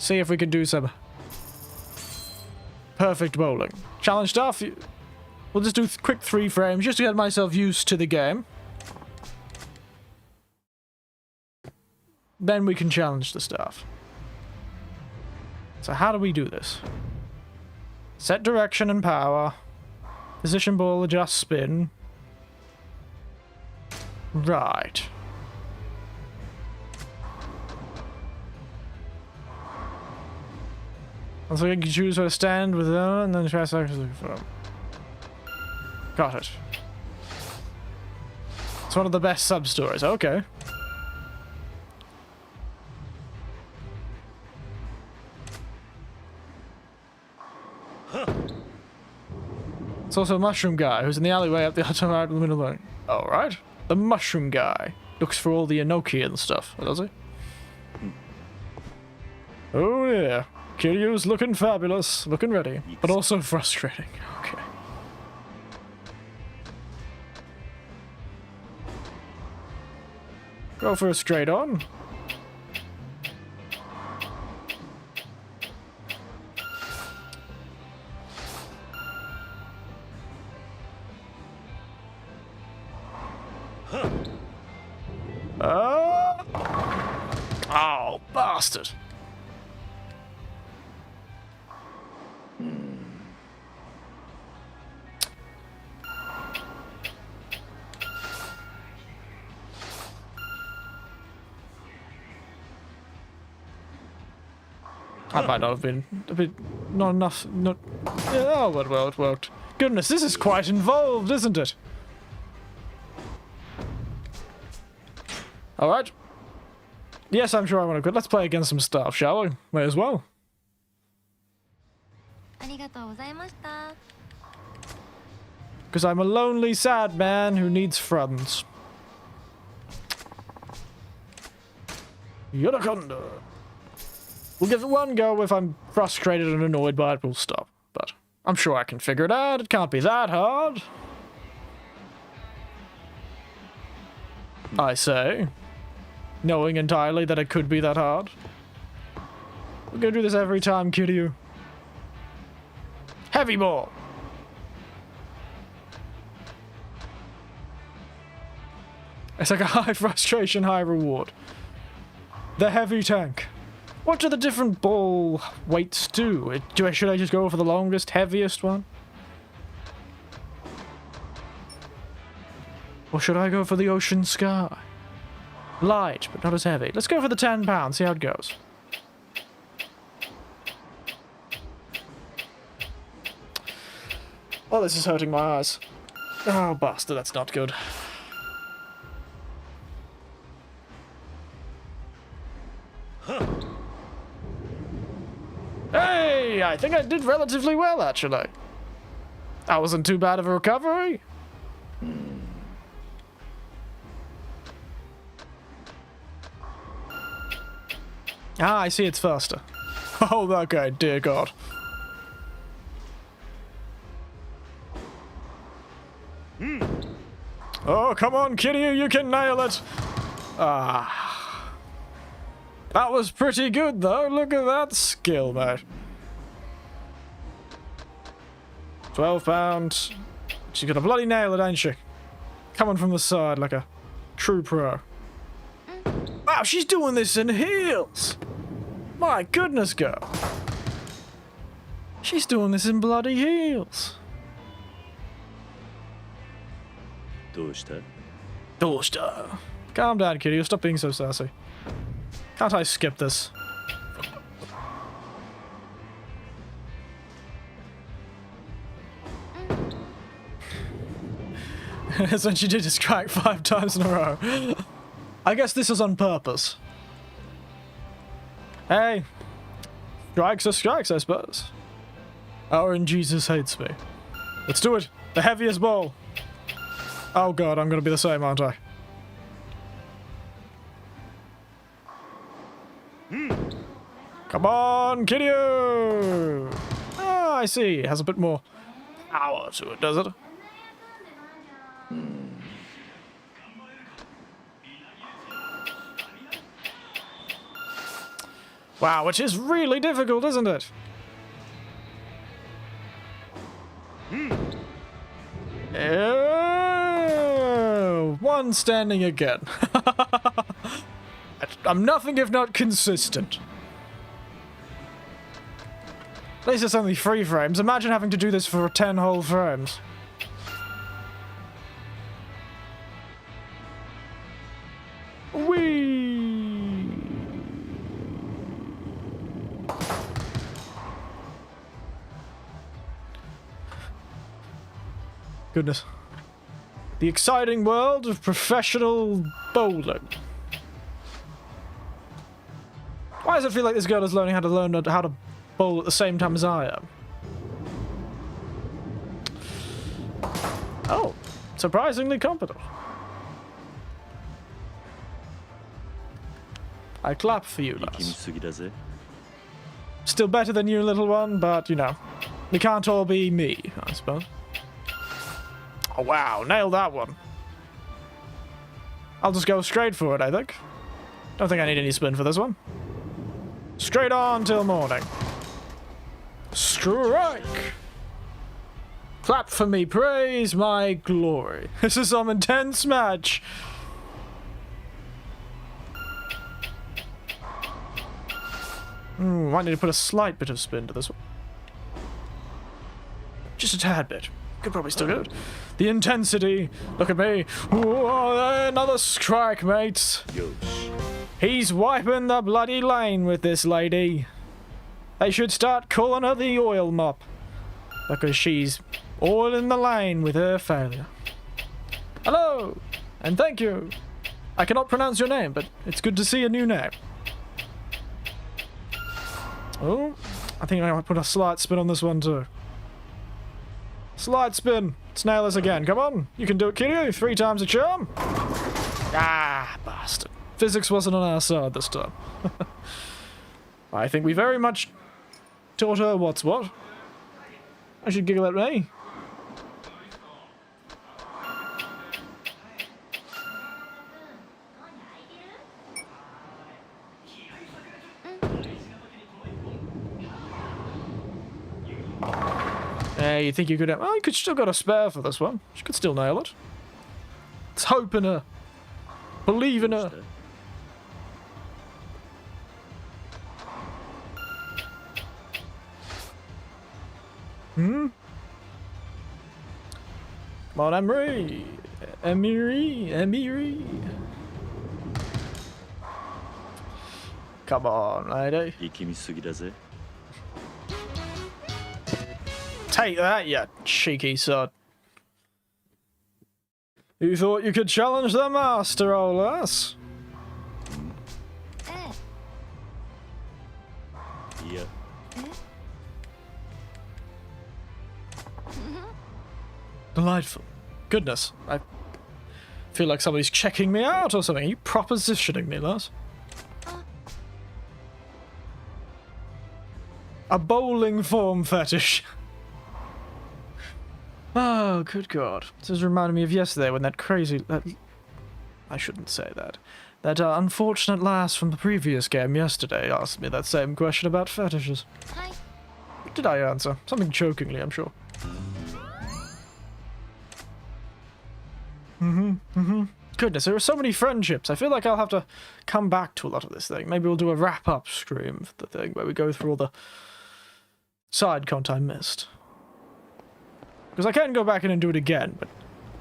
S1: See if we can do some perfect bowling. Challenge stuff. We'll just do quick 3 frames just to get myself used to the game. Then we can challenge the stuff. So how do we do this? Set direction and power. Position ball, adjust spin. Right. So you can choose where to stand with and then try to got it. It's one of the best sub-stories. Okay. It's also a mushroom guy who's in the alleyway up the outside right in the middle lane. Alright. The mushroom guy. Looks for all the enoki and stuff, does he? Oh yeah. Kiryu's looking fabulous, looking ready, but also frustrating. Okay. Go for a straight on. Oh, bastard. I might not have been a bit, not enough, not, oh, well, it worked. Goodness, this is quite involved, isn't it? Alright. Yes, I'm sure I want to quit. Let's play against some stuff, shall we? May as well. Because I'm a lonely, sad man who needs friends. Yodakonda. We'll give it one go. If I'm frustrated and annoyed by it, we'll stop. But I'm sure I can figure it out. It can't be that hard. I say. Knowing entirely that it could be that hard. We're gonna do this every time, Kiryu. Heavy ball. It's like a high frustration, high reward. The heavy tank. What do the different ball weights do? Should I just go for the longest, heaviest one? Or should I go for the ocean sky? Light, but not as heavy. Let's go for the 10 pounds, see how it goes. Oh, this is hurting my eyes. Oh, bastard, that's not good. Hey, I think I did relatively well, actually. That wasn't too bad of a recovery. Ah, I see it's faster. Oh, okay, dear God. Oh, come on, Kiryu, you can nail it. Ah. That was pretty good, though. Look at that skill, mate. 12 pounds. She's gonna bloody nail it, ain't she? Coming from the side like a true pro. Wow, she's doing this in heels. My goodness, girl. She's doing this in bloody heels. Dosta. Calm down, Kitty. Stop being so sassy. Can't I skip this? So she did just crack 5 times in a row. I guess this is on purpose. Hey. Strikes are strikes, I suppose. Oh, and Jesus hates me. Let's do it. The heaviest ball. Oh god, I'm gonna be the same, aren't I? Come on, Kiryu! Ah, I see. It has a bit more power to it, does it? Wow, which is really difficult, isn't it? One standing again. I'm nothing if not consistent. At least it's only 3 frames. Imagine having to do this for 10 whole frames. Whee! Goodness. The exciting world of professional bowling. Why does it feel like this girl is learning how to bowl at the same time as I am? Oh, surprisingly competent. I clap for you, lass. Still better than you, little one, but, you know, we can't all be me, I suppose. Oh, wow, nailed that one. I'll just go straight for it, I think. Don't think I need any spin for this one. Straight on till morning. Strike! Clap for me, praise my glory. This is some intense match. Might need to put a slight bit of spin to this one. Just a tad bit. Could probably still get it. The intensity. Look at me. Whoa, another strike, mates. He's wiping the bloody lane with this lady. They should start calling her the oil mop. Because she's oiling the lane with her failure. Hello, and thank you. I cannot pronounce your name, but it's good to see a new name. Oh, I think I might put a slight spin on this one too. Slight spin. Let's nail this again. Come on. You can do it, Kiryu. 3 times a charm. Ah, bastard. Physics wasn't on our side this time. I think we very much taught her what's what. I should giggle at me. You think you could have... Well, you could still got a spare for this one. She could still nail it. Let's hope in her. Believe in her. Come on, Emery. Emery. Come on, lady. Take that, you cheeky sod. You thought you could challenge the master, old lass?
S2: Yeah.
S1: Delightful. Goodness, I feel like somebody's checking me out or something. Are you propositioning me, lass? A bowling form fetish. Oh, good God. This is reminding me of yesterday when that crazy... I shouldn't say that. That unfortunate lass from the previous game yesterday asked me that same question about fetishes.
S3: Hi.
S1: What did I answer? Something jokingly, I'm sure. Goodness, there are so many friendships. I feel like I'll have to come back to a lot of this thing. Maybe we'll do a wrap-up stream for the thing where we go through all the side content I missed. Because I can go back in and do it again, but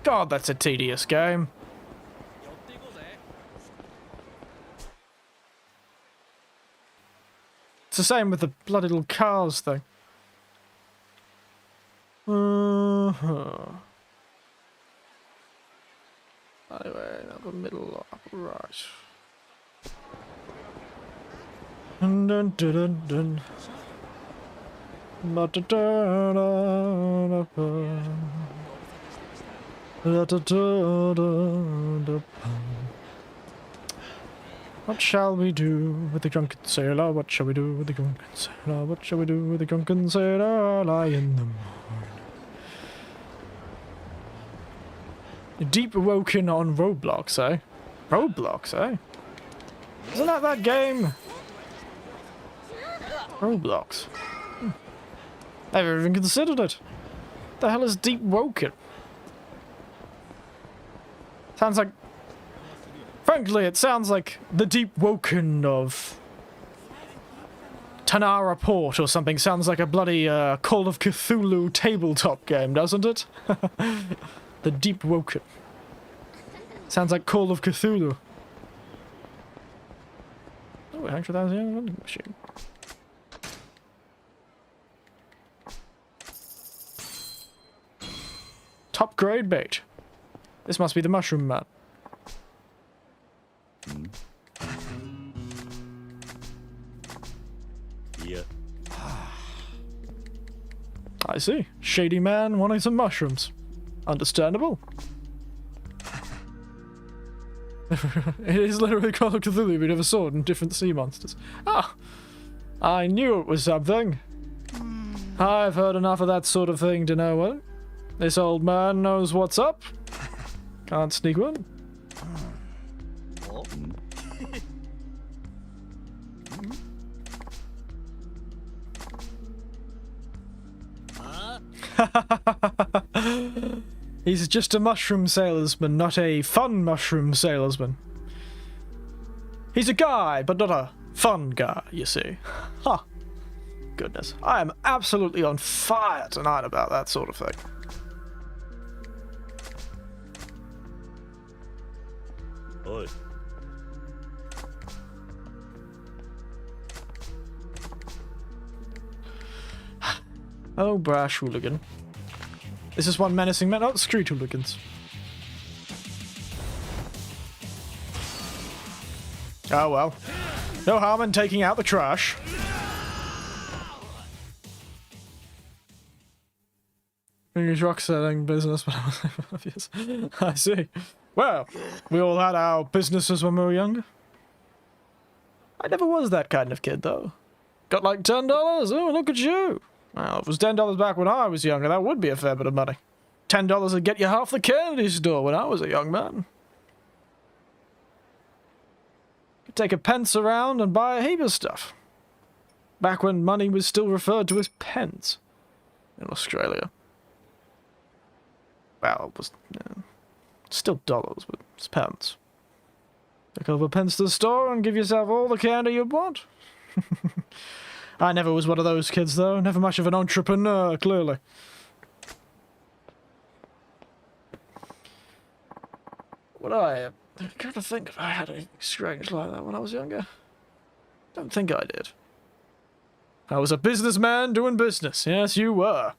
S1: God, that's a tedious game. It's the same with the bloody little cars thing. Anyway, upper middle, upper right. Dun dun dun dun dun. What shall we do with the drunken sailor? What shall we do with the drunken sailor? What shall we do with the drunken sailor? Lie in the morn. Deep Awoken on Roblox, eh? Roblox, eh? Isn't that game? Roblox. Never even considered it. The hell is Deep Woken? Sounds like... Frankly, it sounds like the Deep Woken of... Tanara Port or something. Sounds like a bloody Call of Cthulhu tabletop game, doesn't it? The Deep Woken. Sounds like Call of Cthulhu. Oh, actually that was the vending machine. Top grade bait. This must be the mushroom man.
S2: Yeah.
S1: I see. Shady man wanting some mushrooms. Understandable. It is literally Call of Cthulhu, we never saw it in different sea monsters. Ah! I knew it was something. I've heard enough of that sort of thing to know what. This old man knows what's up. Can't sneak one. He's just a mushroom salesman, not a fun mushroom salesman. He's a guy, but not a fun guy, you see. Huh. Goodness. I am absolutely on fire tonight about that sort of thing.
S2: Oi.
S1: Oh, brash hooligan. This is one menacing man. Oh, street hooligans. Oh well. No harm in taking out the trash. His rock selling business, but I was obvious. I see. Well, we all had our businesses when we were younger. I never was that kind of kid, though. Got like $10? Oh, look at you. Well, if it was $10 back when I was younger, that would be a fair bit of money. $10 would get you half the candy store when I was a young man. Could take a pence around and buy a heap of stuff. Back when money was still referred to as pence in Australia. Well, it was still dollars, but it's pence. Take over pence to the store and give yourself all the candy you want. I never was one of those kids, though. Never much of an entrepreneur, clearly. I'm trying to think if I had anything strange like that when I was younger. Don't think I did. I was a businessman doing business. Yes, you were.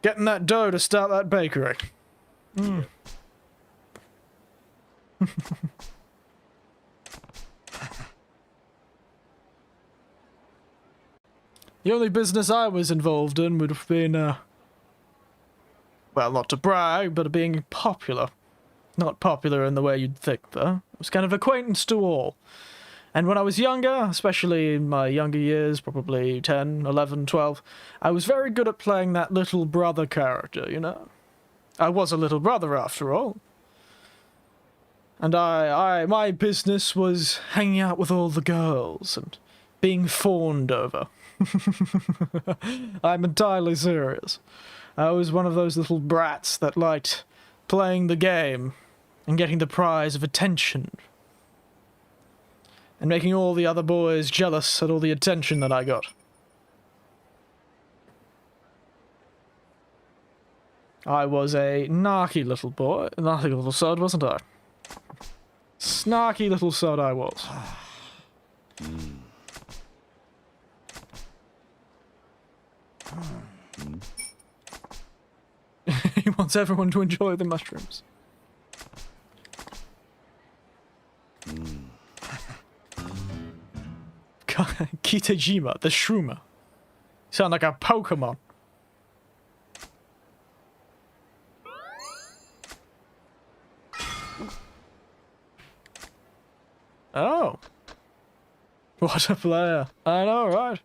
S1: Getting that dough to start that bakery. Mm. The only business I was involved in would have been, well, not to brag, but being popular. Not popular in the way you'd think, though. It was kind of acquaintance to all. And when I was younger, especially in my younger years, probably 10, 11, 12, I was very good at playing that little brother character, you know? I was a little brother, after all. And my business was hanging out with all the girls and being fawned over. I'm entirely serious. I was one of those little brats that liked playing the game and getting the prize of attention. And making all the other boys jealous at all the attention that I got. I was a narky little boy, narky little sod, wasn't I? Snarky little sod I was. He wants everyone to enjoy the mushrooms. Kitajima, the shroomer. You sound like a Pokemon. Oh. What a player. I know, right?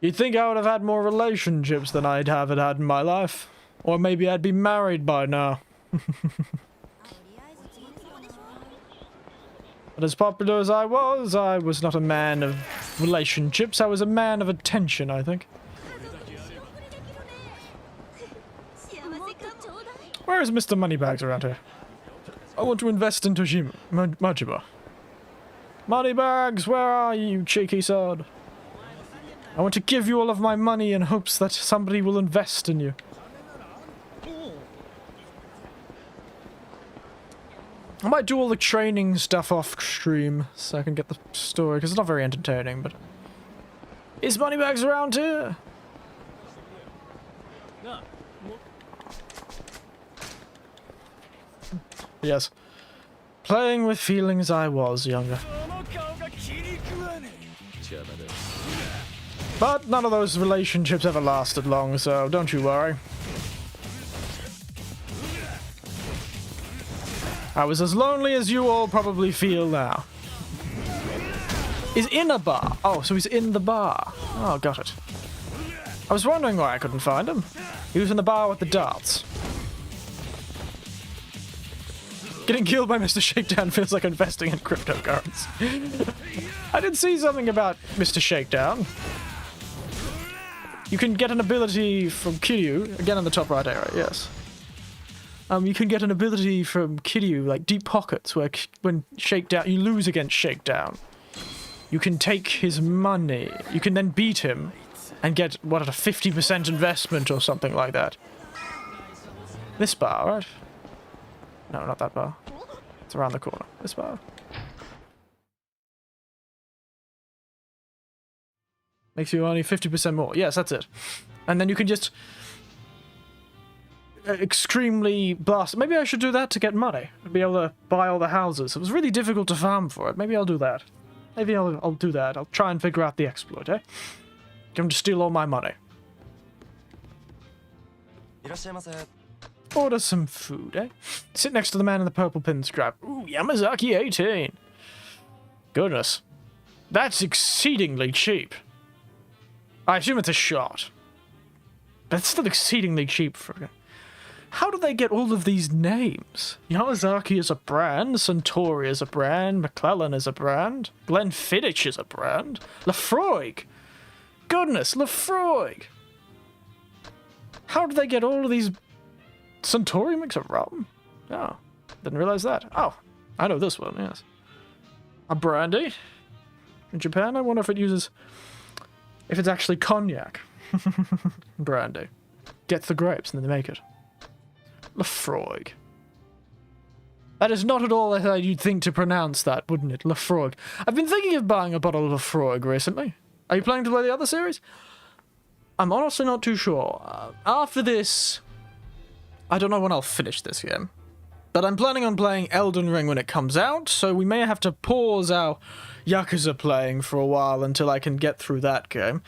S1: You'd think I would have had more relationships than I'd have had in my life. Or maybe I'd be married by now. But as popular as I was not a man of relationships. I was a man of attention, I think. Where is Mr. Moneybags around here? I want to invest in Majima. Moneybags, where are you, cheeky sod? I want to give you all of my money in hopes that somebody will invest in you. I might do all the training stuff off stream so I can get the story, because it's not very entertaining, but... Is Moneybags around here? Yes. Playing with feelings I was younger. But none of those relationships ever lasted long, so don't you worry. I was as lonely as you all probably feel now. He's in a bar. Oh, so he's in the bar. Oh, got it. I was wondering why I couldn't find him. He was in the bar with the darts. Getting killed by Mr. Shakedown feels like investing in cryptocurrency. I did see something about Mr. Shakedown. You can get an ability from Kiryu, again in the top right area, yes. You can get an ability from Kiryu, like Deep Pockets, where when Shakedown, you lose against Shakedown. You can take his money. You can then beat him and get, what, a 50% investment or something like that. This bar, right? No, not that bar. It's around the corner. This bar. Makes you only 50% more. Yes, that's it. And then you can just... extremely blast. Maybe I should do that to get money. Be able to buy all the houses. It was really difficult to farm for it. Maybe I'll do that. Maybe I'll do that. I'll try and figure out the exploit, eh? Get him to steal all my money. Order some food, eh? Sit next to the man in the purple pinstripe. Ooh, Yamazaki 18. Goodness. That's exceedingly cheap. I assume it's a shot. But it's still exceedingly cheap for... How do they get all of these names? Yamazaki is a brand, Suntory is a brand, McClellan is a brand, Glenfiddich is a brand, Lefroy. Goodness, Lefroy. How do they get all of these... Suntory makes a rum? Oh, didn't realize that. Oh, I know this one, yes. A brandy? In Japan, I wonder if it uses... If it's actually cognac. Brandy. Gets the grapes and then they make it. Lefroy. That is not at all how you'd think to pronounce that, wouldn't it? Lefroy. I've been thinking of buying a bottle of Lefroy recently. Are you planning to play the other series? I'm honestly not too sure. After this... I don't know when I'll finish this game. But I'm planning on playing Elden Ring when it comes out, so we may have to pause our Yakuza playing for a while until I can get through that game.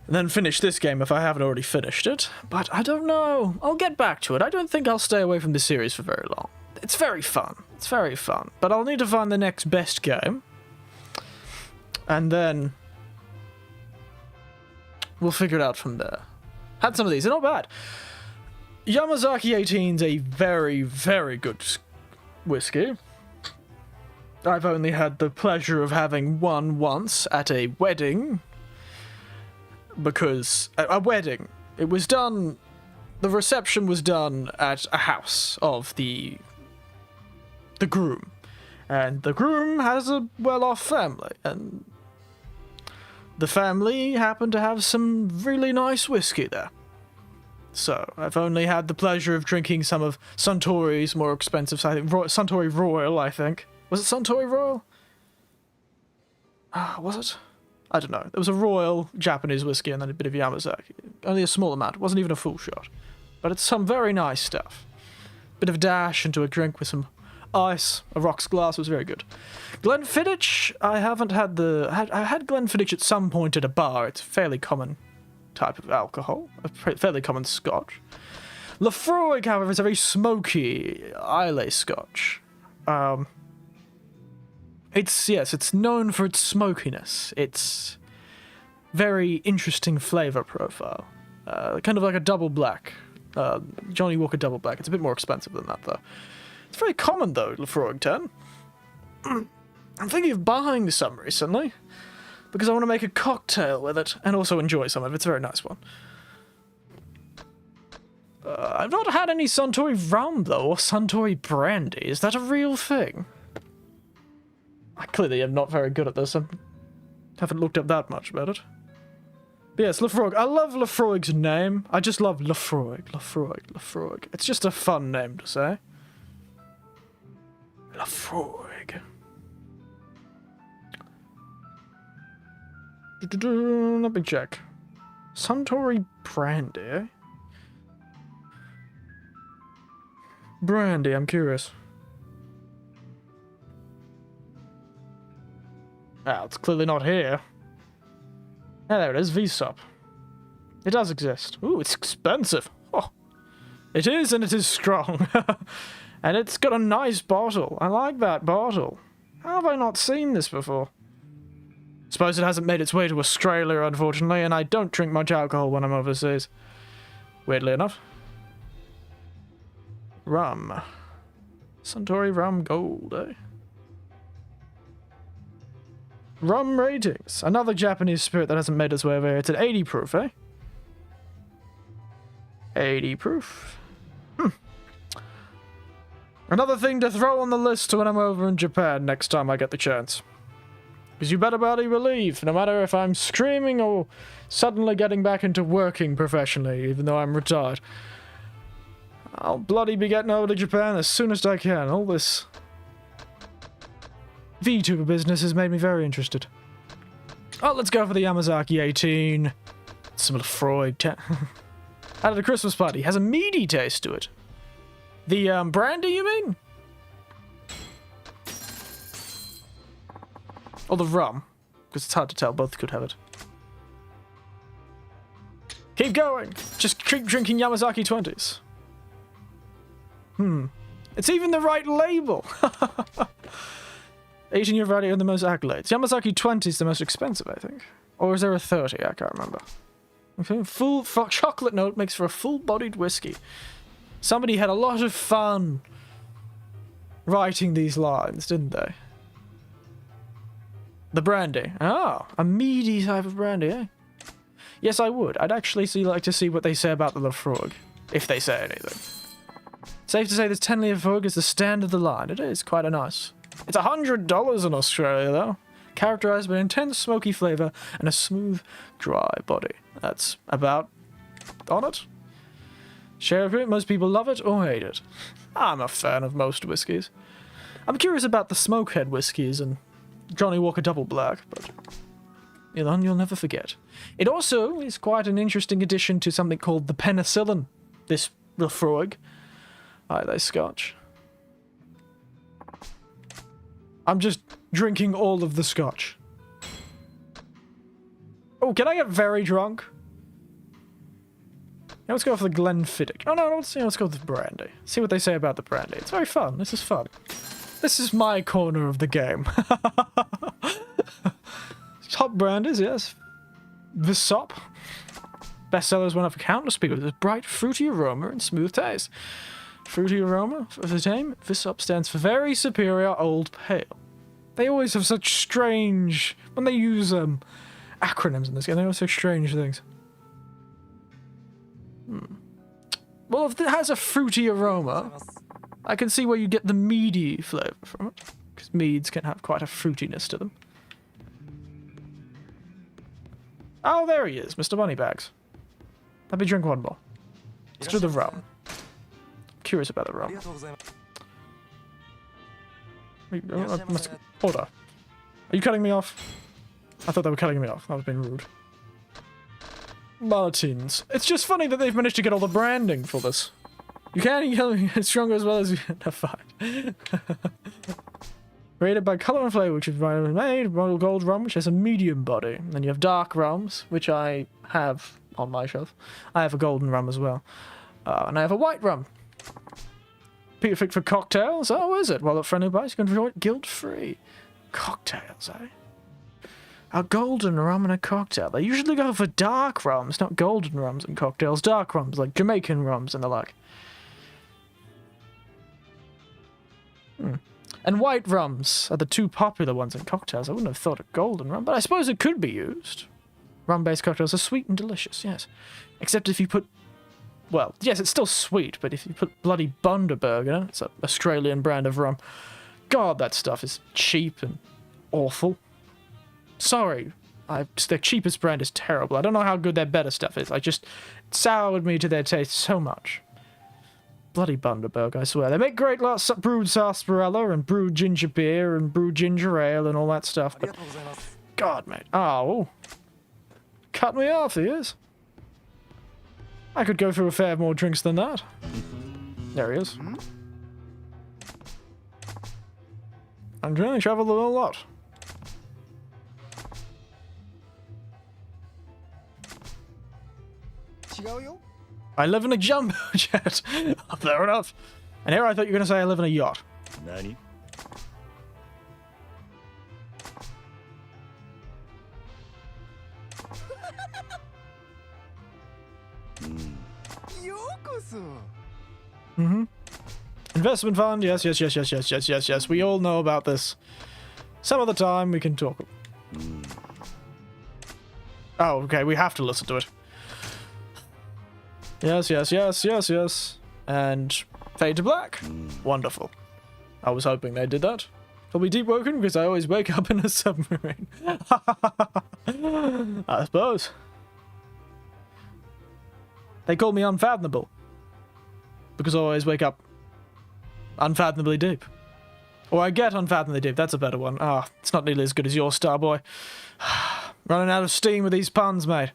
S1: And then finish this game if I haven't already finished it. But I don't know. I'll get back to it. I don't think I'll stay away from this series for very long. It's very fun. It's very fun. But I'll need to find the next best game. And then... we'll figure it out from there. Had some of these. They're not bad. Yamazaki 18's a very, very good whiskey. I've only had the pleasure of having one once at a wedding. Because... a wedding. It was done... The reception was done at a house of the groom. And the groom has a well-off family. And the family happened to have some really nice whiskey there. So, I've only had the pleasure of drinking some of Suntory's more expensive, I think, Suntory Royal, I think. Was it Suntory Royal? Was it? I don't know. There was a Royal Japanese whiskey and then a bit of Yamazaki. Only a small amount. It wasn't even a full shot. But it's some very nice stuff. Bit of dash into a drink with some ice. A rocks glass was very good. Glenfiddich, I haven't had I had Glenfiddich at some point at a bar. It's fairly common type of alcohol, a fairly common scotch. Lefroy, however, is a very smoky Islay scotch. It's known for its smokiness. It's very interesting flavor profile. Kind of like a double black. Johnny Walker double black. It's a bit more expensive than that, though. It's very common, though, Lefroy 10. I'm thinking of buying some recently. because I want to make a cocktail with it and also enjoy some of it. It's a very nice one. I've not had any Suntory rum, though, or Suntory brandy. Is that a real thing? I clearly am not very good at this. I haven't looked up that much about it. But yes, Lefroig. I love Lefroig's name. I just love Lefroig. Lefroig. It's just a fun name to say. Lefroig. Let me check. Suntory brandy, eh? Brandy, I'm curious. Ah, it's clearly not here. Ah, there it is, VSOP. It does exist. Ooh, it's expensive. Oh, it is, and it is strong. And it's got a nice bottle. I like that bottle. How have I not seen this before? Suppose it hasn't made its way to Australia, unfortunately, and I don't drink much alcohol when I'm overseas. Weirdly enough. Rum. Suntory Rum Gold, eh? Rum ratings. Another Japanese spirit that hasn't made its way over here. It's an 80 proof, eh? 80 proof. Another thing to throw on the list when I'm over in Japan next time I get the chance. Because you better bloody believe, no matter if I'm screaming or suddenly getting back into working professionally, even though I'm retired, I'll bloody be getting over to Japan as soon as I can. All this Vtuber business has made me very interested. Oh, let's go for the Yamazaki 18. Some little Freud. Out of the Christmas party. Has a meaty taste to it. The brandy, you mean? Or the rum. Because it's hard to tell. Both could have it. Keep going. Just keep drinking Yamazaki 20s. It's even the right label. 18-year variety and the most accolades. Yamazaki 20 is the most expensive, I think. Or is there a 30? I can't remember. Okay, full chocolate note makes for a full-bodied whiskey. Somebody had a lot of fun writing these lines, didn't they? The brandy. Ah, a meaty type of brandy, eh? Yes, I would. I'd actually like to see what they say about the Lefroig, if they say anything. Safe to say this 10 Lefroig is the stand of the line. It is quite a nice. It's $100 in Australia, though. Characterized by an intense smoky flavor and a smooth, dry body. That's about on it. Share of it, most people love it or hate it. I'm a fan of most whiskies. I'm curious about the Smokehead whiskies and Johnny Walker Double Black, but you'll never forget. It also is quite an interesting addition to something called the penicillin, this Lefroig. Aye, they Scotch. I'm just drinking all of the Scotch. Oh, can I get very drunk? Yeah, let's go for the Glenfiddich. Oh no, let's go with the brandy. See what they say about the brandy. It's very fun. This is fun. This is my corner of the game. Top brandies, yes. Vsop. Bestsellers went up for countless people with a bright, fruity aroma and smooth taste. Fruity aroma for the name. Vsop stands for very superior old pale. They always have such strange... When they use acronyms in this game, they always say strange things. Well, if it has a fruity aroma, I can see where you get the meady flavour from it. Because meads can have quite a fruitiness to them. Oh, there he is, Mr. Moneybags. Let me drink one more. Let's do the rum. Curious about the rum. Order. Are you cutting me off? I thought they were cutting me off. I was being rude. Martins. It's just funny that they've managed to get all the branding for this. You can't get stronger as well as you have fine. Rated by color and flavor, which is made. Royal Gold rum, which has a medium body. And then you have dark rums, which I have on my shelf. I have a golden rum as well. And I have a white rum. Perfect for cocktails? Oh, is it? Well, at friendly price, you can enjoy it guilt-free. Cocktails, eh? A golden rum and a cocktail. They usually go for dark rums, not golden rums and cocktails. Dark rums, like Jamaican rums and the like. And white rums are the two popular ones in cocktails. I wouldn't have thought of golden rum, but I suppose it could be used. Rum-based cocktails are sweet and delicious, yes. Except if you put... Well, yes, it's still sweet, but if you put bloody Bundaberg, it's an Australian brand of rum. God, that stuff is cheap and awful. Sorry, their cheapest brand is terrible. I don't know how good their better stuff is. It soured me to their taste so much. Bloody Bundaberg, I swear. They make great brewed sarsaparilla and brewed ginger beer and brewed ginger ale and all that stuff, but... God, mate. Oh. Cut me off, he is. I could go through a fair more drinks than that. There he is. I'm trying to travel a lot. I live in a jumbo jet. Fair enough. And here I thought you were going to say I live in a yacht.
S2: Nani?
S1: Mm-hmm. Investment fund, yes. We all know about this. Some other time we can talk. Oh, okay, we have to listen to it. Yes. And fade to black. Wonderful. I was hoping they did that. Probably deep woken because I always wake up in a submarine. I suppose. They call me unfathomable. Because I always wake up unfathomably deep. Or I get unfathomably deep, that's a better one. Ah, it's not nearly as good as your Starboy. Running out of steam with these puns, mate.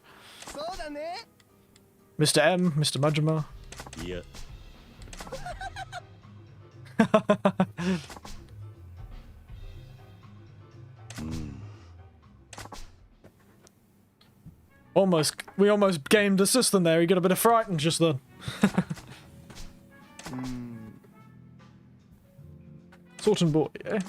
S1: Mr. M, Mr. Mudjama.
S2: Yeah. We almost gamed the system there. You got a bit of frightened just then. Sorting boy, eh?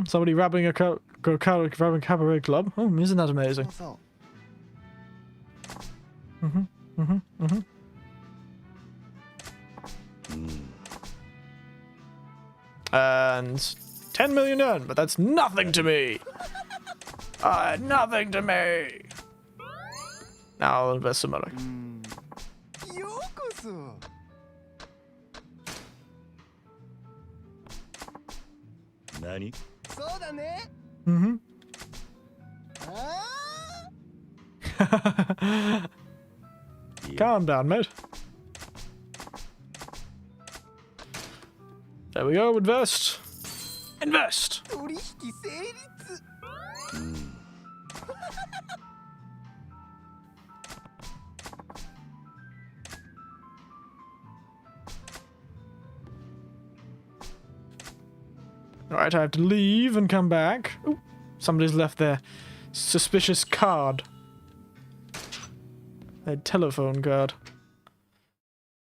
S2: Somebody grabbing a cabaret club. Oh, isn't that amazing? And 10 million yen, but that's nothing to me. Nothing to me. Now I'll invest some money. Nani?
S1: Mm-hmm. Calm down, mate. There we go, invest. Invest! Alright, I have to leave and come back. Ooh, somebody's left their suspicious card. Their telephone card.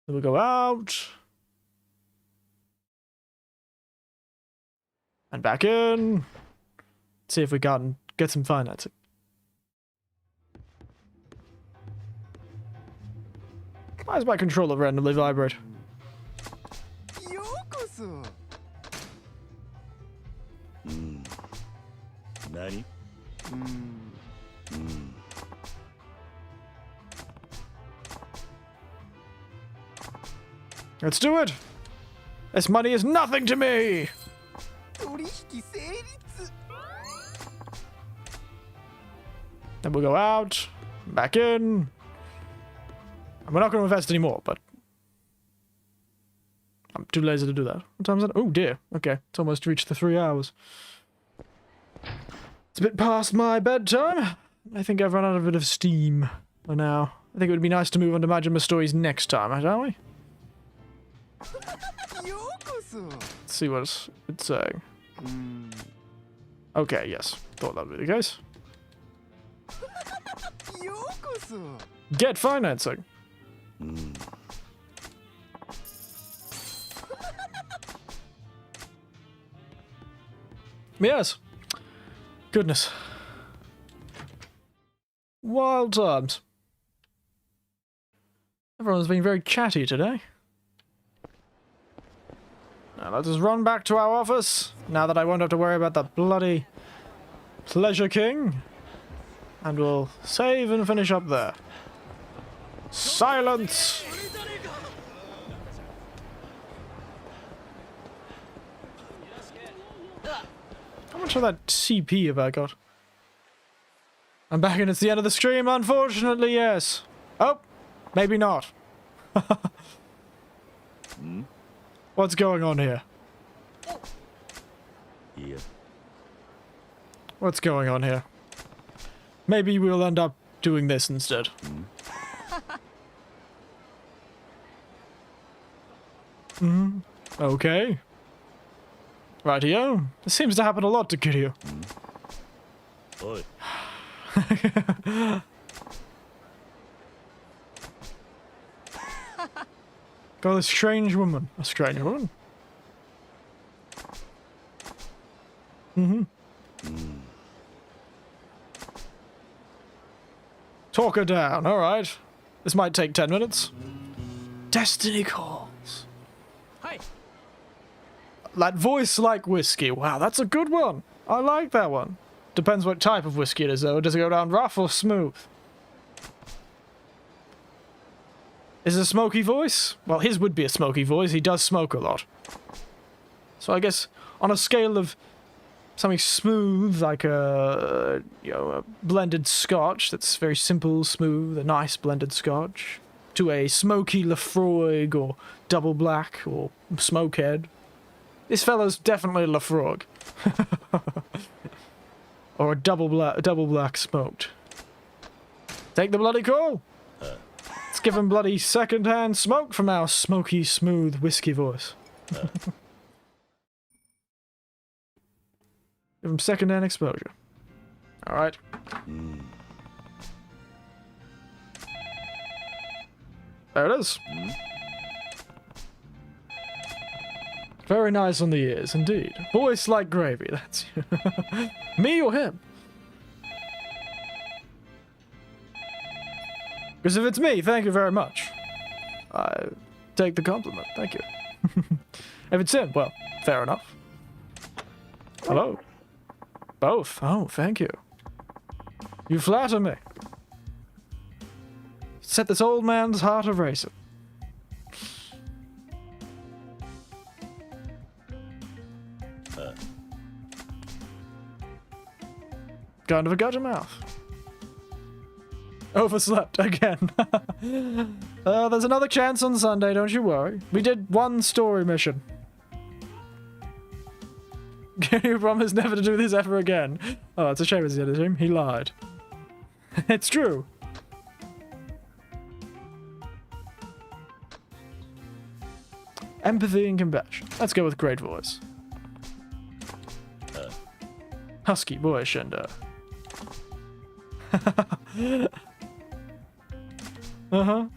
S1: Then we'll go out. And back in. See if we can get some financing. Why does my controller randomly vibrate?
S2: Nani?
S1: Let's do it! This money is nothing to me! Then we'll go out, back in. And we're not going to invest anymore, but I'm too lazy to do that. What time is it? Oh dear. Okay, it's almost reached the 3 hours. It's a bit past my bedtime. I think I've run out of a bit of steam for now. I think it would be nice to move on to Majima Stories next time, shall we? Let's see what it's saying. Okay, yes. Thought that would be the case. Get financing. Yes. Goodness. Wild times. Everyone's been very chatty today. Now let's just run back to our office, now that I won't have to worry about the bloody Pleasure King. And we'll save and finish up there. Silence! How much of that CP have I got? I'm back and it's the end of the stream, unfortunately, yes. Oh, maybe not. What's going on here?
S2: Yeah.
S1: What's going on here? Maybe we'll end up doing this instead. Okay. Rightio. This seems to happen a lot to Kiryu.
S2: Oi.
S1: Got a strange woman. A strange woman? Talk her down, alright. This might take 10 minutes. Destiny calls.
S4: Hi.
S1: That voice like whiskey. Wow, that's a good one. I like that one. Depends what type of whiskey it is, though. Does it go down rough or smooth? Is it a smoky voice? Well, his would be a smoky voice. He does smoke a lot. So I guess on a scale of something smooth, like a blended scotch that's very simple, smooth, a nice blended scotch, to a smoky Lafroig or double black or smokehead. This fellow's definitely Lafroig. Or a double black smoked. Take the bloody call. Let's give him bloody second-hand smoke from our smoky, smooth whiskey voice. Give him second-hand exposure. Alright. There it is. Very nice on the ears, indeed. Voice like gravy, that's you. Me or him? Because if it's me, thank you very much. I take the compliment, thank you. If it's him, well, fair enough. Hello. Both. Oh, thank you. You flatter me. Set this old man's heart a-racing. Kind of a gut mouth. Overslept again. There's another chance on Sunday, don't you worry. We did one story mission. Can you promise never to do this ever again? Oh, it's a shame it's the end of him. He lied. It's true. Empathy and compassion. Let's go with great voice. Husky, boyish, and uh-huh.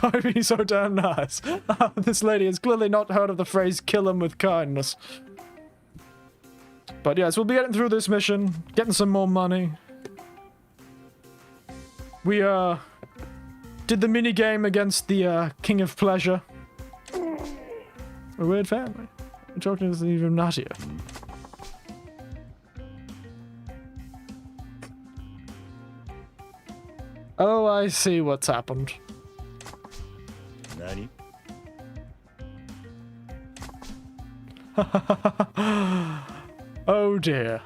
S1: Why be so damn nice? This lady has clearly not heard of the phrase kill him with kindness. But yes, we'll be getting through this mission, getting some more money. We did the mini game against the King of Pleasure. A weird family. I'm talking to even nuttier. Oh, I see what's happened.
S2: Nani?
S1: Oh dear.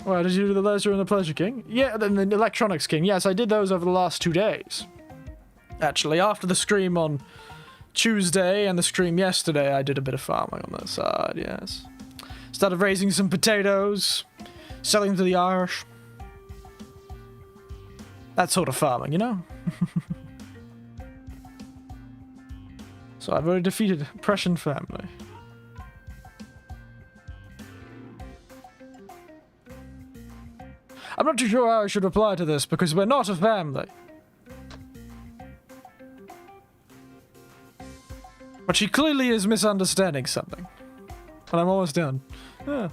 S1: Well, did you do the Leisure and the Pleasure King? Yeah, then the Electronics King. Yes, I did those over the last 2 days. Actually, after the stream on Tuesday and the stream yesterday, I did a bit of farming on the side, yes. Started raising some potatoes, selling them to the Irish. That sort of farming, you know? So I've already defeated Prussian family. I'm not too sure how I should reply to this, because we're not a family. But she clearly is misunderstanding something. And I'm almost done. Yeah.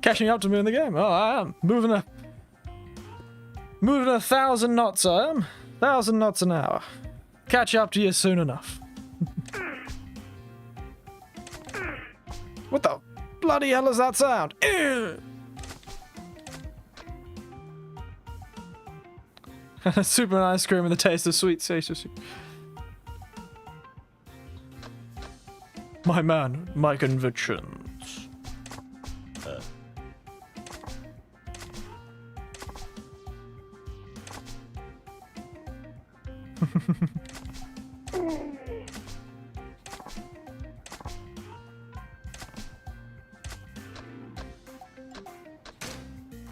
S1: Catching up to me in the game. Oh, I am. Moving 1,000 knots, I am. 1,000 knots an hour. Catch up to you soon enough. What the bloody hell is that sound? Super ice cream and the taste of sweet satiety. My man, my convictions.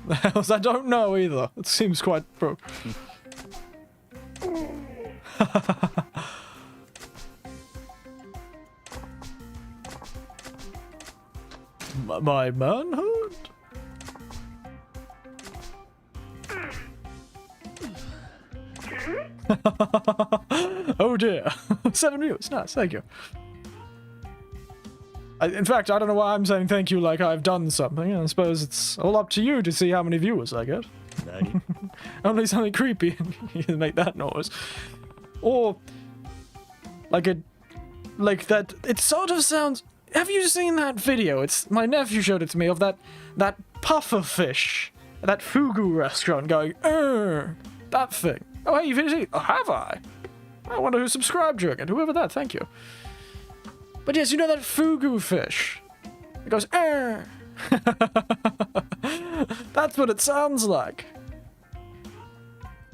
S1: The hells, I don't know either. It seems quite broke. My manhood? Oh dear. 7 views. Nice, thank you. In fact, I don't know why I'm saying thank you like I've done something. I suppose it's all up to you to see how many viewers I get. Only something creepy you can make that noise. Or like that it sort of sounds. Have you seen that video? It's my nephew showed it to me of that puffer fish at that fugu restaurant going that thing. Oh hey, you've seen it? Oh, have I? I wonder who subscribed during it. Whoever that, thank you. But yes, you know that fugu fish? It goes That's what it sounds like.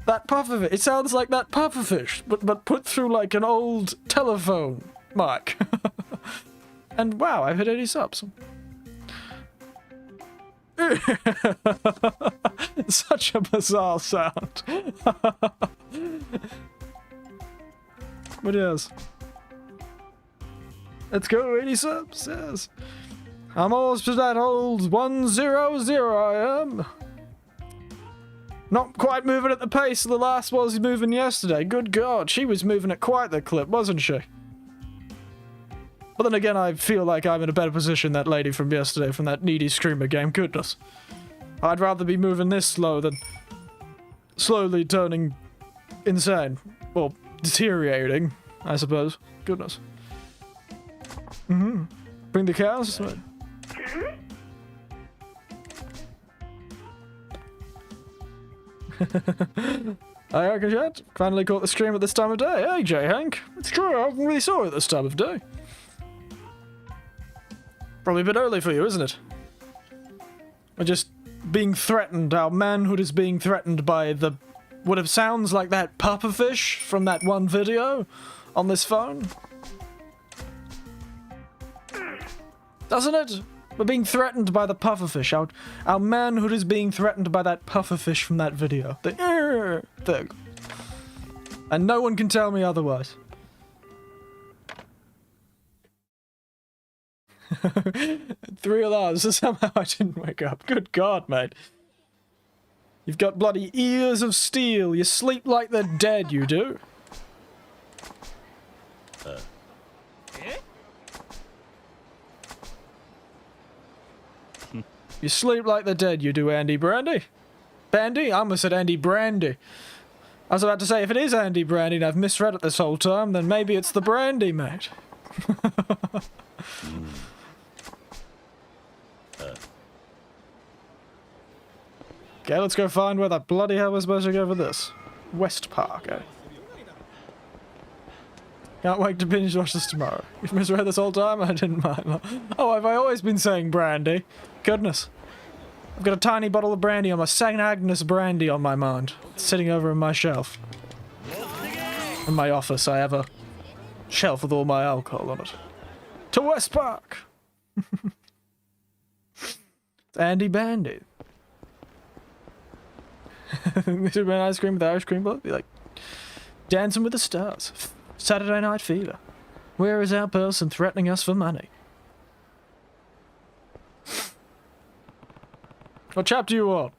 S1: That pufferfish. It sounds like that pufferfish, but put through like an old telephone mic. And wow, I've hit 80 subs. Such a bizarre sound. But yes. Let's go, 80 subs, yes. I'm almost to that old 100, I am. Not quite moving at the pace the last was moving yesterday. Good God, she was moving at quite the clip, wasn't she? But then again, I feel like I'm in a better position than that lady from yesterday from that needy screamer game. Goodness. I'd rather be moving this slow than slowly turning insane. Well, deteriorating, I suppose. Goodness. Bring the cows. Hi, Arcachat. Finally caught the stream at this time of day. Hey, J. Hank. It's true, I haven't really saw it this time of day. Probably a bit early for you, isn't it? We're just being threatened. Our manhood is being threatened by the... what it sounds like that pufferfish from that one video on this phone. Doesn't it? We're being threatened by the pufferfish. Our manhood is being threatened by that pufferfish from that video. The thing. And no one can tell me otherwise. 3 alarms, so somehow I didn't wake up. Good God, mate. You've got bloody ears of steel. You sleep like the dead, you do. You sleep like the dead, you do, Andy Brandy. Bandy? I almost said Andy Brandy. I was about to say, if it is Andy Brandy and I've misread it this whole time, then maybe it's the brandy, mate. Okay, let's go find where the bloody hell we're supposed to go for this. West Park, eh? Can't wait to binge watch this tomorrow. You've misread this whole time? I didn't mind. Oh, have I always been saying brandy? Goodness. I've got a tiny bottle of brandy on my St. Agnes brandy on my mind. It's sitting over in my shelf. In my office, I have a shelf with all my alcohol on it. To West Park! It's Andy Bandy. Superman ice cream with Irish cream blood? Be like, Dancing with the Stars. Saturday Night Fever. Where is our person threatening us for money? What chapter you on?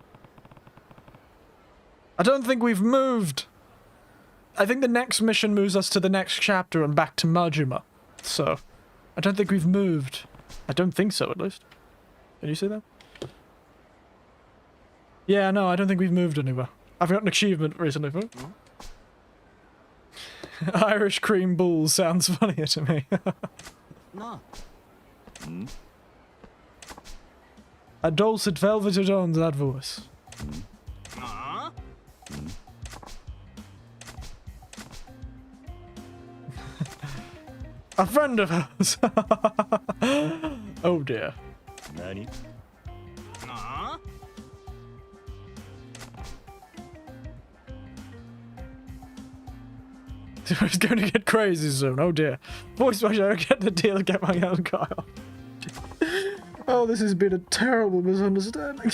S1: I don't think we've moved. I think the next mission moves us to the next chapter and back to Majima. So, I don't think we've moved. I don't think so, at least. Can you see that? Yeah, no, I don't think we've moved anywhere. I've got an achievement recently for it. Irish cream bulls sounds funnier to me.
S8: No.
S1: A dulcet velvety tone, that voice. A friend of ours. Oh dear.
S2: 何
S1: It's going to get crazy soon. Oh dear. Voice watch, I don't get the deal. Get my own guy on. Oh, this has been a terrible misunderstanding.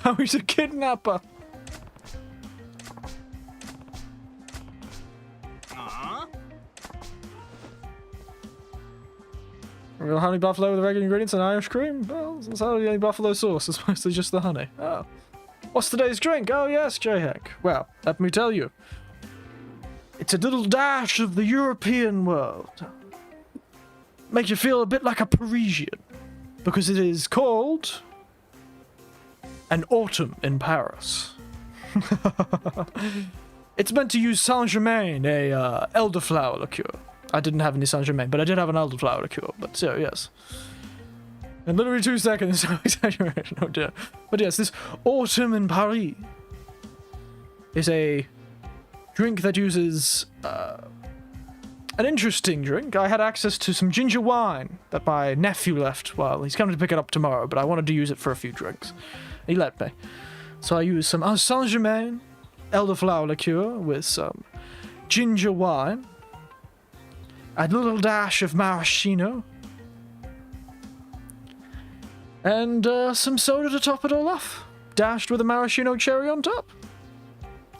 S1: Oh, he's a kidnapper. Real honey buffalo with regular ingredients and Irish cream? Well, it's hardly any buffalo sauce. It's mostly just the honey. Oh. What's today's drink? Oh yes, J-Hack. Well, let me tell you. It's a little dash of the European world. Make you feel a bit like a Parisian. Because it is called... an autumn in Paris. It's meant to use Saint-Germain, a elderflower liqueur. I didn't have any Saint-Germain, but I did have an elderflower liqueur, but so, yes. In literally 2 seconds, no exaggeration, oh dear. But yes, this autumn in Paris is a drink that uses an interesting drink. I had access to some ginger wine that my nephew left. Well, he's coming to pick it up tomorrow, but I wanted to use it for a few drinks. He let me. So I used some Saint-Germain elderflower liqueur with some ginger wine, a little dash of maraschino, and some soda to top it all off, dashed with a maraschino cherry on top.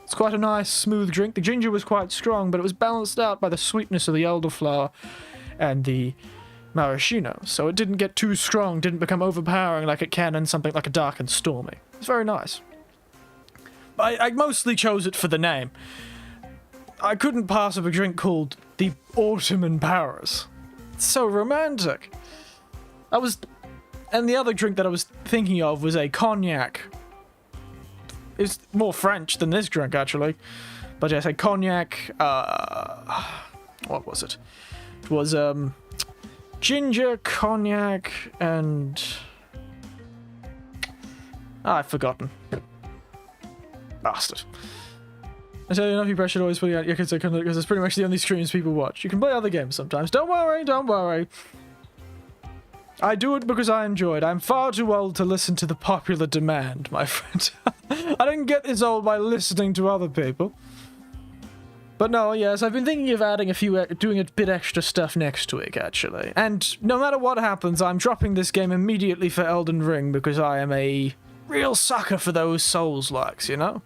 S1: It's quite a nice, smooth drink. The ginger was quite strong, but it was balanced out by the sweetness of the elderflower and the maraschino, so it didn't get too strong, didn't become overpowering like it can in something like a dark and stormy. It's very nice. I mostly chose it for the name. I couldn't pass up a drink called the Autumn in Paris. It's so romantic. And the other drink that I was thinking of was a cognac. It's more French than this drink, actually. But yes, a cognac, what was it? It was, ginger, cognac, and... I've forgotten. Bastard. I tell you, enough pressure always putting out Yakuza because it's pretty much the only streams people watch. You can play other games sometimes. Don't worry, don't worry. I do it because I enjoy it. I'm far too old to listen to the popular demand, my friend. I didn't get this old by listening to other people. But no, yes, I've been thinking of adding doing a bit extra stuff next week, actually. And no matter what happens, I'm dropping this game immediately for Elden Ring because I am a real sucker for those Souls-likes, you know?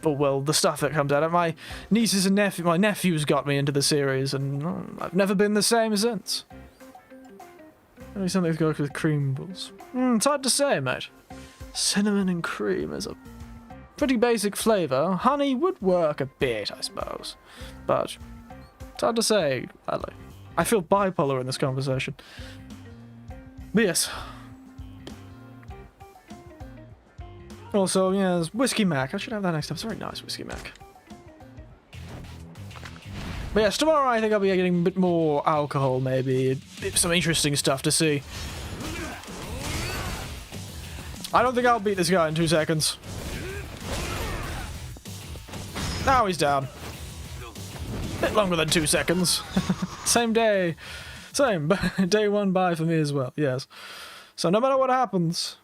S1: Or, well, the stuff that comes out of my nieces and nephews. My nephews got me into the series, and I've never been the same since. Maybe something to go with cream balls. It's hard to say, mate. Cinnamon and cream is a pretty basic flavour. Honey would work a bit, I suppose. But it's hard to say, Ali. I feel bipolar in this conversation. But yes. Also, yeah, there's Whiskey Mac. I should have that next time. It's very nice, Whiskey Mac. But yes, tomorrow I think I'll be getting a bit more alcohol, maybe. Some interesting stuff to see. I don't think I'll beat this guy in 2 seconds. Now he's down. Bit longer than 2 seconds. Same day. Same. Day 1 bye for me as well, yes. So no matter what happens,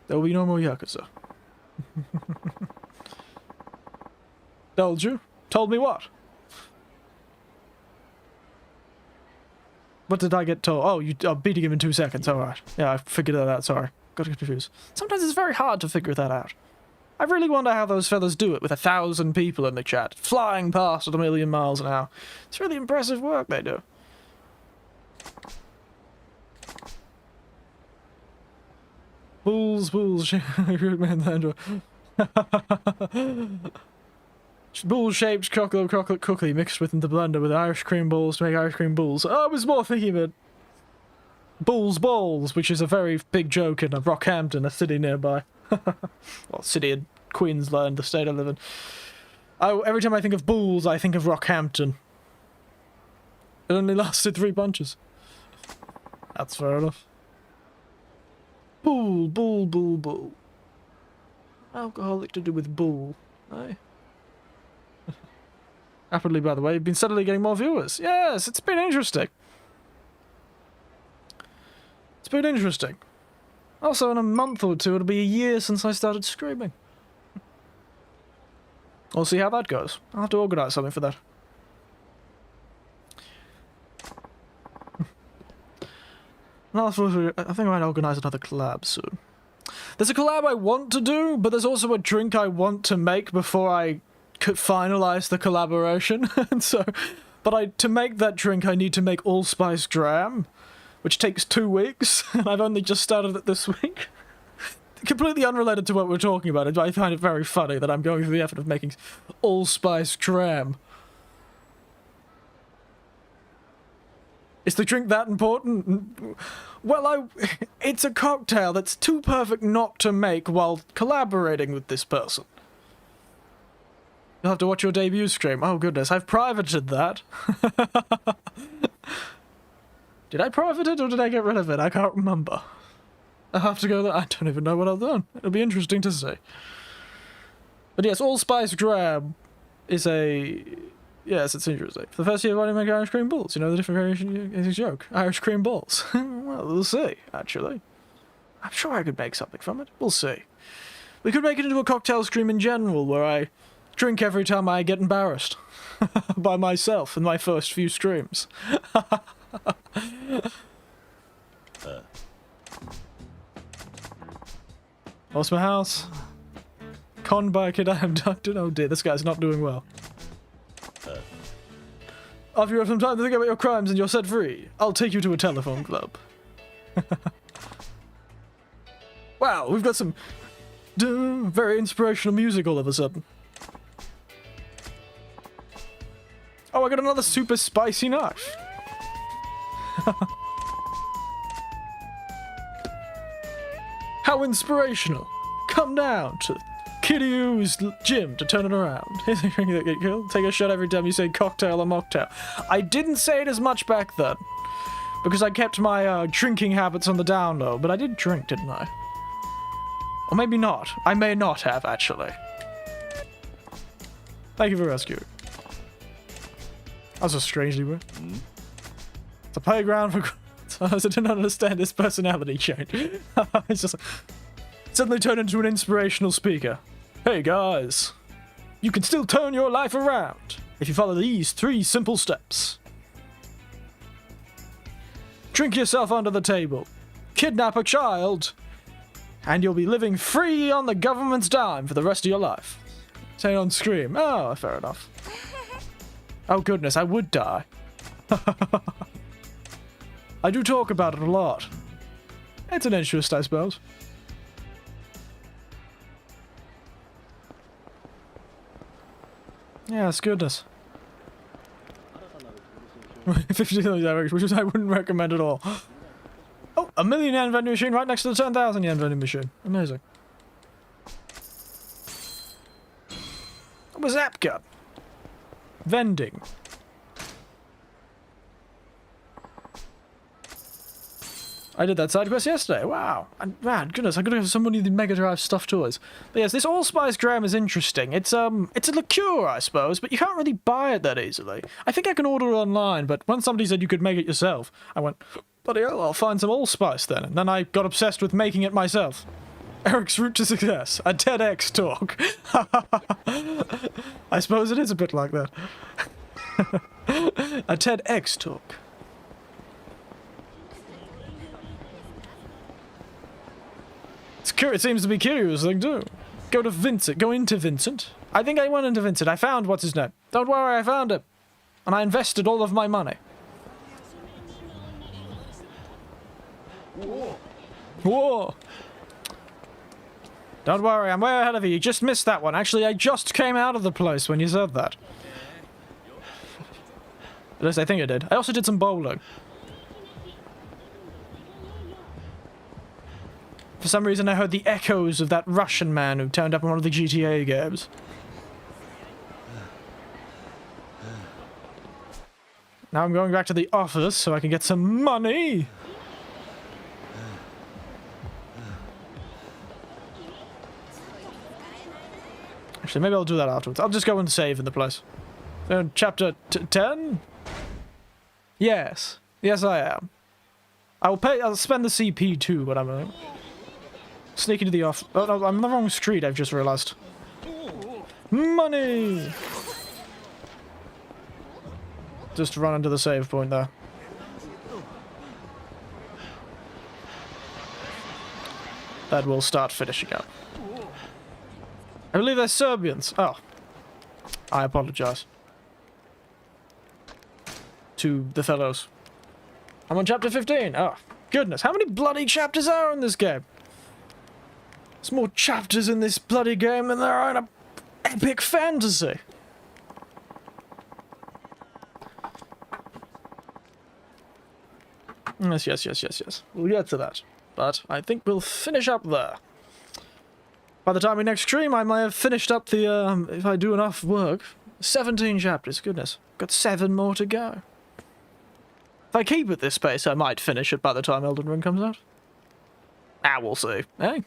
S1: there will be no more Yakuza. Told you? Told me what? What did I get told? Oh, I'm beating him in 2 seconds. Alright. Yeah, I figured that out. Sorry. Got confused. Sometimes it's very hard to figure that out. I really wonder how those fellas do it with 1,000 people in the chat, flying past at 1,000,000 miles an hour. It's really impressive work they do. Bulls, good man, Landra. Bull-shaped chocolate cookie mixed with the blender with Irish cream balls to make Irish cream balls. I was more thinking about Bull's Balls, which is a very big joke in Rockhampton, a city nearby. Well, city in Queensland, the state I live in. Every time I think of Bulls, I think of Rockhampton. It only lasted 3 punches. That's fair enough. Bull. Alcoholic to do with bull, eh? Rapidly, by the way, you've been steadily getting more viewers. Yes, it's been interesting. It's been interesting. Also, in a month or two, it'll be a year since I started streaming. We'll see how that goes. I'll have to organise something for that. I think I might organise another collab soon. There's a collab I want to do, but there's also a drink I want to make before I could finalise the collaboration. And so, to make that drink, I need to make allspice dram, which takes 2 weeks, and I've only just started it this week. Completely unrelated to what we're talking about, I find it very funny that I'm going through the effort of making allspice dram. Is the drink that important? Well, it's a cocktail that's too perfect not to make while collaborating with this person. You'll have to watch your debut stream. Oh goodness, I've privated that. Did I private it or did I get rid of it? I can't remember. I'll have to go there. I don't even know what I've done. It'll be interesting to see. But yes, allspice dram is a... Yes, it's interesting. For the first year, why do you make Irish cream balls? You know the different variation is a joke. Irish cream balls. Well, we'll see, actually. I'm sure I could make something from it. We'll see. We could make it into a cocktail stream in general, where I drink every time I get embarrassed. By myself in my first few streams. Lost my house. Conned by a kid I abducted. Oh dear, this guy's not doing well. After you have some time to think about your crimes and you're set free, I'll take you to a telephone club. Wow, we've got some very inspirational music all of a sudden. Oh, I got another super spicy knife. How inspirational. Come down to Kiryu's gym to turn it around. Here's a drink that get killed. Take a shot every time you say cocktail or mocktail. I didn't say it as much back then, because I kept my drinking habits on the down low, but I did drink, didn't I? Or maybe not. I may not have, actually. Thank you for rescuing. That's a strangely weird. It's a playground for... I didn't understand his personality change. It's just... Suddenly turned into an inspirational speaker. Hey guys, you can still turn your life around if you follow these 3 simple steps. Drink yourself under the table, kidnap a child, and you'll be living free on the government's dime for the rest of your life. Say it on screen. Oh, fair enough. Oh goodness, I would die. I do talk about it a lot. It's an interest, I suppose. Yes, goodness. 50 directions, which I wouldn't recommend at all. Oh, a 1,000,000 yen vending machine right next to the 10,000 yen vending machine. Amazing. What was that gun? Vending. I did that side quest yesterday. Wow. And man, goodness, I could have so many of the Mega Drive stuffed toys. But yes, this allspice dram is interesting. It's a liqueur, I suppose, but you can't really buy it that easily. I think I can order it online, but when somebody said you could make it yourself, I went, bloody hell, I'll find some allspice then. And then I got obsessed with making it myself. Eric's route to success. A TEDx talk. I suppose it is a bit like that. A TEDx talk. It seems to be Kiryu's thing too. Go into Vincent. I think I went into Vincent. I found what's his name. Don't worry, I found it. And I invested all of my money. Whoa. Don't worry, I'm way ahead of you. You just missed that one. Actually, I just came out of the place when you said that. At least I think I did. I also did some bowling. For some reason, I heard the echoes of that Russian man who turned up in one of the GTA games. Now I'm going back to the office so I can get some money. Actually, maybe I'll do that afterwards. I'll just go and save in the place. Chapter 10? Yes. Yes, I am. I'll spend the CP too, but I'm sneak into the off. Oh, no, I'm on the wrong street, I've just realized. Money! Just run into the save point there. That will start finishing up. I believe they're Serbians. Oh. I apologize. To the fellows. I'm on chapter 15. Oh, goodness. How many bloody chapters are in this game? There's more chapters in this bloody game than there are in a epic fantasy. Yes. We'll get to that. But I think we'll finish up there. By the time we next stream, I might have finished up the, if I do enough work, 17 chapters. Goodness. Got 7 more to go. If I keep at this pace, I might finish it by the time Elden Ring comes out. We'll see. Hey?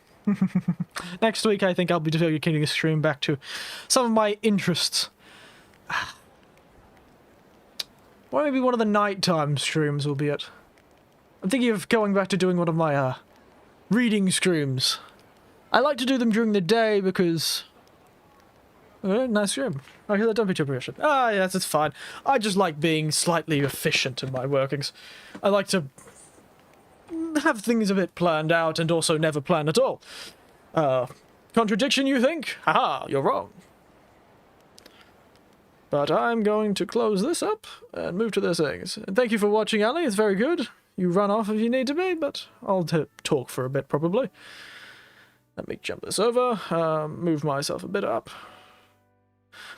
S1: Next week, I think I'll be taking a stream back to some of my interests. Or maybe one of the nighttime streams will be it. I'm thinking of going back to doing one of my, reading streams. I like to do them during the day because... nice stream. Okay, don't be too patient. Yes, it's fine. I just like being slightly efficient in my workings. I like to have things a bit planned out and also never plan at all. Contradiction, you think? Haha, you're wrong. But I'm going to close this up and move to the things. And thank you for watching, Ali. It's very good. You run off if you need to be, but I'll talk for a bit, probably. Let me jump this over, move myself a bit up.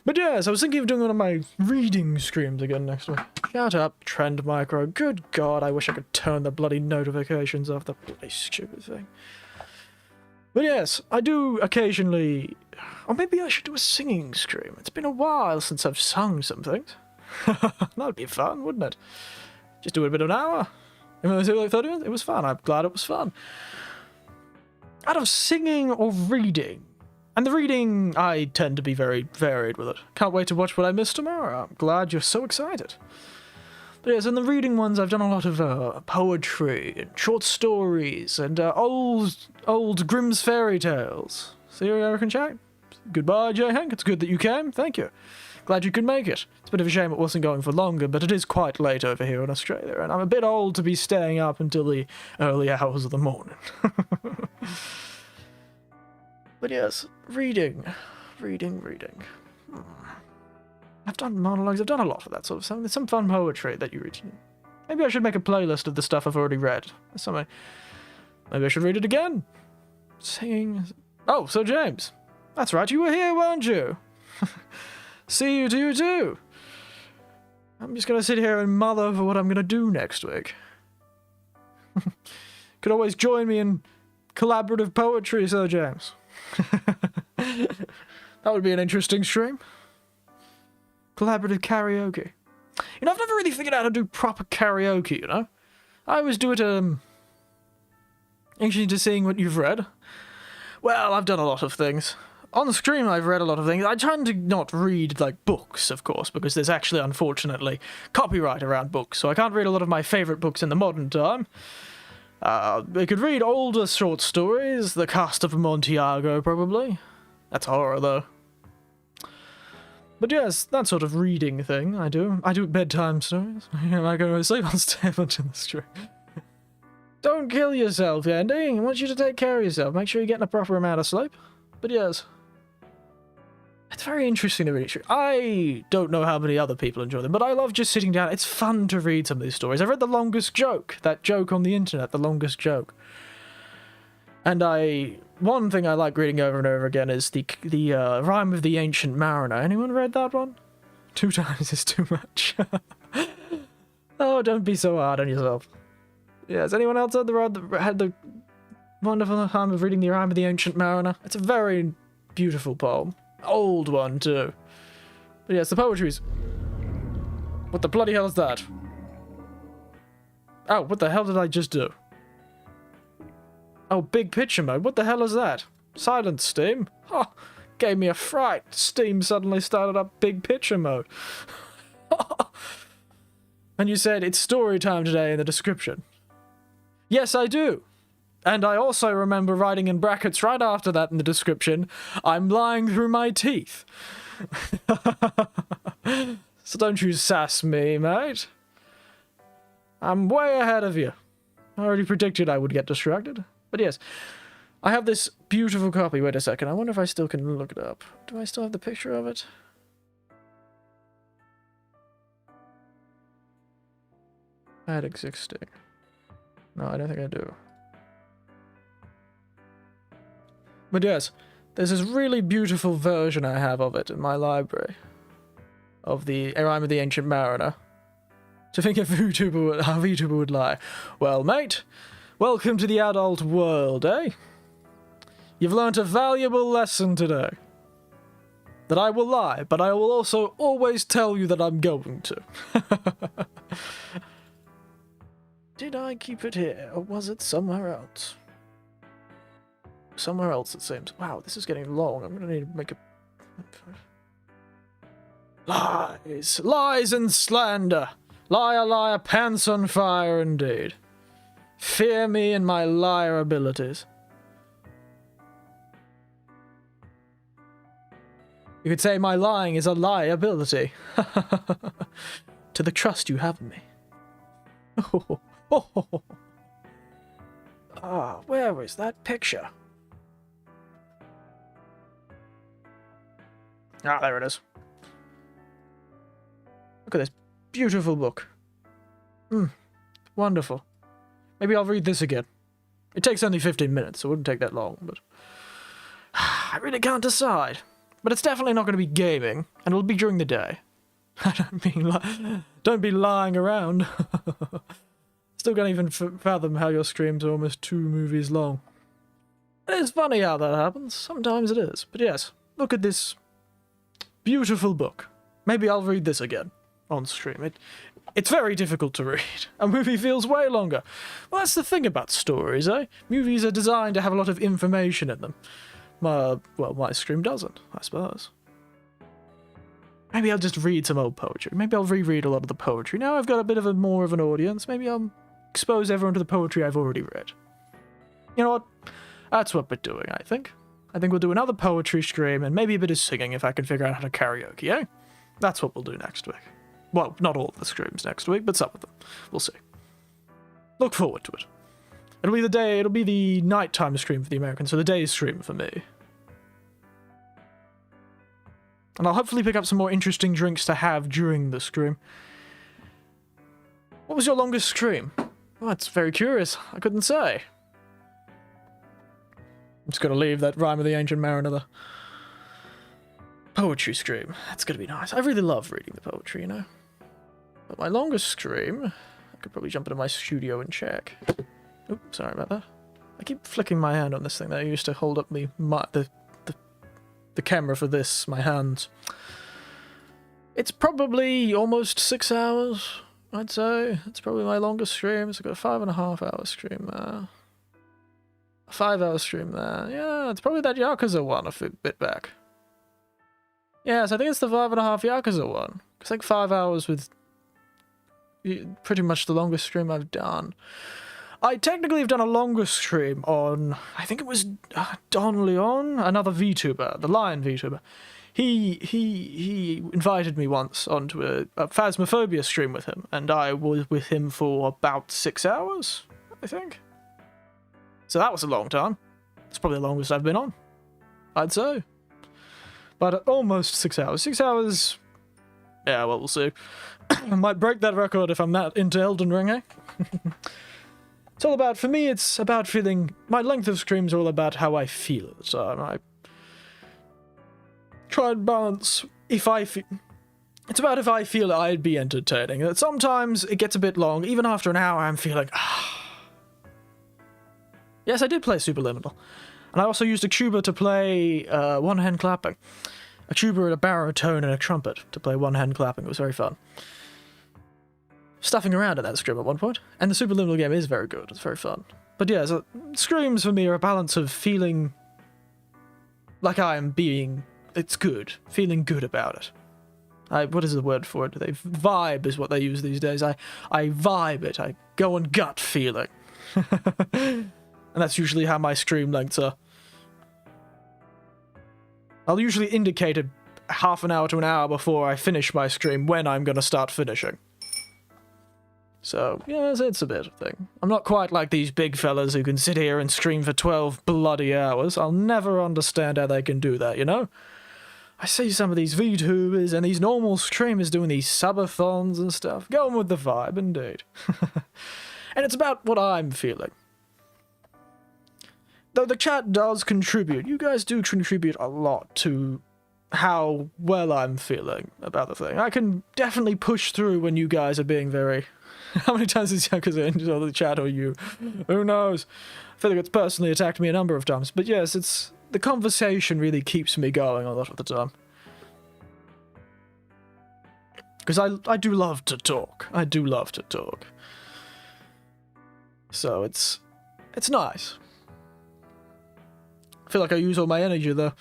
S1: But yes, I was thinking of doing one of my reading streams again next week. Shut up, Trend Micro. Good God, I wish I could turn the bloody notifications off, the bloody stupid thing. But yes, I do occasionally... Or maybe I should do a singing stream. It's been a while since I've sung some things. That'd be fun, wouldn't it? Just do it a bit of an hour. Even though it was like 30 minutes, it was fun. I'm glad it was fun. Out of singing or reading, and the reading, I tend to be very varied with it. Can't wait to watch what I missed tomorrow. I'm glad you're so excited. But yes, in the reading ones, I've done a lot of poetry and short stories and old Grimm's fairy tales. See you, American chat. Goodbye, J. Hank. It's good that you came. Thank you. Glad you could make it. It's a bit of a shame it wasn't going for longer, but it is quite late over here in Australia, and I'm a bit old to be staying up until the early hours of the morning. But yes, reading. I've done monologues, I've done a lot of that sort of stuff. There's some fun poetry that you read. Maybe I should make a playlist of the stuff I've already read. Maybe I should read it again. Singing. Oh, so James. That's right, you were here, weren't you? See you to you too. I'm just going to sit here and mull over what I'm going to do next week. Could always join me in collaborative poetry, Sir James. That would be an interesting stream. Collaborative karaoke. You know, I've never really figured out how to do proper karaoke, you know? I always do it, actually to seeing what you've read. Well, I've done a lot of things. On stream, I've read a lot of things. I tend to not read, like, books, of course, because there's actually, unfortunately, copyright around books, so I can't read a lot of my favourite books in the modern time. I could read older short stories, The Cast of Montiago, probably. That's horror, though. But yes, that sort of reading thing I do. I do bedtime stories. Am I going to sleep? I'll stay up until the stream. Don't kill yourself, Andy. I want you to take care of yourself. Make sure you're getting a proper amount of sleep. But yes. It's very interesting to read. I don't know how many other people enjoy them, but I love just sitting down. It's fun to read some of these stories. I've read The Longest Joke, that joke on the internet, The Longest Joke. And I one thing I like reading over and over again is the Rime of the Ancient Mariner. Anyone read that one? 2 times is too much. Oh, don't be so hard on yourself. Yeah, has anyone else had the wonderful time of reading the Rime of the Ancient Mariner? It's a very beautiful poem. Old one, too. But yes, the poetry's... What the bloody hell is that? Oh, what the hell did I just do? Oh, big picture mode. What the hell is that? Silence, Steam. Oh, gave me a fright. Steam suddenly started up big picture mode. And you said, it's story time today in the description. Yes, I do. And I also remember writing in brackets right after that in the description, I'm lying through my teeth. So don't you sass me, mate. I'm way ahead of you. I already predicted I would get distracted. But yes, I have this beautiful copy. Wait a second, I wonder if I still can look it up. Do I still have the picture of it? Add existing. No, I don't think I do. But yes, there's this really beautiful version I have of it in my library. Of the Rime of the Ancient Mariner. To think if how VTuber would lie. Well, mate, welcome to the adult world, eh? You've learnt a valuable lesson today. That I will lie, but I will also always tell you that I'm going to. Did I keep it here, or was it somewhere else? Somewhere else, it seems. Wow, this is getting long. I'm gonna need to make a... Lies! Lies and slander! Liar, liar, pants on fire indeed. Fear me and my liar abilities. You could say my lying is a liability. To the trust you have in me. Ah, where is that picture? Ah, there it is. Look at this beautiful book. Wonderful. Maybe I'll read this again. It takes only 15 minutes, so it wouldn't take that long, but... I really can't decide. But it's definitely not going to be gaming, and it'll be during the day. I don't be lying around. Still can't even fathom how your streams are almost 2 movies long. It is funny how that happens. Sometimes it is. But yes, look at this beautiful book. Maybe I'll read this again on stream. It's very difficult to read. A movie feels way longer. Well, that's the thing about stories, eh? Movies are designed to have a lot of information in them. Well, my stream doesn't, I suppose. Maybe I'll just read some old poetry. Maybe I'll reread a lot of the poetry. Now I've got a bit of more of an audience. Maybe I'll expose everyone to the poetry I've already read. You know what? That's what we're doing, I think. I think we'll do another poetry stream and maybe a bit of singing if I can figure out how to karaoke, eh? That's what we'll do next week. Well, not all of the streams next week, but some of them. We'll see. Look forward to it. It'll be the nighttime stream for the Americans, so the day stream for me. And I'll hopefully pick up some more interesting drinks to have during the stream. What was your longest stream? Oh, that's very curious. I couldn't say. I'm just gonna leave that Rime of the Ancient Mariner, the poetry stream. That's gonna be nice. I really love reading the poetry, you know. But my longest stream, I could probably jump into my studio and check. Oops, sorry about that. I keep flicking my hand on this thing that I used to hold up the camera for this, my hands. It's probably almost 6 hours, I'd say. It's probably my longest stream. So I've got a 5.5 hour stream there. A 5 hour stream there. Yeah, it's probably that Yakuza one a bit back. Yes, I think it's the 5.5 Yakuza one. It's like 5 hours with pretty much the longest stream I've done. I technically have done a longer stream on, I think it was Don Leon, another VTuber, the Lion VTuber. He invited me once onto a Phasmophobia stream with him, and I was with him for about 6 hours, I think. So that was a long time. It's probably the longest I've been on, I'd say. But almost 6 hours. 6 hours, yeah, well, we'll see. I might break that record if I'm that into Elden Ring, eh? It's all about, for me, it's about feeling, my length of streams are all about how I feel at the time. I try and balance if I feel, it's about if I feel I'd be entertaining. That sometimes it gets a bit long, even after an hour I'm feeling, Yes, I did play Superliminal. And I also used a tuba to play one-hand clapping. A tuba and a baritone and a trumpet to play one-hand clapping. It was very fun. Stuffing around at that scream at one point. And the Superliminal game is very good. It's very fun. But yeah, so screams for me are a balance of feeling like I am being... It's good. Feeling good about it. What is the word for it? Vibe is what they use these days. I vibe it. I go on gut feeling. And that's usually how my stream lengths are. I'll usually indicate it half an hour to an hour before I finish my stream when I'm going to start finishing. So, yeah, it's a bit of a thing. I'm not quite like these big fellas who can sit here and stream for 12 bloody hours. I'll never understand how they can do that, you know? I see some of these VTubers and these normal streamers doing these subathons and stuff. Going with the vibe, indeed. And it's about what I'm feeling. Though the chat does contribute, you guys do contribute a lot to how well I'm feeling about the thing. I can definitely push through when you guys are being very... How many times has Yakuza in the chat or you? Who knows? I feel like it's personally attacked me a number of times. But yes, it's... The conversation really keeps me going a lot of the time. Because I do love to talk. I do love to talk. So it's nice. I feel like I use all my energy though,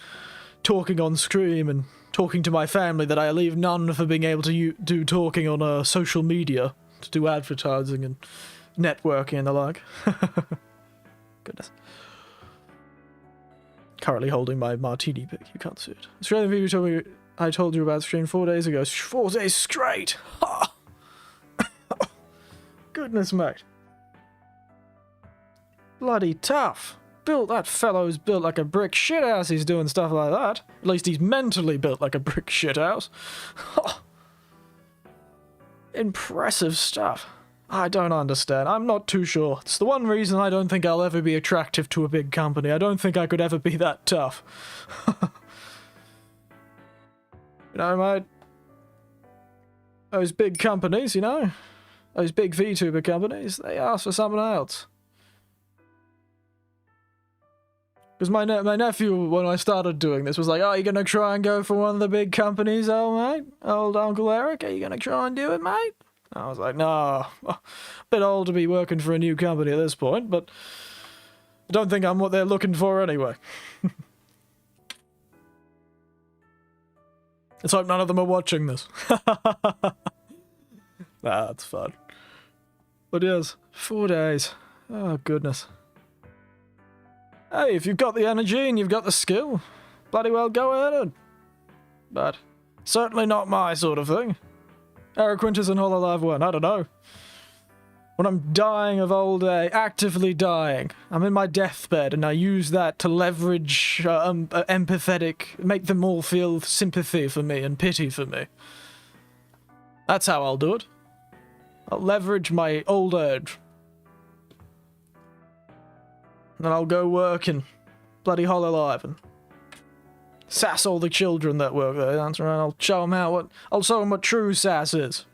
S1: talking on stream and talking to my family that I leave none for being able to do talking on social media, to do advertising and networking and the like. Goodness. Currently holding my martini pick, you can't see it. Australian video told me I told you about stream 4 days ago. 4 days straight! Ha! Goodness, mate. Bloody tough. That fellow's built like a brick shithouse, he's doing stuff like that. At least he's mentally built like a brick shithouse. Impressive stuff. I don't understand. I'm not too sure. It's the one reason I don't think I'll ever be attractive to a big company. I don't think I could ever be that tough. You know, mate? Those big companies, you know? Those big VTuber companies, they ask for something else. Because my nephew, when I started doing this, was like, oh, you gonna try and go for one of the big companies, old mate? Old Uncle Eric, are you gonna try and do it, mate? I was like, no, a bit old to be working for a new company at this point, but I don't think I'm what they're looking for anyway. Let's hope none of them are watching this. Nah, that's fun. But yes, 4 days. Oh, goodness. Hey, if you've got the energy and you've got the skill, bloody well go ahead. But certainly not my sort of thing. Eric Winters and Hololive 1, I don't know. When I'm dying of old age, actively dying, I'm in my deathbed and I use that to leverage empathetic, make them all feel sympathy for me and pity for me. That's how I'll do it. I'll leverage my old age. And then I'll go work in bloody Hololive and sass all the children that work there. That's right, I'll show them I'll show them what true sass is.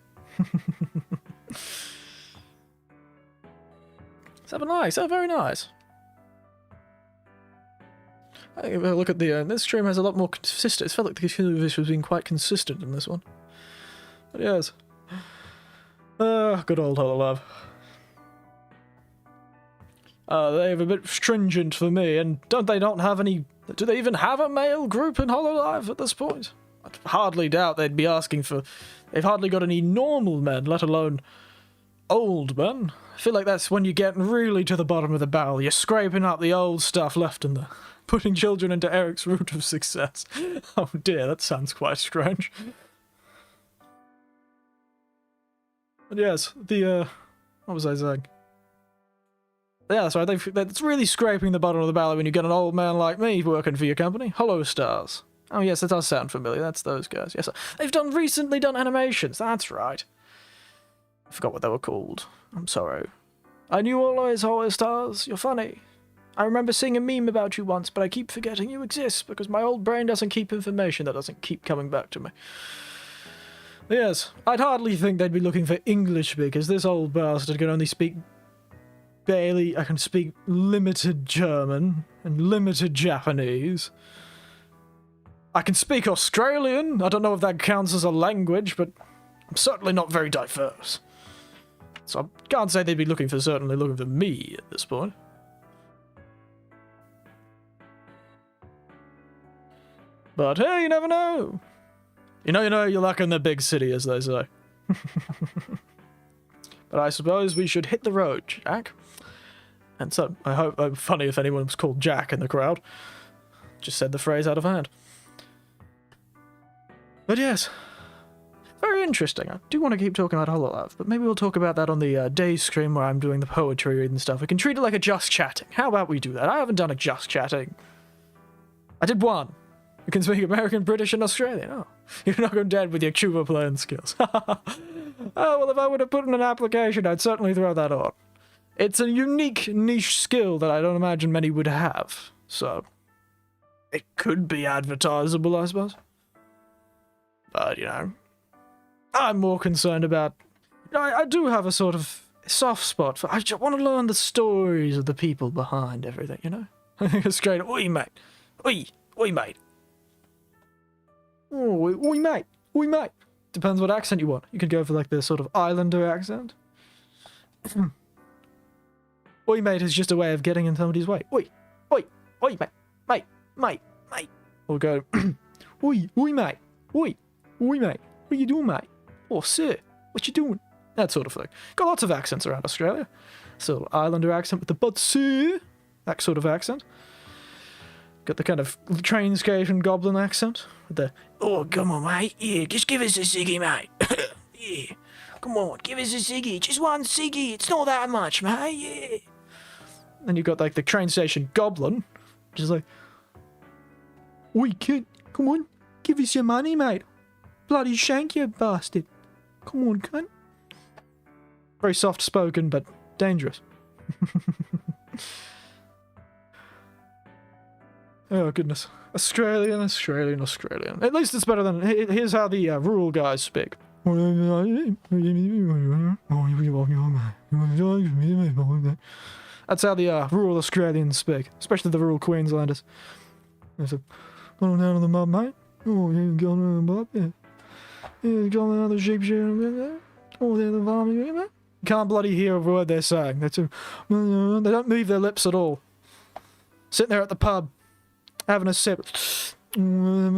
S1: Is that nice? Oh, very nice. I think if I look at the, this stream has a lot more consistent. It felt like the this was being quite consistent in this one. But yes. Good old Hololive. They're a bit stringent for me, and do they even have a male group in Hololive at this point? I'd hardly doubt they'd be asking for... They've hardly got any normal men, let alone old men. I feel like that's when you're getting really to the bottom of the barrel. You're scraping up the old stuff left in there. Putting children into Eric's route of success. Oh dear, that sounds quite strange. But yes, what was I saying? Yeah, that's right. It's really scraping the bottom of the barrel when you get an old man like me working for your company. Hollow Stars. Oh yes, that does sound familiar. That's those guys. Yes, they've recently done animations. That's right. I forgot what they were called. I'm sorry. I knew always stars. You're funny. I remember seeing a meme about you once, but I keep forgetting you exist because my old brain doesn't keep information that doesn't keep coming back to me. Yes, I'd hardly think they'd be looking for English speakers. This old bastard can only speak barely. I can speak limited German and limited Japanese. I can speak Australian. I don't know if that counts as a language, but I'm certainly not very diverse. So I can't say they'd be certainly looking for me at this point. But hey, you never know. You know, you're luck in the big city, as they say. But I suppose we should hit the road, Jack. And so, I hope, funny if anyone was called Jack in the crowd. Just said the phrase out of hand. But yes, very interesting. I do want to keep talking about Hololive, but maybe we'll talk about that on the day stream where I'm doing the poetry reading stuff. We can treat it like a just chatting. How about we do that? I haven't done a just chatting. I did one. You can speak American, British, and Australian. Oh, you're not going dead with your Yakuza playing skills. Oh, well, if I would have put in an application, I'd certainly throw that on. It's a unique niche skill that I don't imagine many would have, so it could be advertisable, I suppose. But, you know, I'm more concerned about... I do have a sort of soft spot for... I just want to learn the stories of the people behind everything, you know? It's straight, oi, mate. Oi, mate. Oh, oi, mate. Oi, mate. Depends what accent you want. You can go for, like, the sort of islander accent. Oi, mate is just a way of getting in somebody's way. Oi, mate. Or go, oi, mate. Oi, mate. What you doing, mate? Oh, sir, what you doing? That sort of thing. Got lots of accents around Australia. So, islander accent with the but sir, that sort of accent. Got the kind of train station goblin accent with the, oh, come on, mate. Yeah, just give us a ciggy, mate. Yeah, come on, give us a ciggy. Just one ciggy. It's not that much, mate. Yeah. Then you've got like the train station goblin, which is like, oi, kid, come on, give us your money, mate. Bloody shank you, bastard. Come on, cunt. Very soft-spoken, but dangerous. Oh, goodness. Australian. At least it's better than... Here's how the rural guys speak. That's how the rural Australians speak, especially the rural Queenslanders. They say, going down to the mud, mate. Oh, yeah, going down to the mud, yeah. Yeah, going down to the sheep shearing, oh, they're the farm, yeah, mate. You can't bloody hear a word they're saying. They don't move their lips at all. Sitting there at the pub, having a sip. And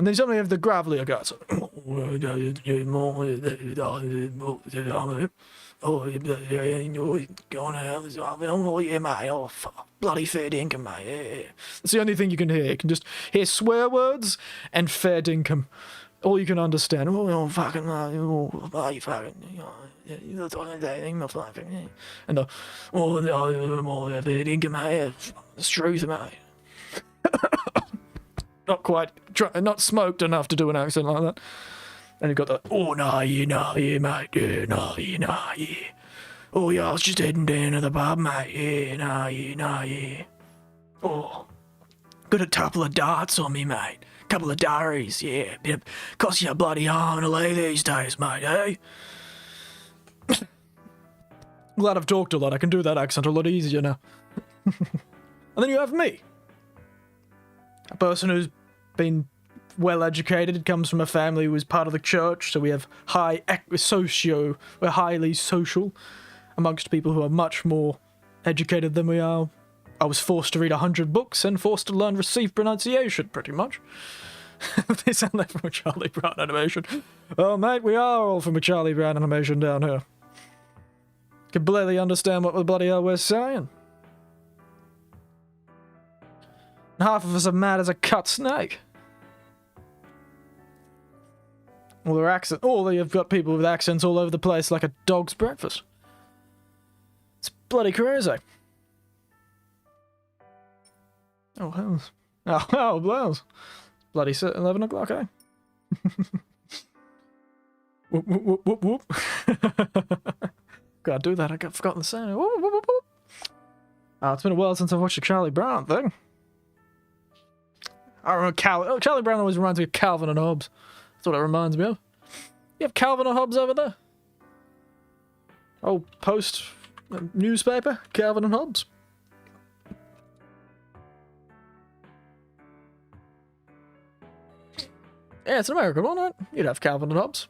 S1: then suddenly have the gravelier guys. Oh, going out, oh, yeah, mate, oh, fuck, bloody fair dinkum, mate, yeah. That's the only thing you can hear. You can just hear swear words and fair dinkum. All you can understand. Oh, fucking, oh, you fucking, and the, oh, fair dinkum, mate, it's truth, mate. Not quite, not smoked enough to do an accent like that. And you've got the, oh, nah, yeah, mate, yeah, nah, yeah. Oh, yeah, I was just heading down to the pub, mate, yeah, nah, yeah. Oh, got a couple of darts on me, mate. Couple of durries, yeah. Cost you a bloody arm and a leg these days, mate, eh? Glad I've talked a lot, I can do that accent a lot easier now. And then you have me. A person who's been well educated, comes from a family who is part of the church, so we have we're highly social amongst people who are much more educated than we are. I was forced to read 100 books and forced to learn received pronunciation, pretty much. They sound like from a Charlie Brown animation. Oh, mate, we are all from a Charlie Brown animation down here. Can barely understand what the bloody hell we're saying. And half of us are mad as a cut snake. Well, their accent. Oh, you've got people with accents all over the place like a dog's breakfast. It's bloody crazy. Oh, hells. Oh, blows. Bloody 11 o'clock, eh? Whoop, whoop, whoop, whoop, whoop. Gotta do that. I got forgotten the sound. It's been a while since I've watched the Charlie Brown thing. I remember Charlie Brown always reminds me of Calvin and Hobbes. That's what it reminds me of. You have Calvin and Hobbes over there? Oh, Post newspaper, Calvin and Hobbes. Yeah, it's an American one, right? You'd have Calvin and Hobbes.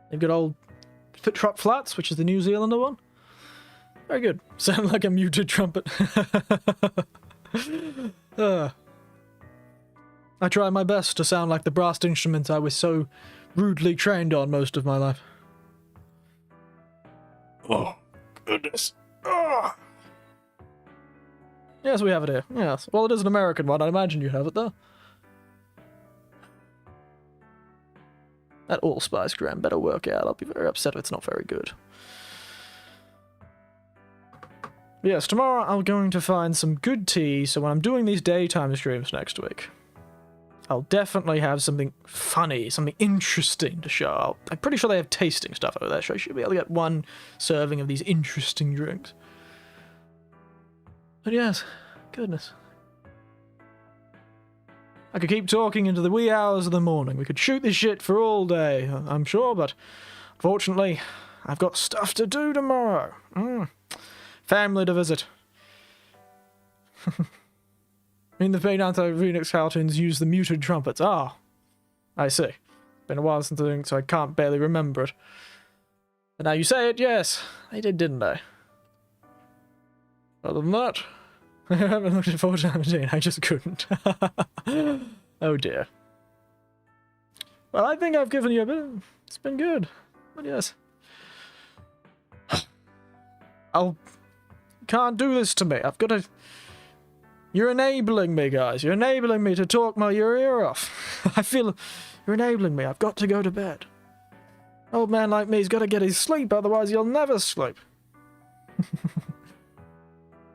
S1: They've got old Fitrop Flats, which is the New Zealander one. Very good. Sound like a muted trumpet. I try my best to sound like the brass instruments I was so rudely trained on most of my life. Oh, goodness. Oh. Yes, we have it here. Yes. Well, it is an American one. I imagine you have it, though. That allspice gram better work out. I'll be very upset if it's not very good. Yes, tomorrow I'm going to find some good tea, so when I'm doing these daytime streams next week, I'll definitely have something funny, something interesting to show. I'm pretty sure they have tasting stuff over there, so I should be able to get one serving of these interesting drinks. But yes, goodness. I could keep talking into the wee hours of the morning. We could shoot this shit for all day, I'm sure, but fortunately, I've got stuff to do tomorrow. Family to visit. In the Phaedanto Phoenix cartoons use the muted trumpets. Ah, I see. Been a while since I think, so I can't barely remember it. But now you say it, yes. They did, didn't they? Other than that, I haven't looked at 417. I just couldn't. Oh dear. Well, I think I've given you a bit. It's been good. But yes. Can't do this to me. I've got to... You're enabling me, guys. You're enabling me to talk your ear off. I feel you're enabling me. I've got to go to bed. Old man like me's got to get his sleep, otherwise he'll never sleep.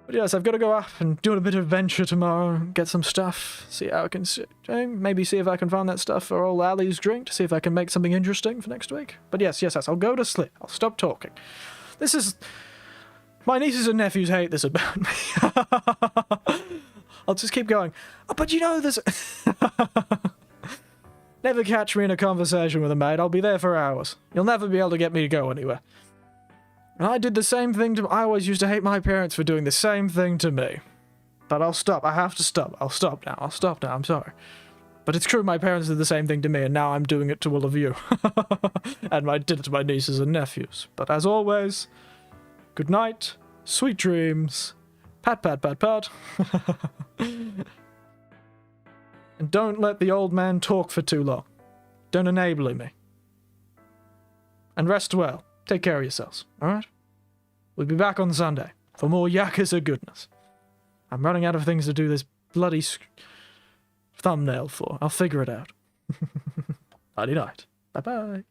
S1: But yes, I've got to go up and do a bit of adventure tomorrow, get some stuff, see how I can... Maybe see if I can find that stuff for old Ali's drink, to see if I can make something interesting for next week. But yes, I'll go to sleep. I'll stop talking. This is... My nieces and nephews hate this about me. I'll just keep going. Oh, but you know, there's... Never catch me in a conversation with a mate. I'll be there for hours. You'll never be able to get me to go anywhere. And I did the same thing to... I always used to hate my parents for doing the same thing to me. But I'll stop. I have to stop. I'll stop now. I'm sorry. But it's true, my parents did the same thing to me, and now I'm doing it to all of you. And I did it to my nieces and nephews. But as always... Good night, sweet dreams, pat, pat, pat, pat. And don't let the old man talk for too long. Don't enable me. And rest well. Take care of yourselves, alright? We'll be back on Sunday for more Yakuza goodness. I'm running out of things to do this bloody thumbnail for. I'll figure it out. Nighty night. Bye-bye.